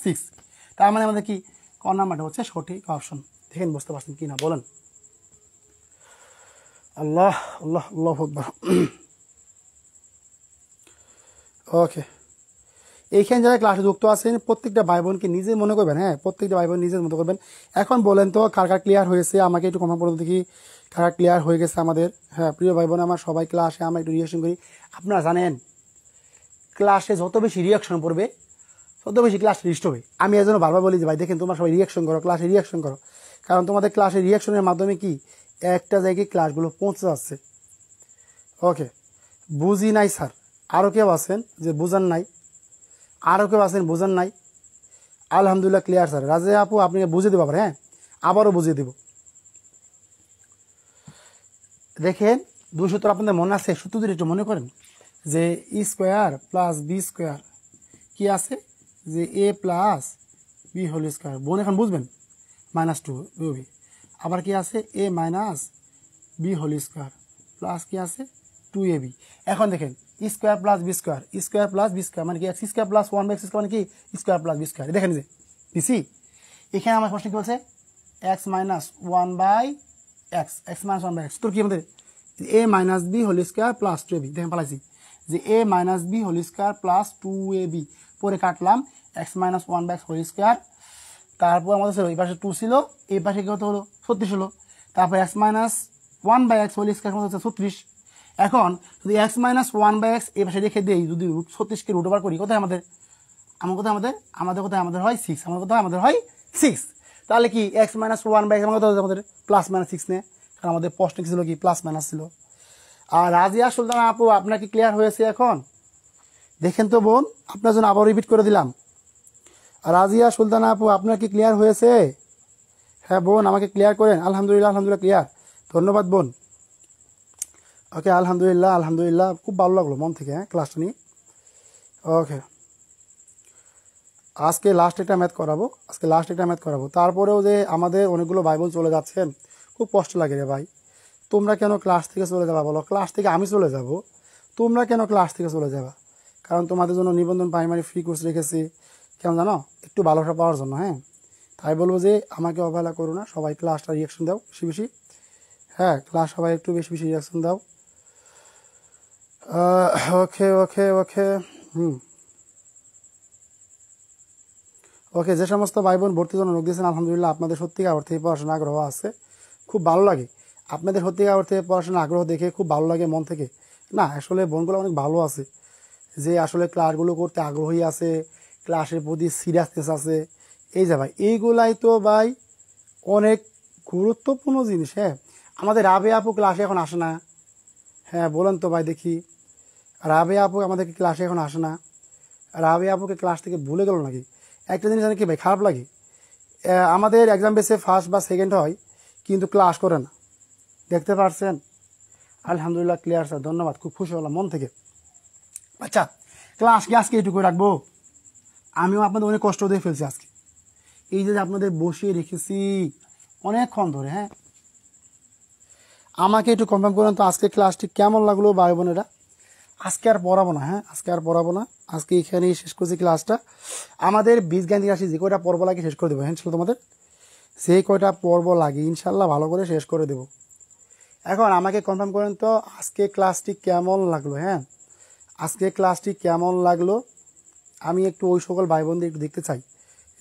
6। তার মানে আমাদের কি ক নাম্বারটা হচ্ছে সঠিক অপশন। দেখেন বুঝতে পারছেন কি না বলেন। আল্লাহ আল্লাহ আল্লাহ আকবার। ওকে, এইখানে যারা ক্লাসে যুক্ত আছেন প্রত্যেকটা ভাই বোনকে নিজে মনে করবেন, হ্যাঁ প্রত্যেকটা ভাই বোন নিজের মতো করবেন। এখন বলেন তো কার কার ক্লিয়ার হয়েছে, আমাকে একটু কমা পড়ে দেখি কার কার ক্লিয়ার হয়ে গেছে আমাদের। হ্যাঁ প্রিয় ভাই বোন আমার সবাই ক্লাসে আমরা একটু রিয়াকশন করি। আপনারা জানেন ক্লাসে যত বেশি রিয়াকশন পড়বে তত বেশি ক্লাস রিস্ট হবে। আমি এই জন্য বারবার বলি যে ভাই দেখেন তোমরা সবাই রিয়াকশন করো, ক্লাসে রিয়াকশন করো, কারণ তোমাদের ক্লাসে রিয়াকশনের মাধ্যমে কি একটা জায়গায় ক্লাসগুলো পৌঁছে যাচ্ছে। ওকে, বুঝি নাই স্যার, আরও কেউ আছেন যে বুঝান নাই, আরও কেউ আছেন বুঝান নাই, আলহামদুলিল্লাহ ক্লিয়ার স্যার। রাজে আপু আপনি বুঝিয়ে দেবো আবার, হ্যাঁ আবারও বুঝিয়ে দেব। দেখেন দুই সূত্র আপনাদের মনে আছে, সূত্র যদি একটু মনে করেন যে a square plus b square কি আছে যে a plus b whole square, বোন এখন বুঝবেন -2 বি, আবার কি আছে a minus b whole square plus কি আছে 2ab। এখন দেখেন স্কোয়ার প্লাস বি স্কোয়ার মানে কি x square plus 1/x square মানে কি স্কোয়ার প্লাস বি স্কোয়ার। দেখেন যে পিসি এখানে আমার প্রশ্ন কি বলছে এক্স মাইনাস 1/x তোর কি আমাদের a minus b whole square plus 2ab। দেখেন পালাইছি যে a minus b whole square plus 2ab, পরে কাটলাম x minus 1/x whole square, তারপর আমাদের ছিল এই পাশে 2 ছিল, এই পাশে কত হলো 36 হলো, তারপর x minus 1/x whole square হচ্ছে 36। এখন যদি এক্স মাইনাস 1/x এই পাশে রেখে দিই, যদি 36কে রুট ওভার করি কোথায় আমাদের আমাদের হয় 6, আমাদের হয় 6। তাহলে কি এক্স মাইনাস 1/x আমাদের প্লাস মাইনাস 6 নেয়, কারণ আমাদের প্রশ্ন কি ছিল কি প্লাস মাইনাস ছিল। আর রাজিয়া সুলতানা আপু আপনার কি ক্লিয়ার হয়েছে এখন? দেখেন তো বোন, আপনার জন্য আবার রিপিট করে দিলাম। রাজিয়া সুলতানা আপু আপনার কি ক্লিয়ার হয়েছে? হ্যাঁ বোন আমাকে ক্লিয়ার করেন। আলহামদুলিল্লাহ ক্লিয়ার, ধন্যবাদ বোন। ওকে আলহামদুলিল্লাহ খুব ভালো লাগলো মন থেকে, হ্যাঁ ক্লাসটা নিয়ে। ওকে, আজকে লাস্ট একটা ম্যাথ করাবো, তারপরেও যে আমাদের অনেকগুলো ভাই বোন চলে যাচ্ছেন, খুব কষ্ট লাগে রে ভাই। তোমরা কেন ক্লাস থেকে চলে যাবা বলো? ক্লাস থেকে আমি চলে যাব, তোমরা কেন ক্লাস থেকে চলে যাবা? কারণ তোমাদের জন্য নিবন্ধন প্রাইমারি ফ্রি কোর্স রেখেছি, কেন জানো? একটু ভালোটা পাওয়ার জন্য। হ্যাঁ তাই বলবো যে আমাকে অবহেলা করো না, সবাই ক্লাসটা রিয়াকশন দাও বেশি, হ্যাঁ ক্লাস সবাই একটু বেশি রিয়াকশন দাও। ওকে ওকে, যে সমস্ত ভাই বোন ভর্তির জন্য লোক দিয়েছেন আলহামদুলিল্লাহ, আপনাদের সত্যিকার অর্থে পড়াশোনা আগ্রহ আছে, খুব ভালো লাগে। আপনাদের সত্যিকার অর্থে পড়াশোনা আগ্রহ দেখে খুব ভালো লাগে মন থেকে। না আসলে বোনগুলো অনেক ভালো আছে, যে আসলে ক্লাসগুলো করতে আগ্রহী আছে, ক্লাসের প্রতি সিরিয়াসনেস আছে। এই যে ভাই এইগুলাই তো ভাই অনেক গুরুত্বপূর্ণ জিনিস। হ্যাঁ আমাদের রাবে আপু ক্লাসে এখন আসে না, হ্যাঁ বলেন তো ভাই দেখি, রাবে আপু আমাদেরকে ক্লাসে এখন আসে না, রাবে আপুকে ক্লাস থেকে ভুলে গেল নাকি? একটা জিনিস জানি কি ভাই খারাপ লাগে, আমাদের এক্সাম বেসে ফার্স্ট বা সেকেন্ড হয় কিন্তু ক্লাস করে না, দেখতে পারছেন? আলহামদুলিল্লাহ ক্লিয়ার স্যার, ধন্যবাদ, খুব খুশি হলাম মন থেকে। আচ্ছা ক্লাস কি আজকে এটুকু রাখবো? আমিও আপনাদের অনেক কষ্ট দিয়ে ফেলছি আজকে, এই যে আপনাদের বসিয়ে রেখেছি অনেকক্ষণ ধরে। হ্যাঁ, আমাকে একটু কনফার্ম করেন তো আজকে ক্লাসটি কেমন লাগলো ভাই বোনেরা। আজকে আর পড়াবো না, হ্যাঁ আজকে আর পড়াবো না, আজকে এখানেই শেষ করছি ক্লাসটা। আমাদের বীজগাণিতিক রাশি যে কয়টা পর্ব লাগে শেষ করে দেবো, হ্যাঁ ইনশাল্লাহ তোমাদের সেই কয়টা পর্ব লাগে ইনশাল্লাহ ভালো করে শেষ করে দেবো। এখন আমাকে কনফার্ম করেন তো আজকে ক্লাসটি কেমন লাগলো। হ্যাঁ, আজকে ক্লাসটি কেমন লাগলো, আমি একটু ওই সকল ভাই বোনদের একটু দেখতে চাই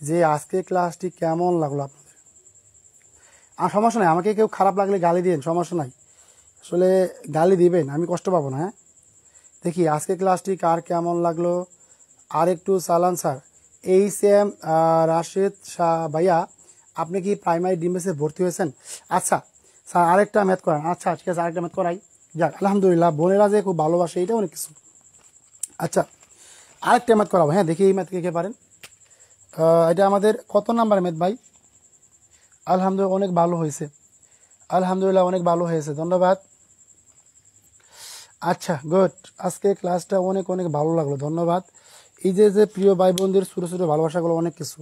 যে আজকে ক্লাসটি কেমন লাগলো আপনাদের। আর সমস্যা নাই, আমাকে কেউ খারাপ লাগলে গালি দিন, সমস্যা নাই, আসলে গালি দিবেন, আমি কষ্ট পাবো না। হ্যাঁ, দেখি আজকে ক্লাসটি কার কেমন লাগলো। আর একটু চালান স্যার। এইচ.এম. রাশেদ শাহ ভাইয়া, আপনি কি প্রাইমারি ডিমেসে ভর্তি হয়েছেন? আচ্ছা স্যার, আরেকটা ম্যাথ করান। আচ্ছা ঠিক আছে, আরেকটা ম্যাথ করাই। যাক আলহামদুলিল্লাহ, বোনেরা যে খুব ভালোবাসে এটা অনেক কিছু। আচ্ছা আরেকটা ম্যাথ করাবো। হ্যাঁ, দেখি এই ম্যাথ কে কে পারেন। এটা আমাদের কত নাম্বার ম্যাথ ভাই? আলহামদুলিল্লাহ অনেক ভালো হয়েছে, আলহামদুলিল্লাহ অনেক ভালো হয়েছে, ধন্যবাদ। আচ্ছা গুড, আজকে ক্লাসটা অনেক অনেক ভালো লাগলো, ধন্যবাদ। এই যে যে প্রিয় ভাই বোনদের ছোটো ছোটো ভালোবাসাগুলো অনেক কিছু।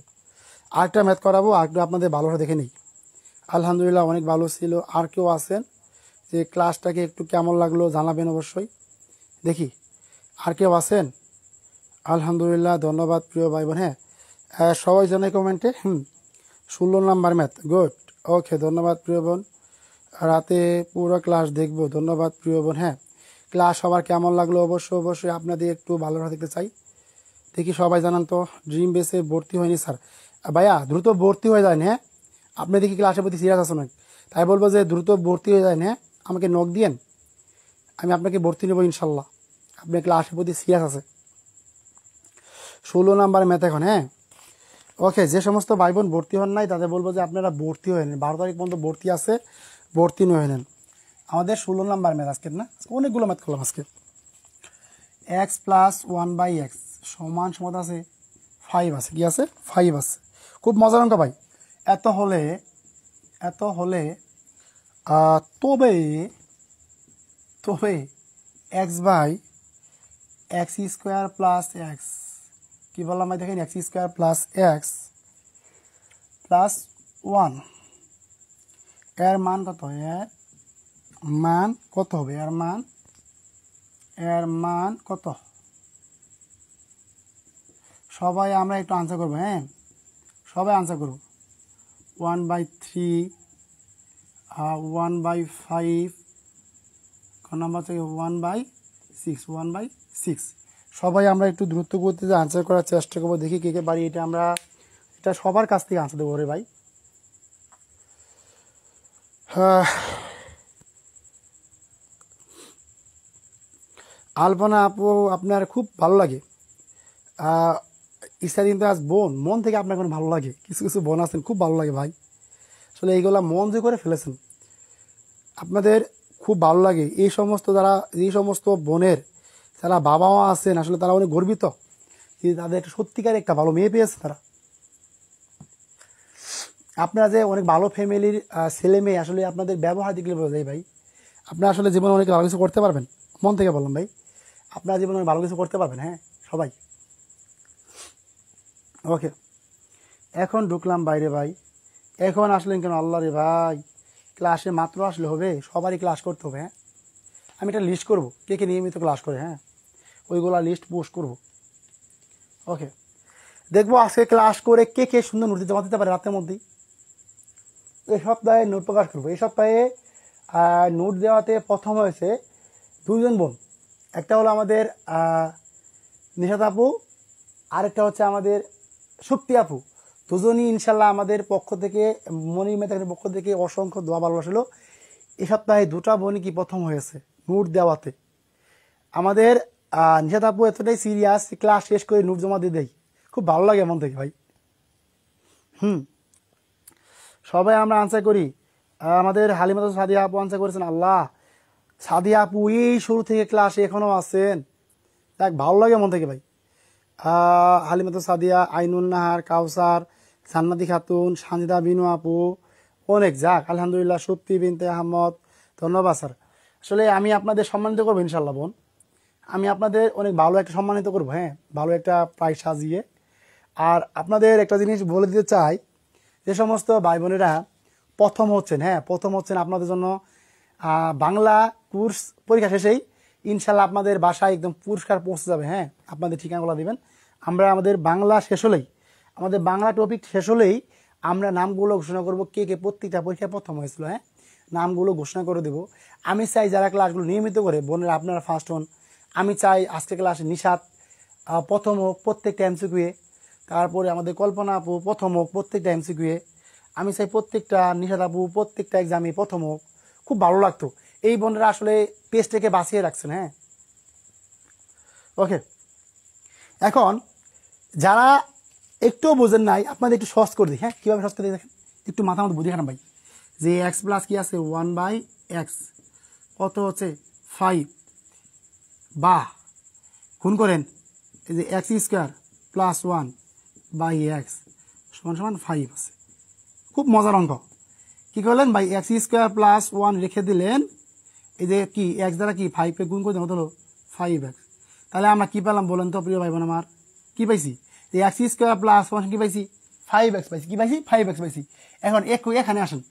আরেকটা ম্যাথ করাবো, আরেকটা আপনাদের ভালোবাসা দেখে নিই। আলহামদুলিল্লাহ অনেক ভালো ছিল। আর কেউ আছেন যে ক্লাসটাকে একটু কেমন লাগলো জানাবেন অবশ্যই। দেখি আর কেউ আছেন? আলহামদুলিল্লাহ, ধন্যবাদ প্রিয় ভাই বোন। হ্যাঁ সবাই জানাই কমেন্টে। 16 নাম্বার ম্যাথ, গুড, ওকে, ধন্যবাদ প্রিয় বোন। রাতে পুরো ক্লাস দেখবো, ধন্যবাদ প্রিয় বোন। হ্যাঁ, ক্লাস সবার কেমন লাগলো অবশ্যই অবশ্যই আপনাদের একটু ভালোভাবে দেখতে চাই। দেখি সবাই জানান তো। ড্রিম বেসে ভর্তি হয়নি স্যার। ভাইয়া দ্রুত ভর্তি হয়ে যান। হ্যাঁ, আপনি দেখি ক্লাসের প্রতি সিরিয়াস আছেন না, তাই বলবো যে দ্রুত ভর্তি হয়ে যান। হ্যাঁ, আমাকে নক দিয়েন, আমি আপনাকে ভর্তি নেবো ইনশাল্লাহ। আপনি ক্লাসের প্রতি সিরিয়াস আছে। 16 নাম্বার ম্যাথ এখন। হ্যাঁ ওকে, যে সমস্ত ভাই বোন ভর্তি হন নাই তাদের বলবো যে আপনারা ভর্তি হয়ে নেন, 12 তারিখ পর্যন্ত ভর্তি আছে, ভর্তি হয়ে নেন। আমাদের 16 নাম্বার ম্যাথ আজকের, না অনেকগুলো ম্যাথ করলাম আজকে। এক্স প্লাস 1/x সমান সমান আছে 5 আছে, কি আছে 5 আছে। খুব মজার অঙ্ক ভাই। এত হলে তবে তবে x by x square plus x, কি বললাম ভাই দেখেন, x square plus x plus 1 এর মান কত? এর মান কত হবে? এর মান কত? সবাই আমরা একটু আনসার করবো। হ্যাঁ, সবাই আনসার করবো। 1/3, 1/5, কোন নাম্বার থেকে 1/6, 1/6। সবাই আমরা একটু দ্রুত গতিতে আনসার করার চেষ্টা করবো। দেখি কে কে পারি। এটা সবার কাছ থেকে আনসার দেবো রে ভাই। আলপনা আপু, আপনার খুব ভালো লাগে। ইসরাত ইমতিয়াজ বোন, মন থেকে আপনার কোনো ভালো লাগে? কিছু কিছু বোন আছেন খুব ভালো লাগে ভাই, আসলে এইগুলা মন যে করে ফেলেছেন, আপনাদের খুব ভালো লাগে। এই সমস্ত বোনের যারা বাবা মা আছেন আসলে তারা অনেক গর্বিত যে তাদের সত্যিকার একটা ভালো মেয়ে পেয়েছে তারা। আপনারা যে অনেক ভালো ফ্যামিলির ছেলে মেয়ে, আসলে আপনাদের ব্যবহার দেখলে বোঝা যায় ভাই আপনারা আসলে জীবনে অনেক ভালো কিছু করতে পারবেন। মন থেকে বললাম ভাই, আপনারা জীবনে অনেক ভালো কিছু করতে পারবেন। হ্যাঁ সবাই ওকে। এখন ঢুকলাম বাইরে ভাই, এখন আসলেন কেন? আল্লাহ রে ভাই, ক্লাসে মাত্র আসলে হবে? সবারই ক্লাস করতে হবে। হ্যাঁ, আমি একটা লিস্ট করবো কে কে নিয়মিত ক্লাস করে। হ্যাঁ, ওইগুলা লিস্ট পোস্ট করব। ওকে, দেখবো আজকে ক্লাস করে কে কে সুন্দর নোট জমা দিতে পারে রাতের মধ্যেই। এই সপ্তাহে নোট প্রকাশ করবো। এই সপ্তাহে নোট দেওয়াতে প্রথম হয়েছে 2 জন বোন। একটা হলো আমাদের নিশাত আপু, আরেকটা হচ্ছে আমাদের শক্তি আপু। দুজনই ইনশাল্লাহ আমাদের পক্ষ থেকে, মনির মেতাকের পক্ষ থেকে অসংখ্য দোয়া ভালোবাসলো। এই সপ্তাহে 2টা বোনই কি প্রথম হয়েছে নোট দেওয়াতে। আমাদের নিশাত আপু এতটাই সিরিয়াস, ক্লাস শেষ করে নোট জমা দিয়ে দেয়, খুব ভালো লাগে মন থেকে ভাই। সবাই আমরা আনসার করি। আমাদের হালিমাত সাদিয়া আপু আনসার করেছেন। আল্লাহ, সাদিয়া আপু এই শুরু থেকে ক্লাসে এখনো আছেন, দেখ ভালো লাগে মন থেকে ভাই। হালিমাত সাদিয়া, আইনুন নাহার, কাউসার, জান্নাতি খাতুন, সানজিদা বিনু আপু, অনেক যাক আলহামদুলিল্লাহ। সুপ্তি বিনতে আহমদ, ধন্যবাদ স্যার। আসলে আমি আপনাদের সম্মানিত করবো ইনশাল্লাহ বোন, আমি আপনাদের অনেক ভালো একটা সম্মানিত করবো। হ্যাঁ, ভালো একটা প্রাইজ সাজিয়ে আর আপনাদের একটা জিনিস বলে দিতে চাই, যে সমস্ত ভাই বোনেরা প্রথম হচ্ছেন, হ্যাঁ প্রথম হচ্ছেন, আপনাদের জন্য বাংলা কোর্স পরীক্ষা শেষেই ইনশাল্লাহ আপনাদের বাসায় একদম পুরস্কার পৌঁছে যাবে। হ্যাঁ, আপনাদের ঠিকানাগুলো দিবেন। আমরা আমাদের বাংলা শেষ হলেই, আমাদের বাংলা টপিক শেষ হলেই আমরা নামগুলো ঘোষণা করব, কে কে প্রত্যেকটা পরীক্ষায় প্রথম হয়েছিল। হ্যাঁ, নামগুলো ঘোষণা করে দেবো। আমি চাই যারা ক্লাসগুলো নিয়মিত করে, বোনেরা আপনারা ফার্স্ট হন। আমি চাই আজকে ক্লাসে নিশাত প্রথম হোক প্রত্যেকটা এমসিকিউয়ে, তারপরে আমাদের কল্পনা আপু প্রথম হোক প্রত্যেকটা এমসিকিউয়ে। আমি চাই প্রত্যেকটা নিশাত আপু প্রত্যেকটা এক্সামে প্রথম হোক। খুব ভালো লাগতো। এই বোনেরা আসলে পেজ থেকে বাঁচিয়ে রাখছেন। হ্যাঁ, ওকে। এখন যারা একটু বোঝেন নাই, আপনাদের একটু সহজ করে দিই। হ্যাঁ, কীভাবে সহজ করে দিই দেখেন, একটু মাথা মতো বুঝে খারাপ ভাই। যে এক্স প্লাস কি আছে 1/x কত হচ্ছে 5, বা গুণ করেন এই যে x স্কোয়ার প্লাস 1/x সমান সমান 5 আছে। খুব মজার অঙ্ক। কি করলেন ভাই, x স্কোয়ার প্লাস 1 রেখে দিলেন, এই যে কি x দ্বারা কি 5 গুণ করে দেন, কত হলো 5x। তাহলে আমরা কি পেলাম বলেন তো প্রিয় ভাই বোন আমার, কি পাইছি, এই x স্কোয়ার প্লাস 1 কি পাইছি 5x পাইছি, কি পাইছি 5x পাইছি। এখন এখানে আসেন,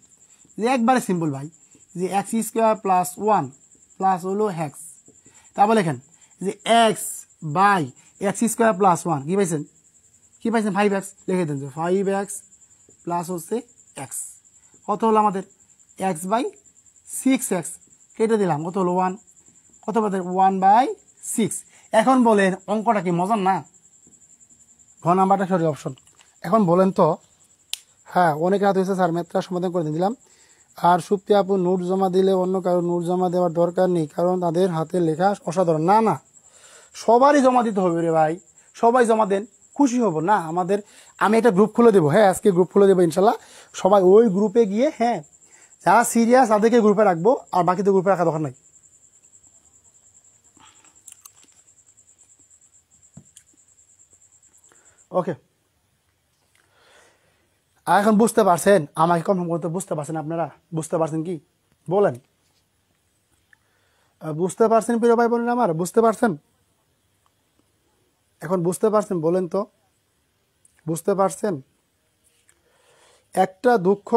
যে একবারে সিম্পল ভাই, যে x স্কোয়ার প্লাস 1 প্লাস হলো x, তারপর লেখেন যে x by x square plus 1 কি পাইছেন, কি পাইছেন 5x, লিখে দেন যে 5x প্লাস হচ্ছে x, কত হলো আমাদের x বাই 6x, কেটে দিলাম কত হলো 1, কত পাতে 1/6। এখন বলেন অঙ্কটা কি মজার না? ঘ নাম্বারটা সরি অপশন। এখন বলেন তো, হ্যাঁ অনেক রাত হয়েছে স্যার, ম্যাথটা সমাধান করে দিলাম। আর সুপ্তি আপু নোট জমা দিলে অন্য কারো নোট জমা দেওয়ার দরকার নেই, কারণ তাদের হাতে লেখা অসাধারণ। না না, সবারই জমা দিতে হবে রে ভাই, সবাই জমা দেন, খুশি হব না আমাদের। আমি একটা গ্রুপ খুলে দেবো, হ্যাঁ আজকে গ্রুপ খুলে দেবো ইনশাল্লাহ। সবাই ওই গ্রুপে গিয়ে, হ্যাঁ যারা সিরিয়াস তাদেরকে গ্রুপে রাখবো, আর বাকিদের গ্রুপে রাখা দরকার নাই। ওকে, আর এখন বুঝতে পারছেন, আমাকে কনফার্ম করতে বুঝতে পারছেন আপনারা, বুঝতে পারছেন কি বলেন, বুঝতে পারছেন প্রিয় ভাই বোনেরা আমার, বুঝতে পারছেন? এখন বুঝতে পারছেন বলেন তো, বুঝতে পারছেন? একটা দুঃখ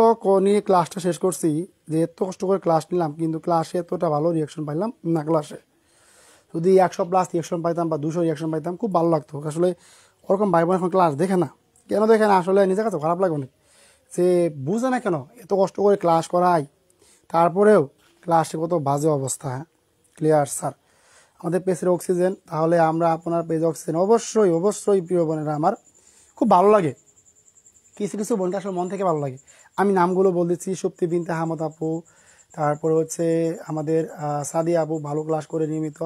নিয়ে ক্লাসটা শেষ করছি, যে এত কষ্ট করে ক্লাস নিলাম কিন্তু ক্লাসে এতটা ভালো রিয়াকশন পাইলাম না। ক্লাসে যদি 100+ রিয়াকশন পাইতাম বা 200 রিয়াকশন পাইতাম খুব ভালো লাগতো। আসলে ওরকম ভাই বোন এখন ক্লাস দেখে না, কেন দেখে না আসলে নিজের কাছে খারাপ লাগে অনেক, যে বুঝে না কেন এত কষ্ট করে ক্লাস করাই, তারপরেও ক্লাসে কত বাজে অবস্থা। হ্যাঁ ক্লিয়ার স্যার, আমাদের পেজের অক্সিজেন, তাহলে আমরা আপনার পেজ অক্সিজেন অবশ্যই অবশ্যই প্রিয় বোনেরা আমার, খুব ভালো লাগে কিছু কিছু বোনকে আসলে মন থেকে ভালো লাগে। আমি নামগুলো বল দিচ্ছি, সুপ্তি বিনতে আহমদ আপু, তারপরে হচ্ছে আমাদের সাদিয়া আপু ভালো ক্লাস করে নিয়মিত,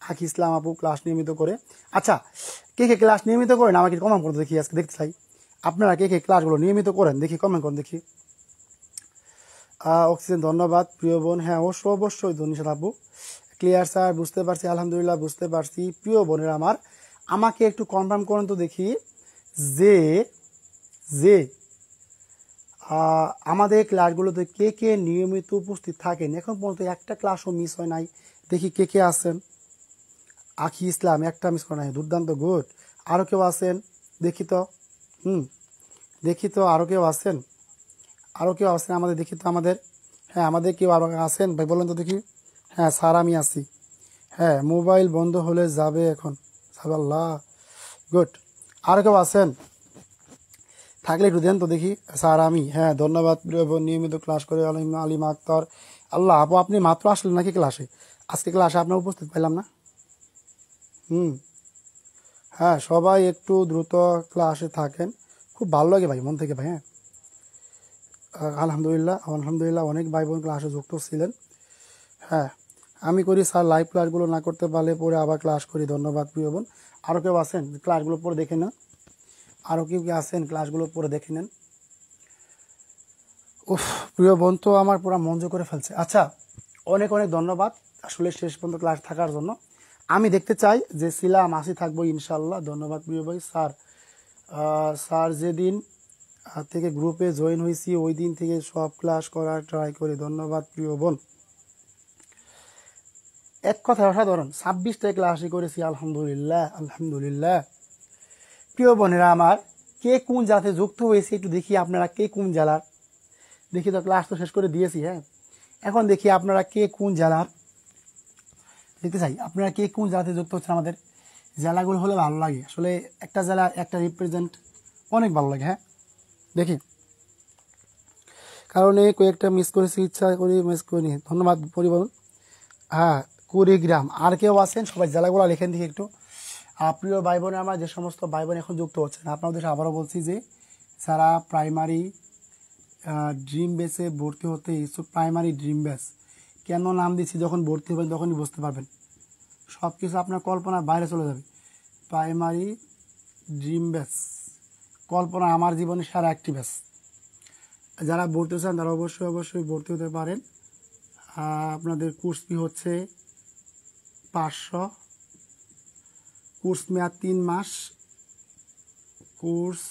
আকি ইসলাম আপু ক্লাস নিয়মিত করে। আচ্ছা, কে কে ক্লাস নিয়মিত করেন আমাকে কমেন্ট করতে দেখি, আজকে দেখতে চাই আপনারা কে কে ক্লাসগুলো নিয়মিত করেন, দেখি কমেন্ট করেন দেখি। অক্সিজেন ধন্যবাদ প্রিয় বোন, হ্যাঁ অবশ্যই অবশ্যই ধন্যবাদ আপু। ক্লিয়ার স্যার, বুঝতে পারছি আলহামদুলিল্লাহ বুঝতে পারছি। প্রিয় বোনের আমার, আমাকে একটু কনফার্ম করেন তো দেখি, যে যে আমাদের ক্লাসগুলোতে কে কে নিয়মিত উপস্থিত থাকেন, এখন পর্যন্ত একটা ক্লাসও মিস হয় নাই, দেখি কে কে আছেন। আখি ইসলাম একটা মিস করে নাই, দুর্দান্ত, গুড। আরও কেউ আছেন দেখি তো, দেখি তো আরও কেউ আছেন, আরও কেউ আছেন আমাদের দেখি তো আমাদের, হ্যাঁ আমাদের কেউ আরও আছেন ভাই বলেন তো দেখি। হ্যাঁ স্যার আমি আছি, হ্যাঁ মোবাইল বন্ধ হলে যাবে এখন, আল্লাহ, গুড। আরও কেউ আছেন থাকলে একটু দেন তো দেখি। স্যার আমি, হ্যাঁ ধন্যবাদ প্রিয় বোন, নিয়মিত ক্লাস করে আলিমা আক্তার। আল্লাহ আপু আপনি মাত্র আসলেন নাকি ক্লাসে, আজকে ক্লাসে আপনার উপস্থিত পাইলাম না। হ্যাঁ সবাই একটু দ্রুত ক্লাসে থাকেন, খুব ভালো লাগে ভাই মন থেকে ভাই। হ্যাঁ আলহামদুলিল্লাহ আলহামদুলিল্লাহ, অনেক ভাই বোন ক্লাসে যুক্ত ছিলেন। হ্যাঁ আমি করি স্যার, লাইভ ক্লাসগুলো না করতে পারলে পরে আবার ক্লাস করি, ধন্যবাদ প্রিয় বোন। আরও কেউ আছেন ক্লাসগুলো পরে দেখে নেন, আরও কেউ কি আছেন ক্লাসগুলো পরে দেখে নেন। উফ, প্রিয় বোন তো আমার পুরো মঞ্জ করে ফেলছে। আচ্ছা অনেক অনেক ধন্যবাদ আসলে শেষ পর্যন্ত ক্লাস থাকার জন্য। আমি দেখতে চাই যে ছিলাম আসি থাকবো ইনশাল্লাহ। ধন্যবাদ প্রিয় ভাই। স্যার স্যার যেদিন থেকে গ্রুপে জয়েন হয়েছি ওই দিন থেকে সব ক্লাস করার ট্রাই করি, ধন্যবাদ প্রিয় বোন। এক কথা অসাধারণ, 26টায় ক্লাসই করেছি, আলহামদুলিল্লাহ আলহামদুলিল্লাহ। প্রিয় বোনেরা আমার, কে কোন জাতে যুক্ত হয়েছে একটু দেখি আপনারা কে কোন জেলার। দেখি তো ক্লাস তো শেষ করে দিয়েছি, হ্যাঁ এখন দেখি আপনারা কে কোন জেলার দেখতে চাই। আপনারা কে কোন জেলাতে যুক্ত হচ্ছেন, আমাদের জেলাগুলো হলে ভালো লাগে। আসলে একটা জেলা একটা রিপ্রেজেন্ট অনেক ভালো লাগে। হ্যাঁ দেখি, কারণ এই কয়েকটা মিস করেছি, ইচ্ছা করি মিস করিনি। ধন্যবাদ পরিবহন। হ্যাঁ কুড়িগ্রাম। আর কেউ আছেন? সবাই জেলাগুলো লেখেন দেখি একটু। প্রিয় ভাই বোনে আমার, যে সমস্ত ভাই বোন এখন যুক্ত হচ্ছেন, আপনাদের আবারও বলছি যে যারা প্রাইমারি ড্রিম বেসে ভর্তি হতে ইচ্ছুক, প্রাইমারি ড্রিম বেস কেন নাম দিচ্ছি, যখন ভর্তি হবেন তখনই বুঝতে পারবেন। সব কিছু আপনার কল্পনার বাইরে চলে যাবে। প্রাইমারি ড্রিম বেস কল্পনা আমার জীবনে সেরা একটি বেস। যারা ভর্তি চান তারা অবশ্যই ভর্তি হতে পারেন। আপনাদের কোর্স ফি হচ্ছে 500, কোর্স মেয়াদ 3 মাস, কোর্স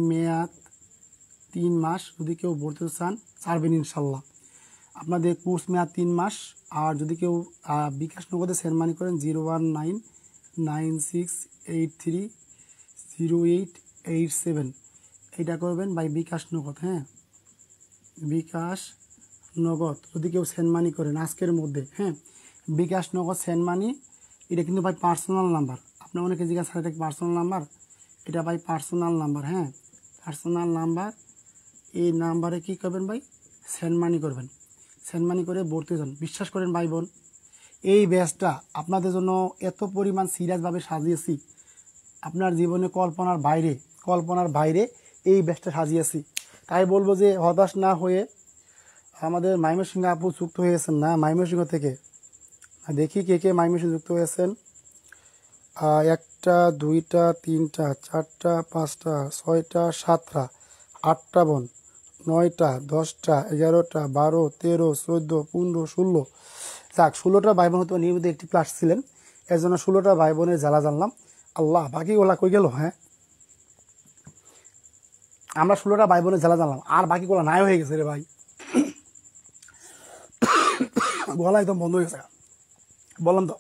মেয়াদ 3 মাস। যদি কেউ ভর্তি চান ছাড়বেন ইনশাল্লাহ। আপনাদের কোর্স মেয়াদ 3 মাস। আর যদি কেউ বিকাশ নগদে সেন্ড মানি করেন 01996830887 এটা করবেন বাই বিকাশ নগদ। হ্যাঁ বিকাশ নগদ যদি কেউ সেন্ড মানি করেন আজকের মধ্যে, হ্যাঁ বিকাশ নগদ সেন্ড মানি, এটা কিন্তু ভাই পার্সোনাল নাম্বার। আপনার অনেকে জিজ্ঞাসা এটা পার্সোনাল নাম্বার, এটা ভাই পার্সোনাল নাম্বার। হ্যাঁ পার্সোনাল নাম্বার। এই নাম্বারে কি করবেন ভাই, সেন্ড মানি করবেন। সেন্ড মানি করে ভর্তি হন। বিশ্বাস করেন ভাই বোন, এই ব্যাচটা আপনাদের জন্য এত পরিমাণ সিরিয়াসভাবে সাজিয়েছি, আপনার জীবনে কল্পনার বাইরে এই ব্যাচটা সাজিয়েছি। তাই বলবো যে হতাশ না হয়ে, আমাদের ময়মনসিংহ আপু যুক্ত হয়েছেন না ময়মনসিংহ থেকে, দেখি কে কে ময়মনসিংহ যুক্ত হয়েছেন। 1টা 2টা 3টা 4টা 5টা 6টা 7টা 8টা বোন, 9টা 10টা 11টা 12 13 14 15 16। যাক 16টা ভাই বোন হয়তো নিয়মিত একটি ক্লাস ছিলেন, এর জন্য 16টা ভাই বোনের জ্বালা জানলাম। আল্লাহ বাকিগুলা কই গেল? হ্যাঁ আমরা 16টা ভাই বোনের জ্বালা জানলাম, আর বাকিগুলো নাই হয়ে গেছে রে ভাই। গলা একদম বন্ধ হয়ে গেছে, বললাম তো।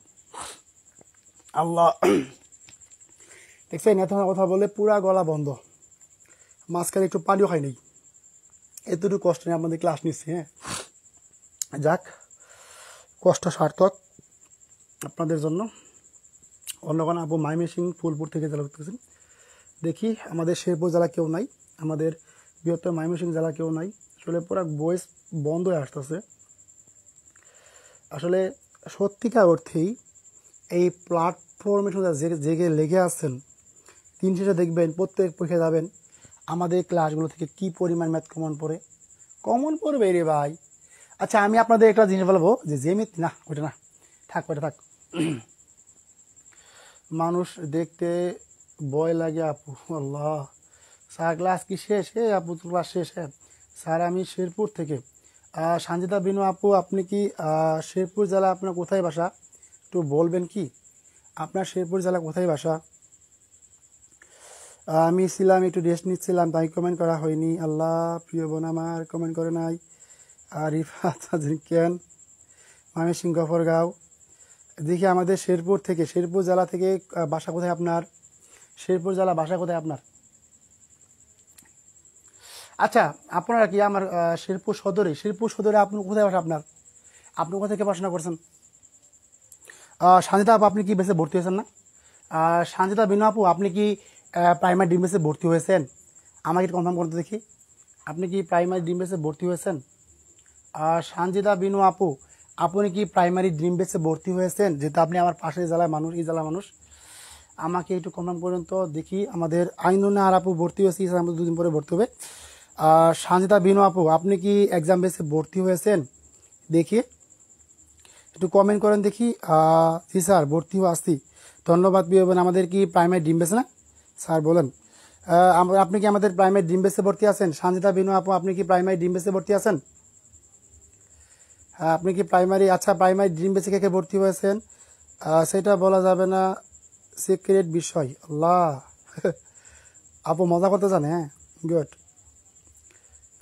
আল্লাহ দেখছেন, এত কথা বলে পুরা গলা বন্ধ, মাঝখানে একটু পানিও খাই নেই, এতটুকু কষ্ট নিয়ে আপনাদের ক্লাস নিচ্ছি। হ্যাঁ যাক, কষ্ট সার্থক আপনাদের জন্য। অন্য কোনো আপু ময়মনসিংহ ফুলপুর থেকে জেলা করতেছেন। দেখি আমাদের শেরপুর জেলা কেউ নাই, আমাদের বৃহত্তর ময়মনসিংহ জেলা কেউ নাই। আসলে পুরা বয়স বন্ধ হয়ে আসতেছে। আসলে সত্যিকার অর্থেই এই প্ল্যাটফর্মে জেগে লেগে আছেন, দিন শেষে দেখবেন প্রত্যেক পরীক্ষা যাবেন, আমাদের ক্লাসগুলো থেকে কি পরিমাণ ম্যাথ কমন পড়বে রে ভাই। আচ্ছা আমি আপনাদের একটা জিনিস বলবো, যে জ্যামিতি না, ওটা না থাক, ওটা থাক। মানুষ দেখতে ভয় লাগে আপু। আল্লাহ স্যার ক্লাস কি শেষ? আপু ক্লাস শেষ। হ্যাঁ স্যার আমি শেরপুর থেকে। সঞ্জিতা বিনু আপু, আপনি কি শেরপুর জেলা, আপনার কোথায় বাসা একটু বলবেন কি? আপনার শেরপুর জেলা কোথায় বাসা? আমি ছিলাম একটু রেস্ট নিচ্ছিলাম, তাই কমেন্ট করা হয়নি। আল্লাহ প্রিয় বোন আমার কমেন্ট করে নাই। রিফাত কেন ময়মনসিংহ গফরগাঁও। দেখি আমাদের শেরপুর থেকে, শেরপুর জেলা থেকে বাসা কোথায় আপনার? শেরপুর জেলা বাসা কোথায় আপনার? আচ্ছা আপনারা কি আমার শেরপুর সদরে আপনি কোথায় বাসা আপনার? আপনি কোথা থেকে পড়াশোনা করছেন? সঞ্জিতা আপু আপনি কি বেসে ভর্তি হয়েছেন না? সঞ্জিতা বিনু আপু আপনি কি প্রাইমারি ডিম বেসে ভর্তি হয়েছেন? আমাকে একটু কনফার্ম করতে দেখি, আপনি কি প্রাইমারি ডিম বেসে ভর্তি হয়েছেন? সঞ্জিতা বিনু আপু আপনি কি প্রাইমারি ড্রিম বেসে ভর্তি হয়েছেন? যেহেতু আপনি আমার পাশের জেলার মানুষ, এই জেলার মানুষ, আমাকে একটু কনফার্ম করুন তো দেখি। আমাদের আইনুন্না আর আপু ভর্তি হয়েছে, আমাদের 2 দিন পরে ভর্তি হবে। সঞ্জিতা বিনু আপু আপনি কি এক্সাম বেসে ভর্তি হয়েছেন? দেখি একটু কমেন্ট করেন দেখি। জি স্যার ভর্তি হয়ে আসছি, ধন্যবাদ। আমাদের কি প্রাইমারি ড্রিম বেস না স্যার? বলেন আপনি কি আমাদের প্রাইমারি ড্রিম বেসে ভর্তি আছেন? সঞ্জিতা বিনু আপু আপনি কি প্রাইমারি ড্রিম বেসে ভর্তি আছেন? আপনি কি প্রাইমারি, আচ্ছা প্রাইমারি ড্রিম বেসে কে ভর্তি হয়েছেন সেটা বলা যাবে না, সিক্রেট বিষয়। আল্লাহ আপু মজা করতে জানে। হ্যাঁ গুড,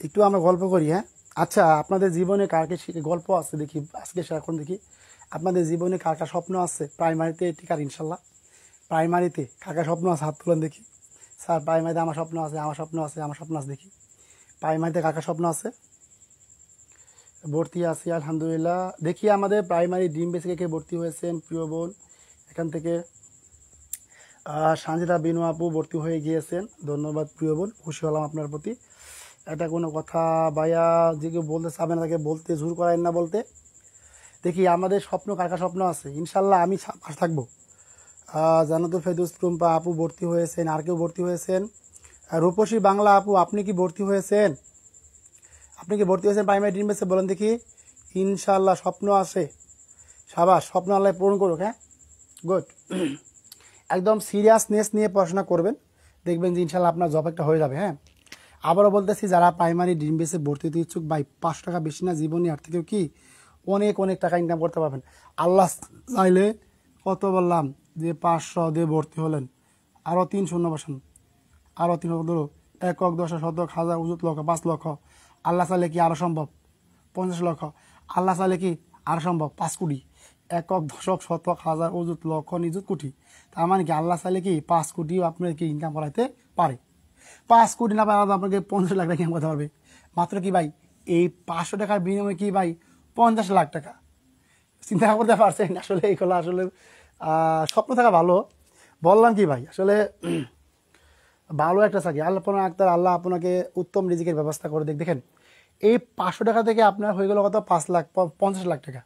একটু আমরা গল্প করি। হ্যাঁ আচ্ছা আপনাদের জীবনে কারকে গল্প আছে দেখি আজকে এখন দেখি, আপনাদের জীবনে কার স্বপ্ন আছে প্রাইমারিতে টিকার? ইনশাল্লাহ প্রাইমারিতে কার স্বপ্ন আছে হাত তুলেন দেখি। স্যার প্রাইমারিতে আমার স্বপ্ন আছে, দেখি প্রাইমারিতে কার কার স্বপ্ন আছে? ভর্তি আছি আলহামদুলিল্লাহ। দেখি আমাদের প্রাইমারি ড্রিম বেসে কে ভর্তি হয়েছেন প্রিয় বোন। এখান থেকে সঞ্জিতা বিনু আপু ভর্তি হয়ে গিয়েছেন, ধন্যবাদ প্রিয় বোন, খুশি হলাম আপনার প্রতি। এটা কোনো কথা ভাইয়া, যে কেউ বলতে চাবে না তাকে বলতে জোর করায়েন না বলতে। দেখি আমাদের স্বপ্ন কার কার স্বপ্ন আছে, ইনশাল্লাহ আমি পাশে থাকবো। জান্নাতুল ফেরদৌস টুম্পা আপু ভর্তি হয়েছেন, আর কেউ ভর্তি হয়েছেন? রূপসী বাংলা আপু আপনি কি ভর্তি হয়েছেন? প্রাইমারি ড্রিম বেসে বলেন দেখি। ইনশাল্লাহ স্বপ্ন আছে, সাবাস, স্বপ্ন আল্লাহ পূরণ করুক। হ্যাঁ, গুড। একদম সিরিয়াসনেস নিয়ে পড়াশোনা করবেন, দেখবেন যে ইনশাল্লাহ আপনার জব একটা হয়ে যাবে। হ্যাঁ, আবারও বলতেছি, যারা প্রাইমারি ড্রিম বেসে ভর্তি হতে ইচ্ছুক ভাই, 5 টাকা বেশি না, জীবনে আর থেকেও কি অনেক অনেক টাকা ইনকাম করতে পারবেন। আল্লাহ চাইলে কত বললাম যে 500 দিয়ে ভর্তি হলেন, আরও 3 শূন্য বসান, আরও 3 ধরো 1 10 শতক হাজার 1 লক্ষ 5 লক্ষ। আল্লাহ চাইলে কি আরও সম্ভব 50 লক্ষ। আল্লাহ চাইলে কি আরও সম্ভব 5 কোটি। 1 দশক শতক হাজার 1 লক্ষ নিযুত কোটি। তার মানে কি আল্লাহ চাইলে কি 5 কোটিও আপনার কি ইনকাম করাইতে পারে। 5 কোটি না পারে আপনাকে 50 লাখ টাকা ইনকাম করতে পারবে। মাত্র কি ভাই এই 500 টাকার বিনিময়ে কি ভাই 50 লাখ টাকা। চিন্তা করতে পারছেন? আসলে এইগুলো আসলে স্বপ্ন থাকা ভালো। বললাম কি ভাই, আসলে ভালো একটা চাকরি আল্লাহ আপনাকে উত্তম রিজিকের ব্যবস্থা করে দেখেন। এই 500 টাকা থেকে আপনার হয়ে গেল কত 5 লাখ 50 লাখ টাকা।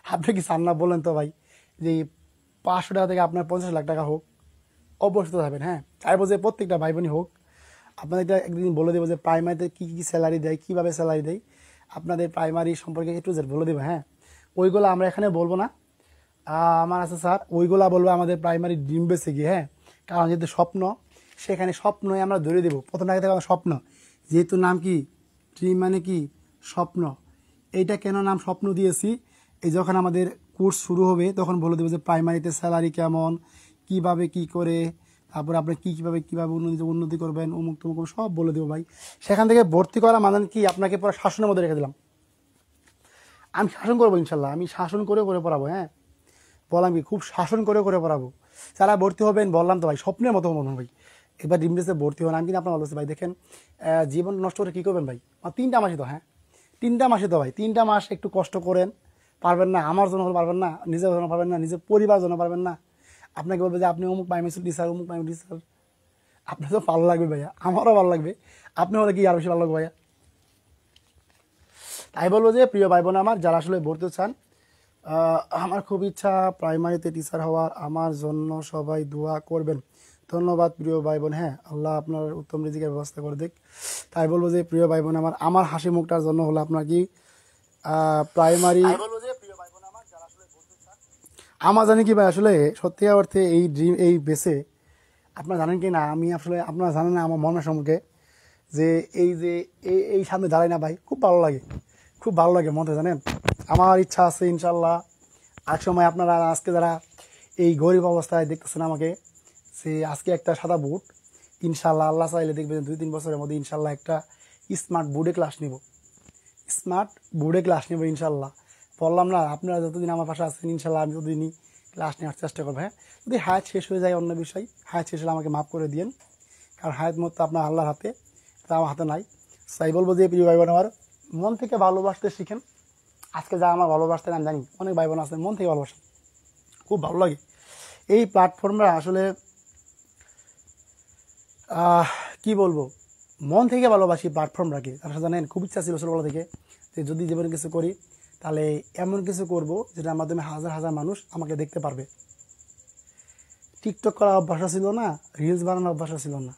আপনি কি চান না বলেন তো ভাই যে 500 টাকা থেকে আপনার 50 লাখ টাকা হোক? অবশ্যই যাবেন। হ্যাঁ, চাইবো যে প্রত্যেকটা ভাই বোনই হোক। আপনাদেরকে একদিন বলে দেবো যে প্রাইমারিতে কী কী স্যালারি দেয়, কীভাবে স্যালারি দেয়, আপনাদের প্রাইমারি সম্পর্কে একটু বলে দেবো। হ্যাঁ, ওইগুলো আমরা এখানে বলবো না, আমার আছে স্যার, ওইগুলা বলবো আমাদের প্রাইমারি ড্রিম বেসে গিয়ে। হ্যাঁ, কারণ যেহেতু স্বপ্ন, সেখানে স্বপ্নই আমরা ধরে দেবো প্রথম আগে থেকে। স্বপ্ন যেহেতু নাম কি, ড্রিম মানে কি স্বপ্ন। এইটা কেন নাম স্বপ্ন দিয়েছি, এই যখন আমাদের কোর্স শুরু হবে তখন বলে দেবো যে প্রাইমারিতে স্যালারি কেমন, কিভাবে কি করে, তারপর আপনি কীভাবে উন্নতি করবেন, অমুক তমুক সব বলে দেবো ভাই। সেখান থেকে ভর্তি করা মানে কি, আপনাকে পুরো শাসনের মধ্যে রেখে দিলাম। আমি শাসন করবো ইনশাল্লাহ, আমি শাসন করে পড়াবো। হ্যাঁ, বললাম কি খুব শাসন করে পড়াবো। যারা ভর্তি হবেন বললাম তো ভাই, স্বপ্নের মতো মনে হয় ভাই, এবার ড্রিম বেসে ভর্তি হন। আমি কিন্তু আপনার বলছি ভাই, দেখেন জীবন নষ্ট করে কী করবেন ভাই? 3টা মাসই তো। হ্যাঁ, 3টা মাসে তো ভাই, 3টা মাস একটু কষ্ট করেন, পারবেন না আমার জন্য পারবেন না, নিজের জন্য পারবেন না, নিজের পরিবার জন্য পারবেন না। আপনাকে বলবে যে আপনি অমুক প্রাইমারি টিচার, অমুক প্রাইমারি টিচার। আপনার তো ভালো লাগবে ভাইয়া, আমারও ভালো লাগবে, আপনি হলে কি আরো বেশি ভালো লাগবে ভাইয়া। তাই বলবো যে প্রিয় ভাই বোন আমার, যারা আসলে ভর্তি চান, আমার খুব ইচ্ছা প্রাইমারিতে টিচার হওয়ার, আমার জন্য সবাই দোয়া করবেন। ধন্যবাদ প্রিয় ভাই বোন। হ্যাঁ, আল্লাহ আপনার উত্তম রিজিকের ব্যবস্থা করে দিক। তাই বলবো যে প্রিয় ভাই বোন আমার হাসি মুখটার জন্য হলো আপনার কি প্রাইমারি। আমার জানি কি ভাই, আসলে সত্যি অর্থে এই ড্রিম এই বেসে আপনারা জানেন কি না, আমি আসলে আপনারা জানেন না আমার মনের সম্পর্কে, যে এই সামনে দাঁড়াই না ভাই, খুব ভালো লাগে মনে, জানেন। আমার ইচ্ছা আছে ইনশাল্লাহ এক সময় আপনারা আজকে যারা এই গরিব অবস্থায় দেখতেছেন আমাকে, সে আজকে একটা সাদা বুট, ইনশাল্লাহ আল্লাহ চাইলে দেখবেন 2-3 বছরের মধ্যে ইনশাল্লাহ একটা স্মার্ট বোর্ডে ক্লাস নিব ইনশাল্লাহ। বললাম না, আপনারা যতদিন আমার পাশে আছেন ইনশাল্লাহ আমি ততদিনই ক্লাস নেওয়ার চেষ্টা করবো। হ্যাঁ, যদি হায়াত শেষ হয়ে যায় অন্য বিষয়, হায়াত শেষ হলে আমাকে মাফ করে দিন, কারণ হায়াত মতো আপনার আল্লাহর হাতে, তা আমার হাতে নাই। তাই বলবো যে প্রিয় ভাই বোন আমার, মন থেকে ভালোবাসতে শিখেন। আজকে যা আমার ভালোবাসতেন আমি জানি, অনেক ভাই বোন আছেন মন থেকে ভালোবাসেন, খুব ভালো লাগে। এই প্ল্যাটফর্মরা আসলে কি বলবো, মন থেকে ভালোবাসি প্ল্যাটফর্মটাকে। আপনারা জানেন খুব ইচ্ছা ছিল ছোটবেলা থেকে যে যদি জীবনে কিছু করি তাহলে এমন কিছু করব যেটার মাধ্যমে হাজার হাজার মানুষ আমাকে দেখতে পারবে। টিকটক করার অভ্যাস ছিল না, রিলস বানানোর অভ্যাস ছিল না,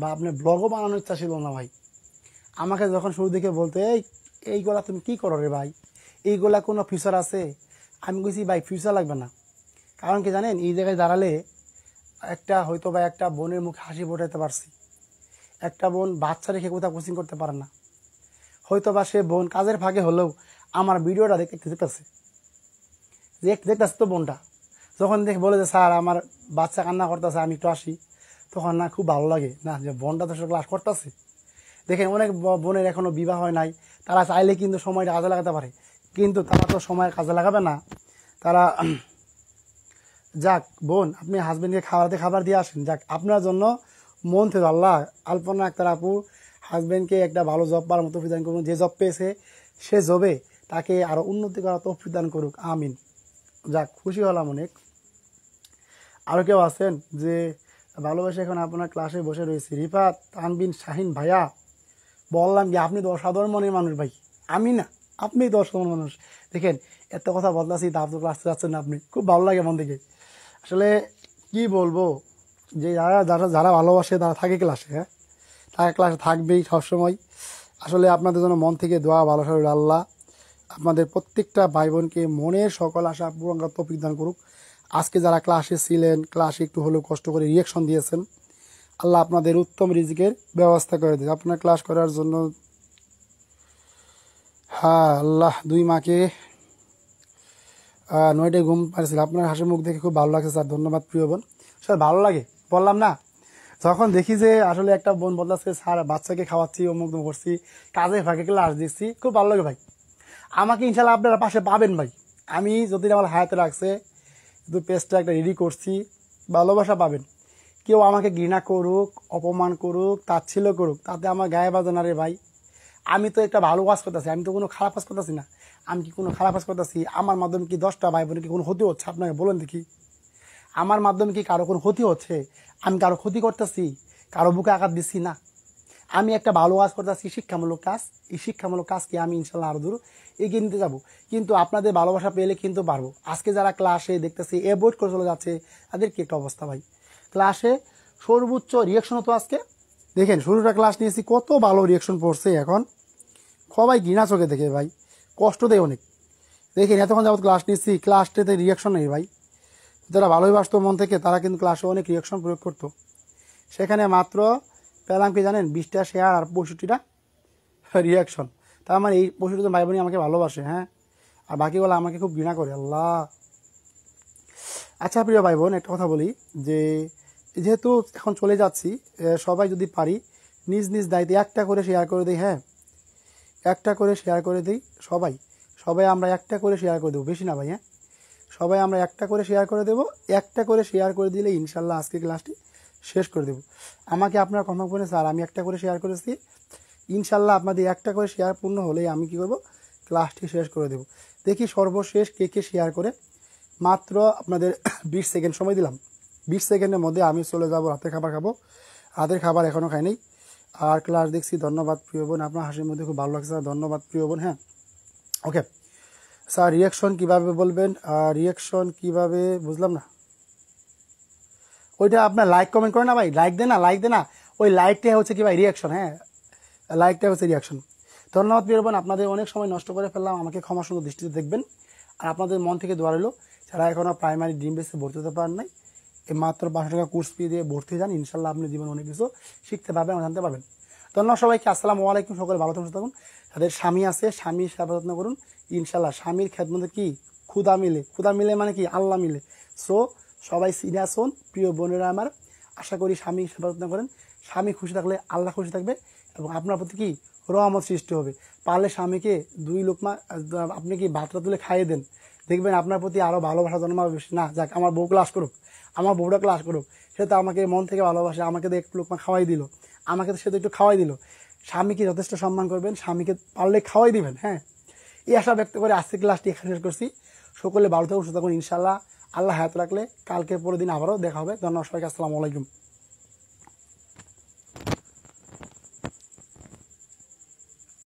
বা আপনার ব্লগও বানানোর ইচ্ছা ছিল না ভাই। আমাকে যখন শুরু থেকে বলতে এইগুলা তুমি কি করো রে ভাই, এইগুলা কোনো ফিউচার আছে? আমি বলছি ভাই ফিউচার লাগবে না। কারণ কি জানেন, এই জায়গায় দাঁড়ালে হয়তো বা একটা বোনের মুখে হাসি ফোটাতে পারছি। একটা বোন বাচ্চা রেখে কোথাও কোচিং করতে পারে না, হয়তো বা সে বোন কাজের ফাঁকে হলেও আমার ভিডিওটা দেখতেছে তো বোনটা। যখন দেখে বলে যে স্যার আমার বাচ্চা কান্না করতেছে, আমি একটু আসি, তখন না খুব ভালো লাগে না যে বোনটা তো ক্লাস করতেছে। দেখেন অনেক বোনের এখনো বিবাহ হয় নাই, তারা চাইলে কিন্তু সময়টা কাজে লাগাতে পারে, কিন্তু তারা তো সময় কাজে লাগাবে না। তারা যাক বোন আপনি হাজবেন্ডকে খাবার দিয়ে আসেন, যাক আপনার জন্য মন থেকে আল্লাহ আলপনা আক্তার আপু হাজব্যান্ডকে একটা ভালো জব পাওয়ার মতো প্রদান করুন, যে জব পেয়েছে সে জবে তাকে আরও উন্নতি করার তৌফিক দান করুক, আমিন। যাক, খুশি হলাম অনেক। আরও কেউ আছেন যে ভালোবাসে এখন আপনার ক্লাসে বসে রয়েছে? রিফাত তানবিন শাহিন ভাইয়া, বললাম কি আপনি তো অসাধারণ মনের মানুষ ভাই, আমি না, আপনি তো অসাধারণ মানুষ। দেখেন এত কথা বদলাচ্ছি তা তো ক্লাসে যাচ্ছেন না আপনি, খুব ভালো লাগে মন থেকে। আসলে কি বলবো, যে যারা যারা যারা ভালোবাসে তারা থাকে ক্লাসে, হ্যাঁ তারা ক্লাসে থাকবেই সবসময়। আসলে আপনাদের জন্য মন থেকে দোয়া, ভালোবাসা রইল। আল্লাহ আপনাদের প্রত্যেকটা ভাই বোনকে মনের সকল আশা পূরণ করার তৌফিক দান করুক। আজকে যারা ক্লাসে ছিলেন, ক্লাসে একটু হলেও কষ্ট করে রিয়াকশন দিয়েছেন, আল্লাহ আপনাদের উত্তম রিজিকের ব্যবস্থা করে দেয়। আপনার ক্লাস করার জন্য হ্যাঁ আল্লাহ 2 মাকে 9টায় ঘুম পাড়ছিল। আপনার হাসি মুখ দেখে খুব ভালো লাগছে স্যার, ধন্যবাদ প্রিয় বোন। স্যার ভালো লাগে, বললাম না, যখন দেখি যে আসলে একটা বোন বদলাচ্ছে, স্যার বাচ্চাকে খাওয়াচ্ছি, অমুক করছি, কাজে ফাঁকে ক্লাস দিচ্ছি, খুব ভালো লাগে ভাই। আমাকে ইনশাল্লাহ আপনারা পাশে পাবেন ভাই। আমি যদি আমার হায়াতে রাখছে কিন্তু পেজটা একটা রেডি করছি, ভালোবাসা পাবেন। কেউ আমাকে ঘৃণা করুক, অপমান করুক, তাচ্ছিল্য করুক, তাতে আমার গায়ে বাজে না রে ভাই। আমি তো একটা ভালো কাজ করতেছি, আমি তো কোনো খারাপ কাজ করতেছি না। আমি কি কোনো খারাপ কাজ করতেছি? আমার মাধ্যমে কি 10টা ভাই বোনের কি কোনো ক্ষতি হচ্ছে? আপনাকে বলেন দেখি, আমার মাধ্যমে কি কারো কোনো ক্ষতি হচ্ছে? আমি কারো ক্ষতি করতেছি? কারো বুকে আঘাত দিচ্ছি না। আমি একটা ভালো কাজ করতেছি, শিক্ষামূলক কাজ। এই শিক্ষামূলক কাজকে আমি ইনশাল্লাহ আরো দূর এগিয়ে নিতে যাবো। কিন্তু আপনাদের ভালোবাসা পেলে কিন্তু পারবো। আজকে যারা ক্লাসে দেখতেছি অ্যাভয়েড করে চলে যাচ্ছে, তাদের কি একটা অবস্থা ভাই। ক্লাসে সর্বোচ্চ রিয়াকশন হতো আজকে, দেখেন শুরুটা ক্লাস নিয়েছি, কত ভালো রিয়াকশন পড়ছে। এখন সবাই ঘৃণা চোখে দেখে ভাই, কষ্ট দেয় অনেক। দেখেন এতক্ষণ যাবত ক্লাস নিচ্ছি, ক্লাসটাতে রিয়াকশন নেই ভাই। যারা ভালোই বাসতো মন থেকে, তারা কিন্তু ক্লাসে অনেক রিয়াকশন প্রয়োগ করতো। সেখানে মাত্র পেলাম কি জানেন, 20টা শেয়ার আর 65টা রিয়াকশন। তার মানে এই 65জন ভাই বোনই আমাকে ভালোবাসে, হ্যাঁ, আর বাকিগুলো আমাকে খুব ঘৃণা করে। আল্লাহ। আচ্ছা প্রিয় ভাই বোন, একটা কথা বলি, যে যেহেতু এখন চলে যাচ্ছি, সবাই যদি পারি নিজ নিজ দায়িত্বে একটা করে শেয়ার করে দিই, হ্যাঁ একটা করে শেয়ার করে দিই। সবাই সবাই আমরা একটা করে শেয়ার করে দেবো, বেশি না ভাই, হ্যাঁ সবাই আমরা একটা করে শেয়ার করে দেবো। একটা করে শেয়ার করে দিলে ইনশাল্লাহ আজকে ক্লাসটি শেষ করে দেবো। আমাকে আপনারা কনফার্ম করে স্যার আমি একটা করে শেয়ার করেছি, ইনশাল্লাহ আপনাদের একটা করে শেয়ার পূর্ণ হলেই আমি কি করব, ক্লাসটি শেষ করে দেব। দেখি সর্বশেষ কে কে শেয়ার করে। মাত্র আপনাদের 20 সেকেন্ড সময় দিলাম। 20 সেকেন্ডের মধ্যে আমি চলে যাব রাতের খাবার খাবো। রাতের খাবার এখনও খাইনি, আর ক্লাস দেখছি। ধন্যবাদ প্রিয় বোন, আপনার হাসির মধ্যে খুব ভালো লাগছে, ধন্যবাদ প্রিয় বোন। হ্যাঁ ওকে স্যার, রিয়াকশন কিভাবে বলবেন? রিয়াকশন কিভাবে বুঝলাম না। ওইটা আপনার লাইক কমেন্ট করে না ভাই, লাইক দে না, লাইক দে না, ওই লাইকটাই হচ্ছে কি ভাই রিয়াকশন। হ্যাঁ লাইকটা হচ্ছে রিয়াকশন। ধন্যবাদ প্রিয় বোন, আপনাদের অনেক সময় নষ্ট করে ফেললাম, আমাকে ক্ষমা সুন্দর দৃষ্টিতে দেখবেন। আর আপনাদের মন থেকে দোয়া রইল, যারা এখনও প্রাইমারি ড্রিম বেসে ভর্তি হতে পারেন নাই, এই মাত্র 500 টাকা কোর্স ফি দিয়ে ভর্তি যান, ইনশাল্লাহ আপনি জীবনে অনেক কিছু শিখতে পারবেন, জানতে পারবেন। ধন্যবাদ সবাইকে, আসসালামু আলাইকুম। সকলে ভালো থাকুন। তাদের স্বামী আছে, স্বামীর সেবা যত্ন করুন, ইনশাল্লাহ স্বামীর খেদমতে কি ক্ষুদা মিলে, ক্ষুদা মিলে মানে কি আল্লাহ মিলে। সো সবাই সিরিয়াস হন প্রিয় বোনেরা আমার, আশা করি স্বামী সেবা যত্ন করেন। স্বামী খুশি থাকলে আল্লাহ খুশি থাকবে এবং আপনার প্রতি কি রহমত সৃষ্টি হবে। পারলে স্বামীকে 2 লোকমা আপনি কি ভাতটা তুলে খাইয়ে দেন, দেখবেন আপনার প্রতি আরও ভালোবাসা জন্মাবে বেশি। না যাক, আমার বউ ক্লাস করুক, আমার বউটা ক্লাস করুক, সে তো আমাকে মন থেকে ভালোবাসে, আমাকে তো একটু লোকমা খাওয়াই দিল, আমাকে তো সে তো একটু খাওয়াই দিল। স্বামীকে যথেষ্ট সম্মান করবেন, স্বামীকে পারলে খাওয়াই দিবেন। হ্যাঁ এই আশা ব্যক্ত করে আজকে ক্লাসটি এখানে শেষ করছি। সকলে ভালো থাকুন, সুস্থ থাকুন, ইনশাল্লাহ আল্লাহ হায়াত রাখলে কালকে পরের দিন আবারও দেখা হবে। ধন্যবাদ সবাইকে, আসসালামু আলাইকুম।